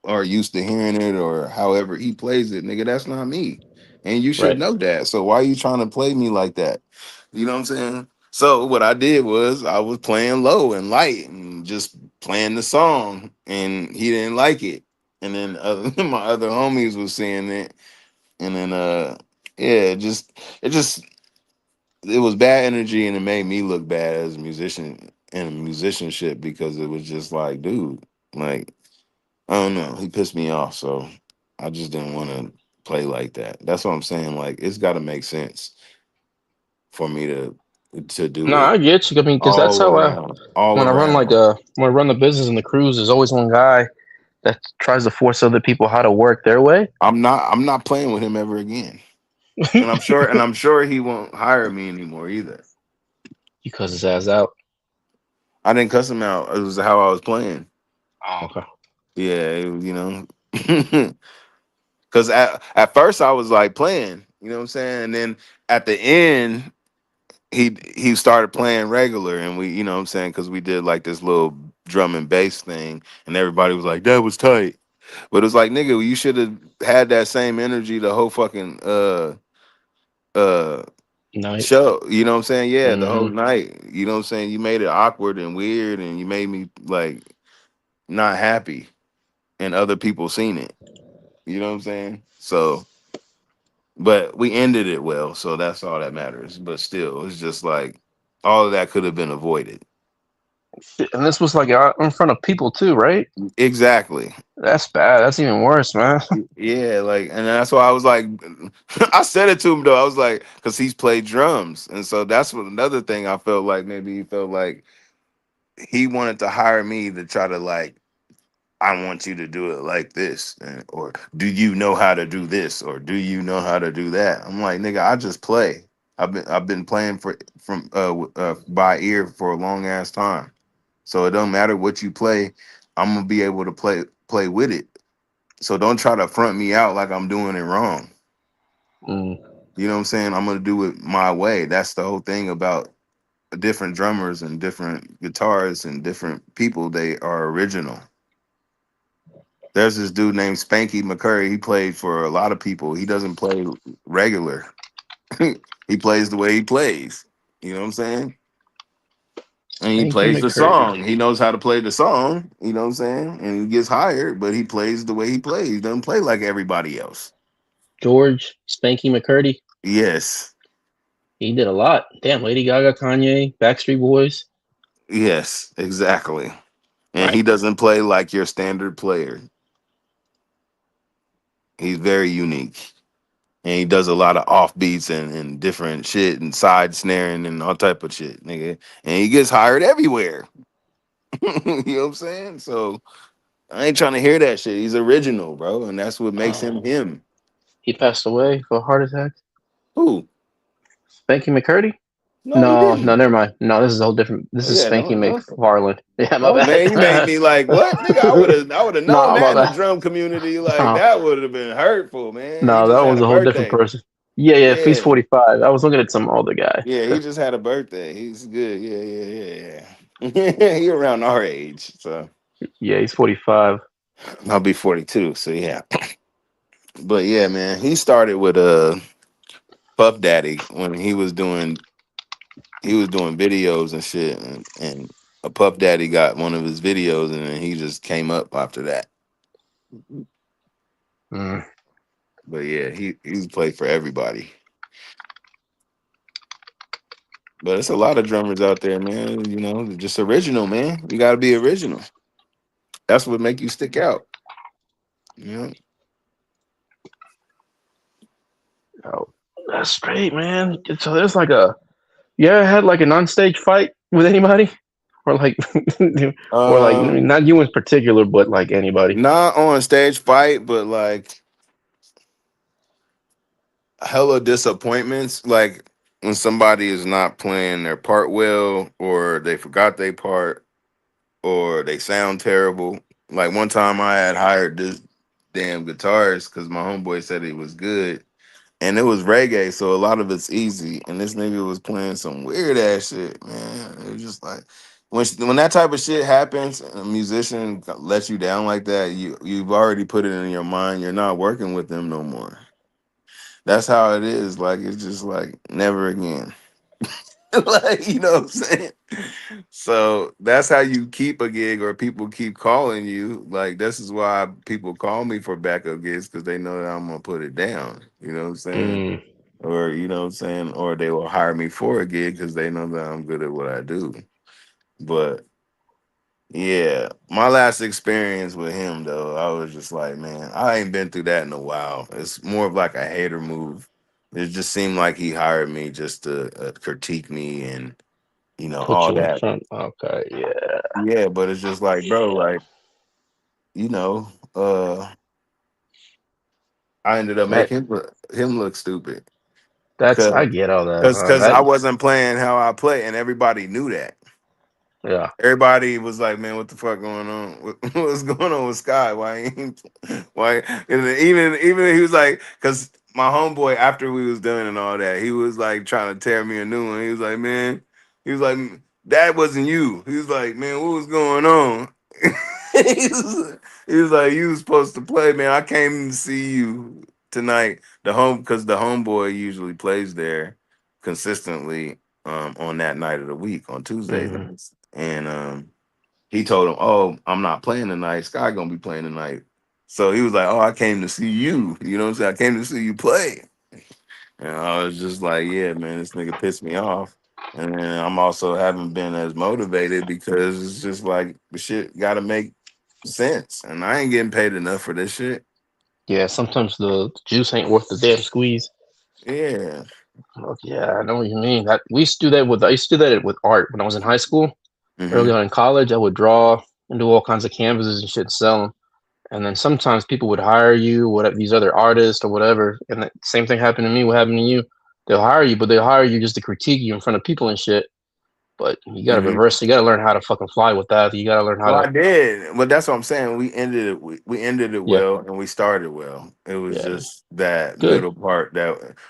are used to hearing it or however he plays it, nigga, that's not me. And you should Right. know that. So why are you trying to play me like that? You know what I'm saying? So what I did was I was playing low and light and just playing the song and he didn't like it. And then my other homies was seeing it. And then yeah, it just it was bad energy, and it made me look bad as a musician and musicianship because it was just like, dude, like I don't know, he pissed me off, so I just didn't want to play like that. That's what I'm saying. Like it's got to make sense for me to do No, it I get you. I mean, because that's all how around, all when I run around. when I run the business and the cruise, there's always one guy that tries to force other people how to work their way. I'm not playing with him ever again. And I'm sure he won't hire me anymore either. You cuss his ass out. I didn't cuss him out. It was how I was playing. Oh, okay. Yeah, because at first I was like playing, you know what I'm saying? And then at the end, he started playing regular, and we, you know what I'm saying, because we did like this little drum and bass thing, and everybody was like, that was tight. But it was like, nigga, you should have had that same energy the whole fucking uh Night. show. You know what I'm saying? Yeah, the whole Hmm. night. You know what I'm saying? You made it awkward and weird, and you made me like not happy, and other people seen it. You know what I'm saying? So, but we ended it well, so that's all that matters. But still, it's just like all of that could have been avoided. And this was like out in front of people too, right? Exactly. That's bad. That's even worse, man. Yeah, like, and that's why I was like, I said it to him though. I was like, because he's played drums, and so that's what another thing I felt like maybe he felt like he wanted to hire me to try to like, I want you to do it like this, or do you know how to do this, or do you know how to do that? I'm like, nigga, I just play. I've been playing by ear for a long ass time, so it don't matter what you play. I'm gonna be able to play with it. So don't try to front me out like I'm doing it wrong. Mm. You know what I'm saying? I'm gonna do it my way. That's the whole thing about different drummers and different guitarists and different people. They are original. There's this dude named Spanky McCurry. He played for a lot of people. He doesn't play regular. He plays the way he plays. You know what I'm saying? And he Spanky plays the McCurdy. song. He knows how to play the song. You know what I'm saying? And he gets hired, but he plays the way he plays. He doesn't play like everybody else. George Spanky McCurdy. Yes. He did a lot. Damn, Lady Gaga, Kanye, Backstreet Boys. Yes, exactly. And Right. he doesn't play like your standard player. He's very unique. And he does a lot of offbeats and different shit and side snaring and all type of shit, nigga. And he gets hired everywhere. You know what I'm saying? So I ain't trying to hear that shit. He's original, bro, and that's what makes him Oh, him. he passed away for a heart attack. Who? Spanky McCurdy? No, he No, no, didn't. never mind. No, this is a whole different. Oh This is yeah, Spanky no, no. McFarland. Yeah, my Oh man, you made bad. me like what, nigga? I would have known No, that my in the bad. drum community. Like No, that would have been hurtful, man. He no, that just had was a a whole different birthday. person. Yeah, yeah. If he's Yeah, 45, I was looking at some older guy. yeah, he just had a birthday. He's good. Yeah, yeah, yeah, yeah. He around our age, so Yeah, he's 45. I'll be 42. So yeah, but yeah, man, he started with Puff Daddy when he was doing videos and shit, and a Puff Daddy got one of his videos, and then he just came up after that. Mm. But yeah, he's played for everybody. But it's a lot of drummers out there, man. You know, just original, man. You got to be original. That's what make you stick out. You know. Oh, that's straight, man. So there's like a you ever had like an on-stage fight with anybody, or like, or like Um, not you in particular, but like anybody. Not on stage fight, but like hella disappointments. Like when somebody is not playing their part well, or they forgot their part, or they sound terrible. Like one time I had hired this damn guitarist because my homeboy said he was good. And it was reggae, so a lot of it's easy. And this nigga was playing some weird ass shit, man. It was just like when that type of shit happens, and a musician lets you down like that, you've already put it in your mind. You're not working with them no more. That's how it is. Like it's just like never again. Like you know what I'm saying. So that's how you keep a gig, or people keep calling you. Like this is why people call me for backup gigs because they know that I'm gonna put it down. You know what I'm saying? Mm. or you know what I'm saying, or they will hire me for a gig because they know that I'm good at what I do. But yeah, my last experience with him though, I was just like, man, I ain't been through that in a while. It's more of like a hater move. It just seemed like he hired me just to critique me and Put all you in that. front. Okay, yeah. Yeah, but it's just like, bro, Yeah. like you know, uh, I ended up That making him look stupid that's because I get all that. because That I wasn't playing how I play, and everybody knew that. yeah. Everybody was like, "Man, what the fuck going on? What's going on with Sky? Why ain't why?" And then even he was like, because my homeboy after we was done and all that, he was like trying to tear me a new one. He was like, "Man," he was like, "That wasn't you." He was like, "Man, what was going on?" He was like, "You was supposed to play, man. I came to see you tonight. Because the homeboy usually plays there consistently on that night of the week on Tuesdays Hmm. nights." And he told him, "Oh, I'm not playing tonight. Sky gonna be playing tonight." So he was like, "Oh, I came to see you. You know what I'm saying? I came to see you play." And I was just like, "Yeah, man, this nigga pissed me off." And then I'm also haven't been as motivated because it's just like the shit got to make sense, and I ain't getting paid enough for this shit. Yeah, sometimes the juice ain't worth the damn squeeze. Yeah. Yeah, I know what you mean. We used to do that with I used to do that with art when I was in high school. Early Hmm. on in college, I would draw and do all kinds of canvases and shit, sell them. And then sometimes people would hire you, what these other artists or whatever. And the same thing happened to me. What happened to you? They'll hire you, but they'll hire you just to critique you in front of people and shit. But you gotta Hmm. reverse. You gotta learn how to fucking fly with that. You gotta learn how Well, I to. did. Well, that's what I'm saying. We ended it Yeah, well, and we started well. It was yeah, just that good. middle part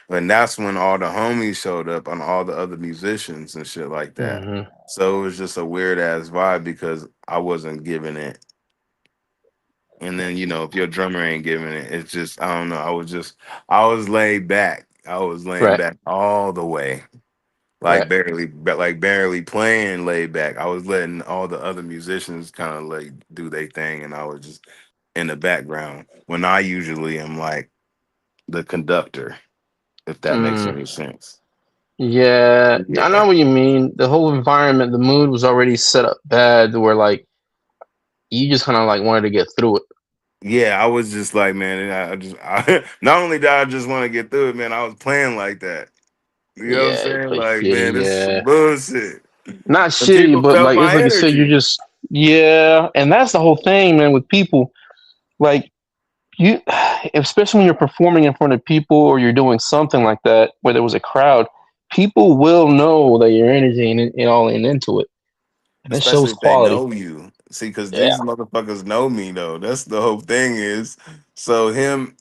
and that's when all the homies showed up and all the other musicians and shit like that. Hmm. So it was just a weird ass vibe because I wasn't giving it. And then if your drummer ain't giving it, it's just I don't know. I was laid back. I was laying Right, back all the way. right. Like barely playing laid back. I was letting all the other musicians kind of like do their thing, and I was just in the background when I usually am like the conductor, if that makes Mm, any sense. yeah, I Yeah, know what you mean. The whole environment, the mood was already set up bad, where like you just kind of like wanted to get through it. yeah. I was just like, man, not only did I just want to get through it, man, I was playing like that. You know what I'm Yeah, you saying? play Like, man, shitty. this is some Yeah, bullshit. not And shitty, people but felt like it's my like you said, you energy. just yeah, and that's the whole thing, man. With people, like you, especially when you're performing in front of people or you're doing something like that where there was a crowd, people will know that your energy and all in into it, and it Especially shows if they quality. know you. See, because Yeah, these motherfuckers know me though. That's the whole thing is. So him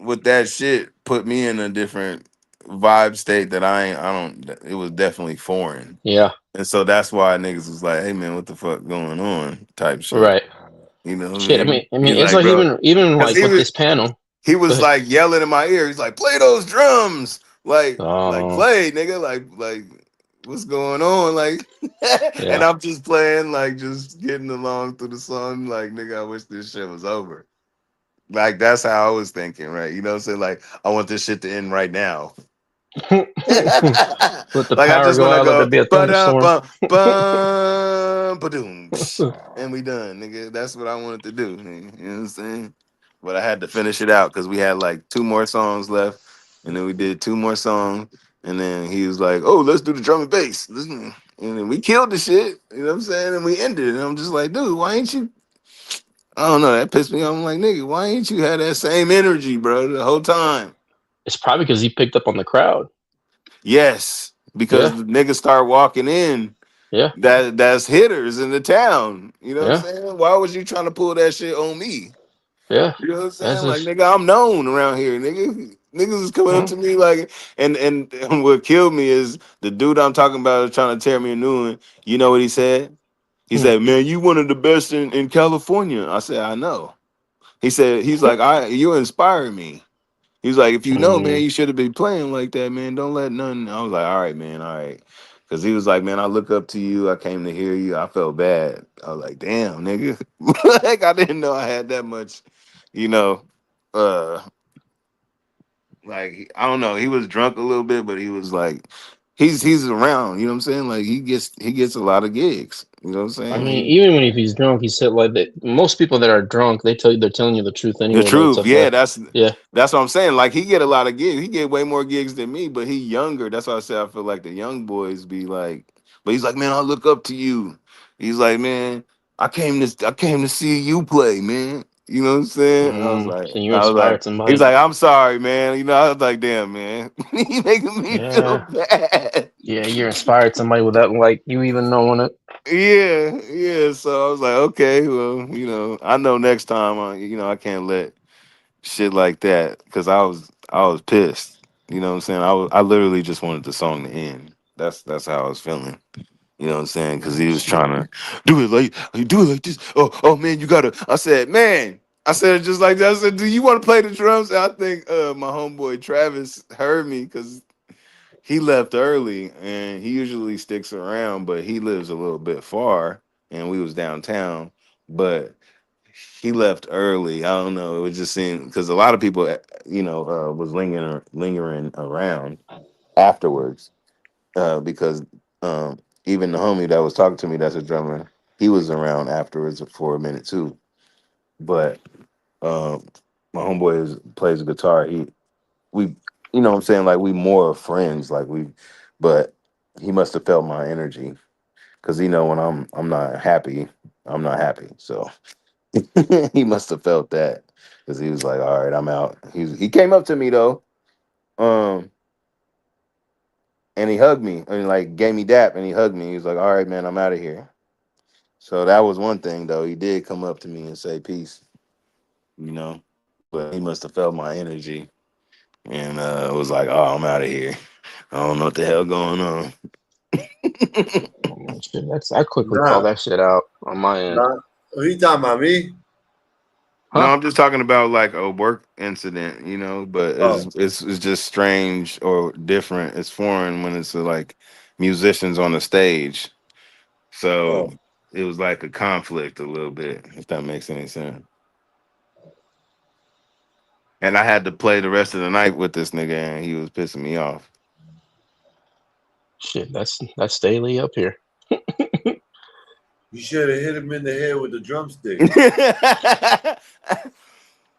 with that shit put me in a different vibe state that I don't. It was definitely foreign, yeah, and so that's why niggas was like, "Hey man, what the fuck going on?" Type shit. right. You know what I Shit, mean? I mean, He's it's like, like bro, even because like with this panel. he Go was ahead. like yelling in my ear. He's like, "Play those drums, like Oh, play, nigga, like what's going on?" Like, and yeah. I'm just playing, like just getting along through the song. Like, nigga, I wish this shit was over. Like that's how I was thinking, right? You know what I'm saying? Like, I want this shit to end right now. Let the Like I power just go want to out. Let there go be a ba-dum, thunderstorm. bum, bum, ba-doom, psh, and we done, nigga. That's what I wanted to do. Nigga. You know what I'm saying? But I had to finish it out because we had like two more songs left, and then we did two more songs, and then he was like, "Oh, let's do the drum and bass." And then we killed the shit. You know what I'm saying? And we ended it. And I'm just like, dude, why ain't you? I don't know. That pissed me off. I'm like, nigga, why ain't you had that same energy, bro, the whole time? It's probably because he picked up on the crowd. Yes, because Yeah, the niggas start walking in. yeah, That's hitters in the town. You know what I'm yeah, saying? Why was you trying to pull that shit on me? yeah. You know what I'm That's saying? Like just. nigga, I'm known around here. Niggas is coming up Mm, to me like and what killed me is the dude I'm talking about is trying to tear me a new one. You know what he said? He mm, said, "Man, you one of the best in California." I said, "I know." He's like, you inspire me. He's like, if you know, man, mm. you should have been playing like that, man. Don't let nothing. I was like, all right, man, all right. Because he was like, man, I look up to you. I came to hear you. I felt bad. I was like, damn, nigga. Like, I didn't know I had that much, you know, uh, Like I don't know, he was drunk a little bit, but he was like, he's around. You know what I'm saying? Like he gets a lot of gigs. You know what I'm I saying? mean, even when if he's drunk, he said like that. Most people that are drunk, they're telling you the truth The anyway. Like it's truth, yeah, okay. that's Yeah. that's what I'm saying. Like he get a lot of gigs. He get way more gigs than me, but he younger. That's why I say I feel like the young boys be like, but he's like, man, I look up to you. He's like, man, I came to see you play, man. You know what I'm saying? And you I was like, inspired he's somebody. like, I'm sorry, man. You know, I was like, damn, man, he making me feel Yeah. bad. Yeah, you're inspired somebody without like you even knowing it. Yeah, yeah. So I was like, okay, well, I know next time, I can't let shit like that because I was pissed. You know what I'm saying? I literally just wanted the song to end. That's how I was feeling. You know what I'm saying? Because he was trying to do it like this. Oh man, you gotta. I said, man. I said it just like that. I said, do you want to play the drums? And I think my homeboy Travis heard me because he left early and he usually sticks around, but he lives a little bit far and we was downtown. But he left early. I don't know. It was just seemed because a lot of people, was lingering around afterwards. Because even the homie that was talking to me, that's a drummer, he was around afterwards for a minute too. But um, my homeboy plays guitar. We, what I'm saying, like we more friends. But he must have felt my energy because when I'm not happy, I'm not happy. So he must have felt that because he was like, "All right, I'm out." He came up to me though, um, and he hugged me and like gave me dap and he hugged me. He was like, "All right, man, I'm out of here." So that was one thing though. He did come up to me and say peace, you know, but he must have felt my energy and was like, "Oh, I'm out of here. I don't know what the hell going on." Oh, man, shit, I quickly call Nah, that shit out on my end. nah. Who you talking about, me? No, Huh? I'm just talking about like a work incident, but it's Oh, it's it's just strange or different. It's foreign when it's like musicians on the stage. So oh. it was like a conflict a little bit, if that makes any sense. And I had to play the rest of the night with this nigga, and he was pissing me off. Shit, that's daily up here. You should have hit him in the head with the drumstick. it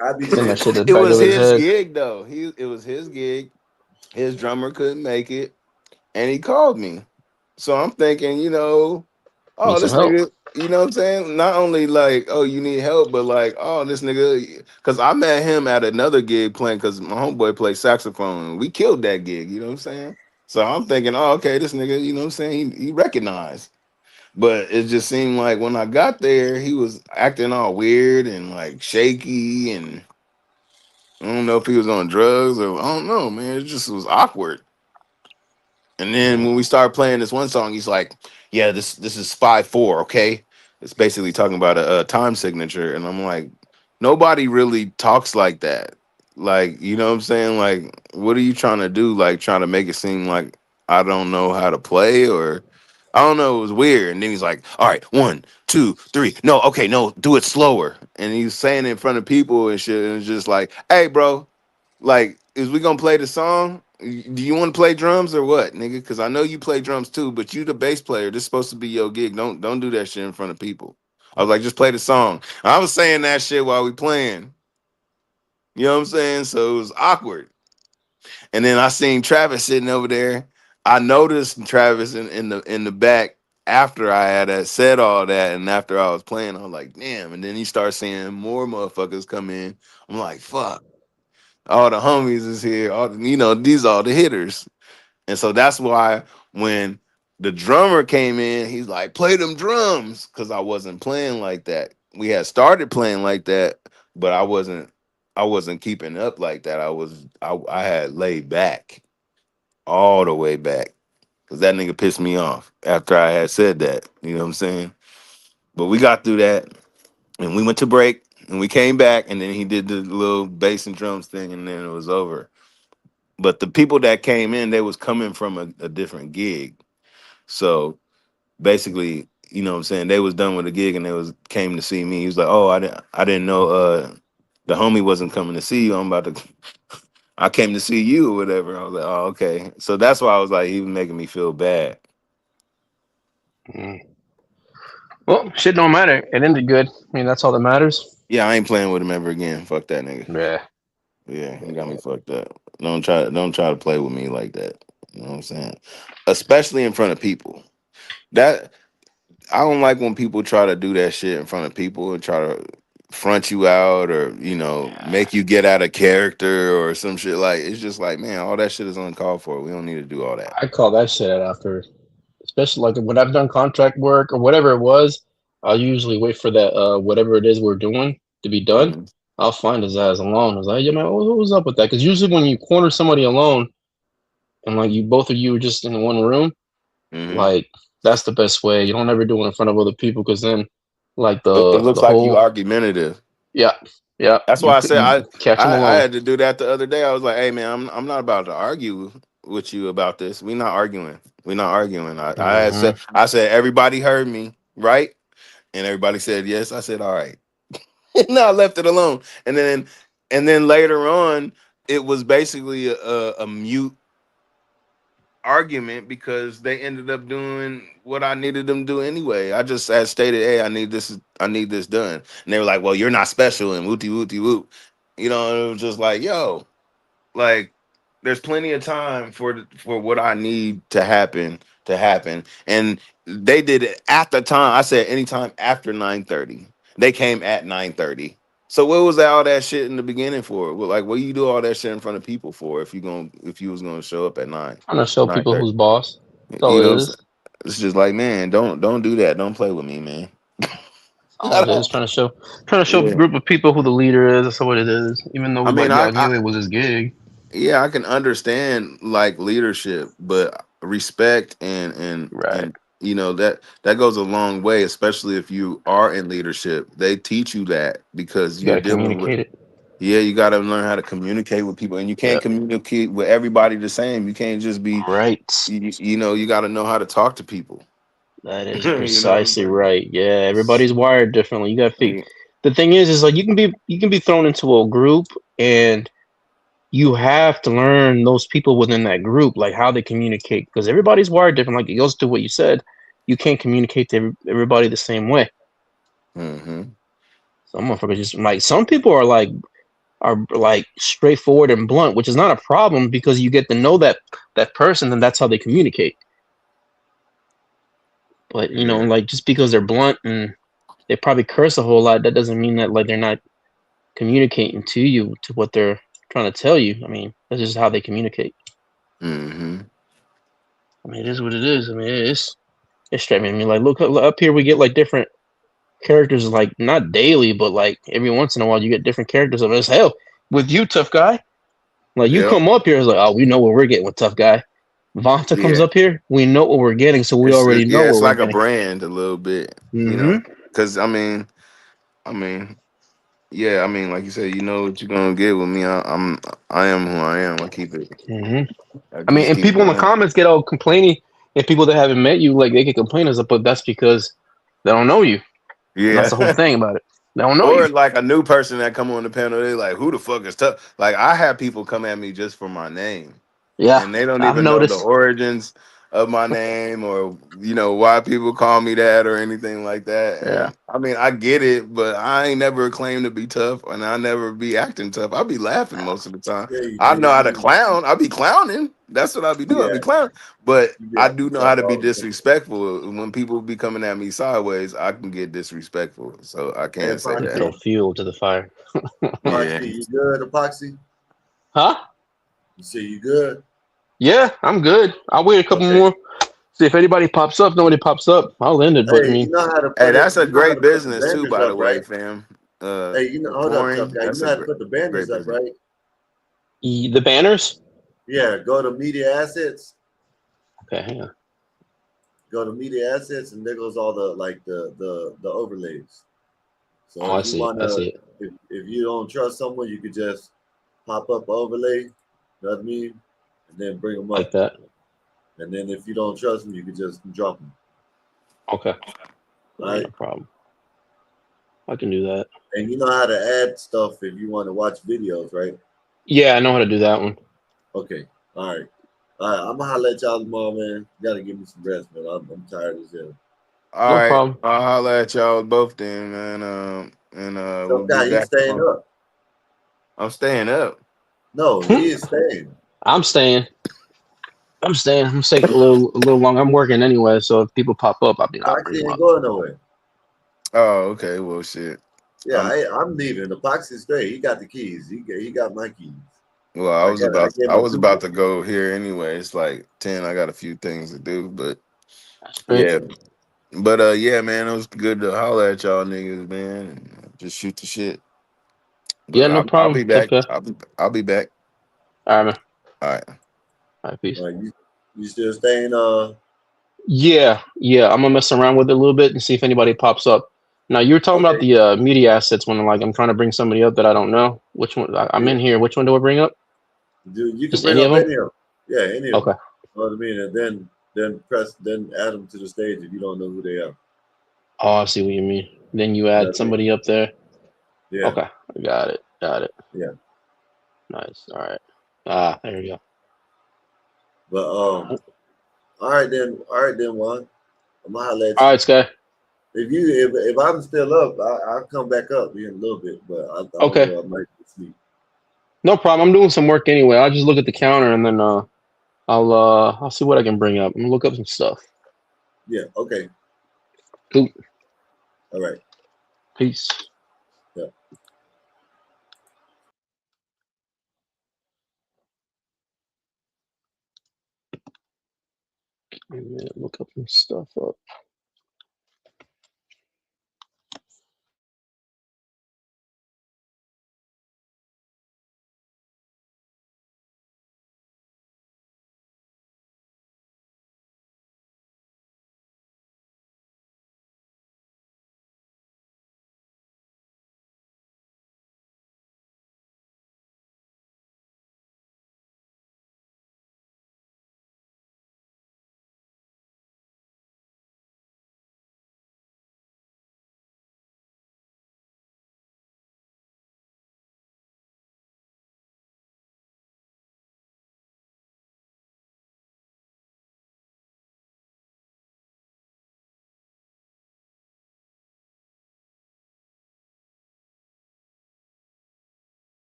I'd be Send saying, that shit to the back was of his his head. gig though. It was his gig. His drummer couldn't make it, and he called me. So I'm thinking, Need oh, some this help. nigga, you know what I'm saying? Not only like, oh, you need help, but like, oh, this nigga, because I met him at another gig playing, because my homeboy played saxophone. We killed that gig, you know what I'm saying? So I'm thinking, oh, okay, this nigga, you know what I'm saying? He recognized. But it just seemed like when I got there, he was acting all weird and like shaky. And I don't know if he was on drugs or I don't know, man. It just was awkward. And then Yeah. when we started playing this one song, he's like, "Yeah, this is 5/4, okay?" It's basically talking about a time signature, and I'm like, nobody really talks like that. Like, you know what I'm saying? Like, what are you trying to do? Like, trying to make it seem like I don't know how to play, or I don't know. It was weird. And then he's like, "All right, 1, 2, 3. No, okay, no, do it slower." And he's saying it in front of people and shit, and it's just like, "Hey, bro." Like, is we gonna play the song? Do you want to play drums or what, nigga? Because I know you play drums too, but you the bass player. This is supposed to be your gig. Don't do that shit in front of people. I was like, just play the song. I was saying that shit while we playing. You know what I'm saying? So it was awkward. And then I seen Travis sitting over there. I noticed Travis in the back after I had said all that, and after I was playing, I was like, damn. And then he starts seeing more motherfuckers come in. I'm like, fuck. All the homies is here. These are the hitters. And so that's why when the drummer came in, he's like, play them drums. Cause I wasn't playing like that. We had started playing like that, but I wasn't keeping up like that. I had laid back all the way back. Cause that nigga pissed me off after I had said that. You know what I'm saying? But we got through that and we went to break and we came back and then he did the little bass and drums thing and then it was over. But the people that came in, they was coming from a different gig. So basically, you know what I'm saying, they was done with the gig and they was came to see me. He was like, "Oh, I didn't know the homie wasn't coming to see you. I came to see you or whatever. I was like, oh, okay. So that's why I was like, he was making me feel bad. Mm. Well, shit don't matter. It ended good. I mean, that's all that matters. Yeah, I ain't playing with him ever again. Fuck that nigga. Yeah. Yeah, he got me fucked up. Don't try to play with me like that. You know what I'm saying? Especially in front of people. That I don't like when people try to do that shit in front of people and try to front you out or make you get out of character or some shit. Like it's just like, man, all that shit is uncalled for. We don't need to do all that. I call that shit out after, especially like when I've done contract work or whatever it was. I'll usually wait for that whatever it is we're doing to be done. Mm-hmm. I'll find his ass alone. I was like, yeah, man, what was up with that? Because usually when you corner somebody alone and like you both of you are just in one room, Mm-hmm. like that's the best way. You don't ever do it in front of other people because then like It the looks like you whole argumentative. yeah yeah That's why I said you catch them I alone. had to do that the other day. I was like, hey man, I'm not about to argue with you about this. We're not arguing. We're not arguing. Hmm. I said everybody heard me, right? And everybody said yes. I said, all right. No, I left it alone. And then later on, it was basically a mute argument because they ended up doing what I needed them to do anyway. I just had stated, hey, I need this done. And they were like, well, you're not special and wooty wooty whoop. And it was just like, yo, like there's plenty of time for what I need to happen. And they did it at the time. I said anytime after 9:30. They came at 9:30. So what was all that shit in the beginning for? Well, like, what you do all that shit in front of people for if you was gonna show up at Trying to show people 9:30? who's boss. That's all You it know what I'm saying? is. It's just like, man, don't do that. Don't play with me, man. That's all it is. Trying to show a Yeah. group of people who the leader is. That's what it is. Even though I mean, like y'all knew it was his gig. yeah, I can understand like leadership, but respect Right. and that goes a long way, especially if you are in leadership. They teach you that because You you're gotta dealing with. communicate it. Yeah, you got to learn how to communicate with people, and you can't Yeah. communicate with everybody the same. You can't just be, Right. you got to know how to talk to people. That is You know what I'm precisely saying? right. Yeah, everybody's wired differently. You got to figure. Yeah. The thing is like you can be thrown into a group and you have to learn those people within that group, like how they communicate, because everybody's wired different. Like it goes to what you said. You can't communicate to everybody the same way. Mm-hmm. Some motherfuckers just like some people are like straightforward and blunt, which is not a problem because you get to know that person and that's how they communicate. But Yeah. like just because they're blunt and they probably curse a whole lot, that doesn't mean that like they're not communicating to you to what they're trying to tell you. I mean, that's just how they communicate. Mm-hmm. I mean, it is what it is. I mean, it's straight. I mean, like look up here, we get like different characters, like not daily, but like every once in a while, you get different characters. Of as hell with you, tough guy. Like you Yep. come up here, it's like, oh, we know what we're getting with tough guy. Vanta comes Yeah. up here, we know what we're getting, so we already know It's what we're like a getting. brand a little bit, Mm-hmm. because I mean, yeah, I mean, like you said, you know what you're gonna get with me. I am who I am. Mm-hmm. I I mean, just and keep people in the going. comments get all complaining, and people that haven't met you, like they can complain as but that's because they don't know you. And that's the whole Yeah. thing about it. They don't know you. Or like a new person that come on the panel, they like, who the fuck is tough? Like I have people come at me just for my name, Yeah, and they don't I've even know the noticed. origins of my name or why people call me that or anything like that. Yeah, And I mean, I get it, but I ain't never claimed to be tough, and I never be acting tough. I be laughing most of the time. Yeah, you I do. know how to clown. I be clowning. That's what I be doing. I Yeah, be clowning, but you be I acting do know tough how to be all the time. disrespectful. When people be coming at me sideways, I can get disrespectful. So I Hey, can't say they that. throw Epoxy, fuel to the fire. Yeah. Epoxy, you good, Epoxy? Huh? You say you good? Yeah, I'm good. I'll wait a couple Okay. more. See if anybody pops up. Nobody pops up. I'll end it. But I Hey, you mean, know how to Hey, put it. that's a You know how great to put the business too, banners by the up, way, right? fam. Hey, you know, hold up, tough Pouring, guy. You that's know a how to put the banners great up, business. right? the banners. Yeah. Go to media assets. Okay, hang on. Go to media assets, and there goes all the like the overlays. So Oh, I if you see it. I wanna, see it. if you don't trust someone, you could just pop up overlay. You know what I mean? And then bring them Like up. that. And then if you don't trust them, you could just drop them. Okay. All Ain't right. no problem. I can do that. And you know how to add stuff if you want to watch videos, right? Yeah, I know how to do that one. Okay. All right. All right. I'm gonna holler at y'all tomorrow, man. You gotta give me some rest, man. I'm tired as hell. All No right, problem. I'll holler at y'all both then, man. And So we'll be guy, he's back staying on. up. I'm staying up. No, he is staying. I'm staying. I'm staying. I'm staying a little long. I'm working anyway, so if people pop up, I'll bring Epoxy them ain't up. going nowhere. Oh, okay. Well, shit. Yeah, I'm leaving. Epoxy's straight. He got the keys. He got my keys. Well, I gave I him was two keys. about to go here anyway. It's like 10. I got a few things to do, but That's great. yeah. But yeah, man, it was good to holler at y'all niggas, man. And just shoot the shit. Yeah, But no I'll problem. be Take back. care. I'll be back. All right, man. All right. All right, peace. You still staying? Yeah, yeah. I'm gonna mess around with it a little bit and see if anybody pops up. Now you were talking about Okay. the media assets when like I'm trying to bring somebody up that I don't know. Which one? I'm Yeah. in here. Which one do I bring up? Dude, you can Just bring any of up them? any of them. Yeah, any of them. Okay. You know what I mean? And then add them to the stage if you don't know who they are. Oh, I see what you mean. Then you You know add what I mean? somebody up there. Yeah, Okay, I got it. Got it. yeah. Nice. All right. Ah, there you But go. all right then, Juan. I'm gonna holler at All you. right, Sky. If I'm still up, I'll come back up in a little bit. But I don't Okay. know. I might be asleep. No problem. I'm doing some work anyway. I'll just look at the counter and then I'll see what I can bring up. I'm gonna look up some stuff. Yeah. Okay. Cool. All right. Peace. Yeah. Wait a minute, look up some stuff up.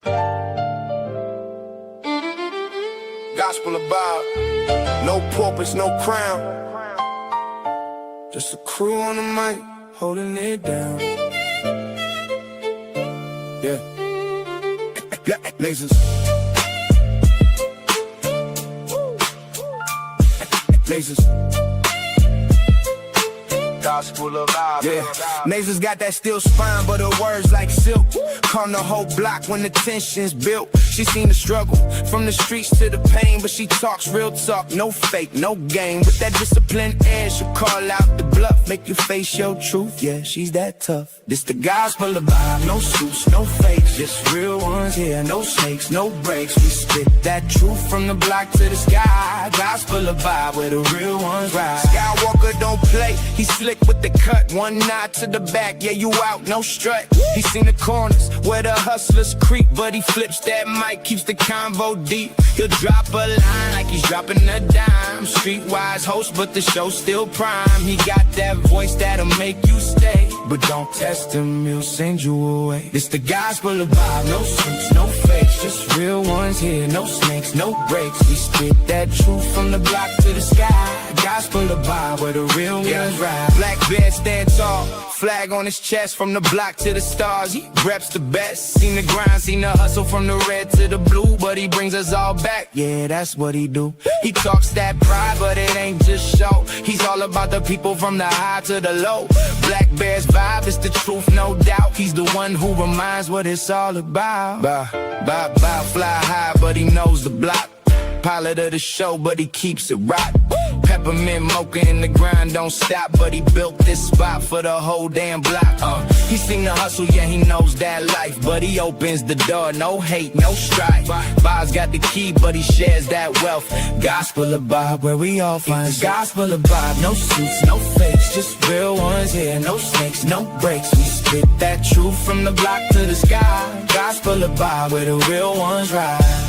Gospel of Bob, no purpose, no crown. Just a crew on the mic, holding it down. Yeah. Lasers. Lasers. Gospel of Bob. Yeah. Nasers got that steel spine, but her words like silk. Calm the whole block when the tension's built. She seen the struggle from the streets to the pain, but she talks real talk, no fake, no game. With that disciplined air, she'll call out the bluff, make you face your truth. Yeah, she's that tough. This the gospel of Bob, no suits, no fakes, just real ones here, no snakes, no breaks. We spit that truth from the block to the sky. Gospel of Bob, where the real ones ride. Skywalker don't play, he slick with the cut. One nod to the back, yeah, you out, no strut. He seen the corners where the hustlers creep, but he flips that mic, keeps the convo deep. He'll drop a line like he's dropping a dime. Streetwise host, but the show's still prime. He got that voice that'll make you stay, but don't test him, he'll send you away. This the gospel of Bob, no suits, no fakes, just real ones here, no snakes, no breaks. We spit that truth from the block to the sky. Gospel of Bob, where the real ones ride. Black bear stand tall, flag on his chest, from the block to the stars. He reps the best. Seen the grind, seen the hustle from the red to the blue, but he brings us all back. Yeah, that's what he do. He talks that pride, but it ain't just show. He's all about the people from the high to the low. Black Bear's vibe is the truth, no doubt. He's the one who reminds what it's all about. Bob, fly high, but he knows the block. Pilot of the show, but he keeps it rock. Peppermint mocha in the grind, don't stop, but he built this spot for the whole damn block. He seen the hustle, yeah, he knows that life, but he opens the door, no hate, no strife. Bob's got the key, but he shares that wealth. Gospel of Bob, where we all find the gospel of Bob. No suits, no fakes, just real ones here, no snakes, no breaks. We spit that truth from the block to the sky. Gospel of Bob, where the real ones ride.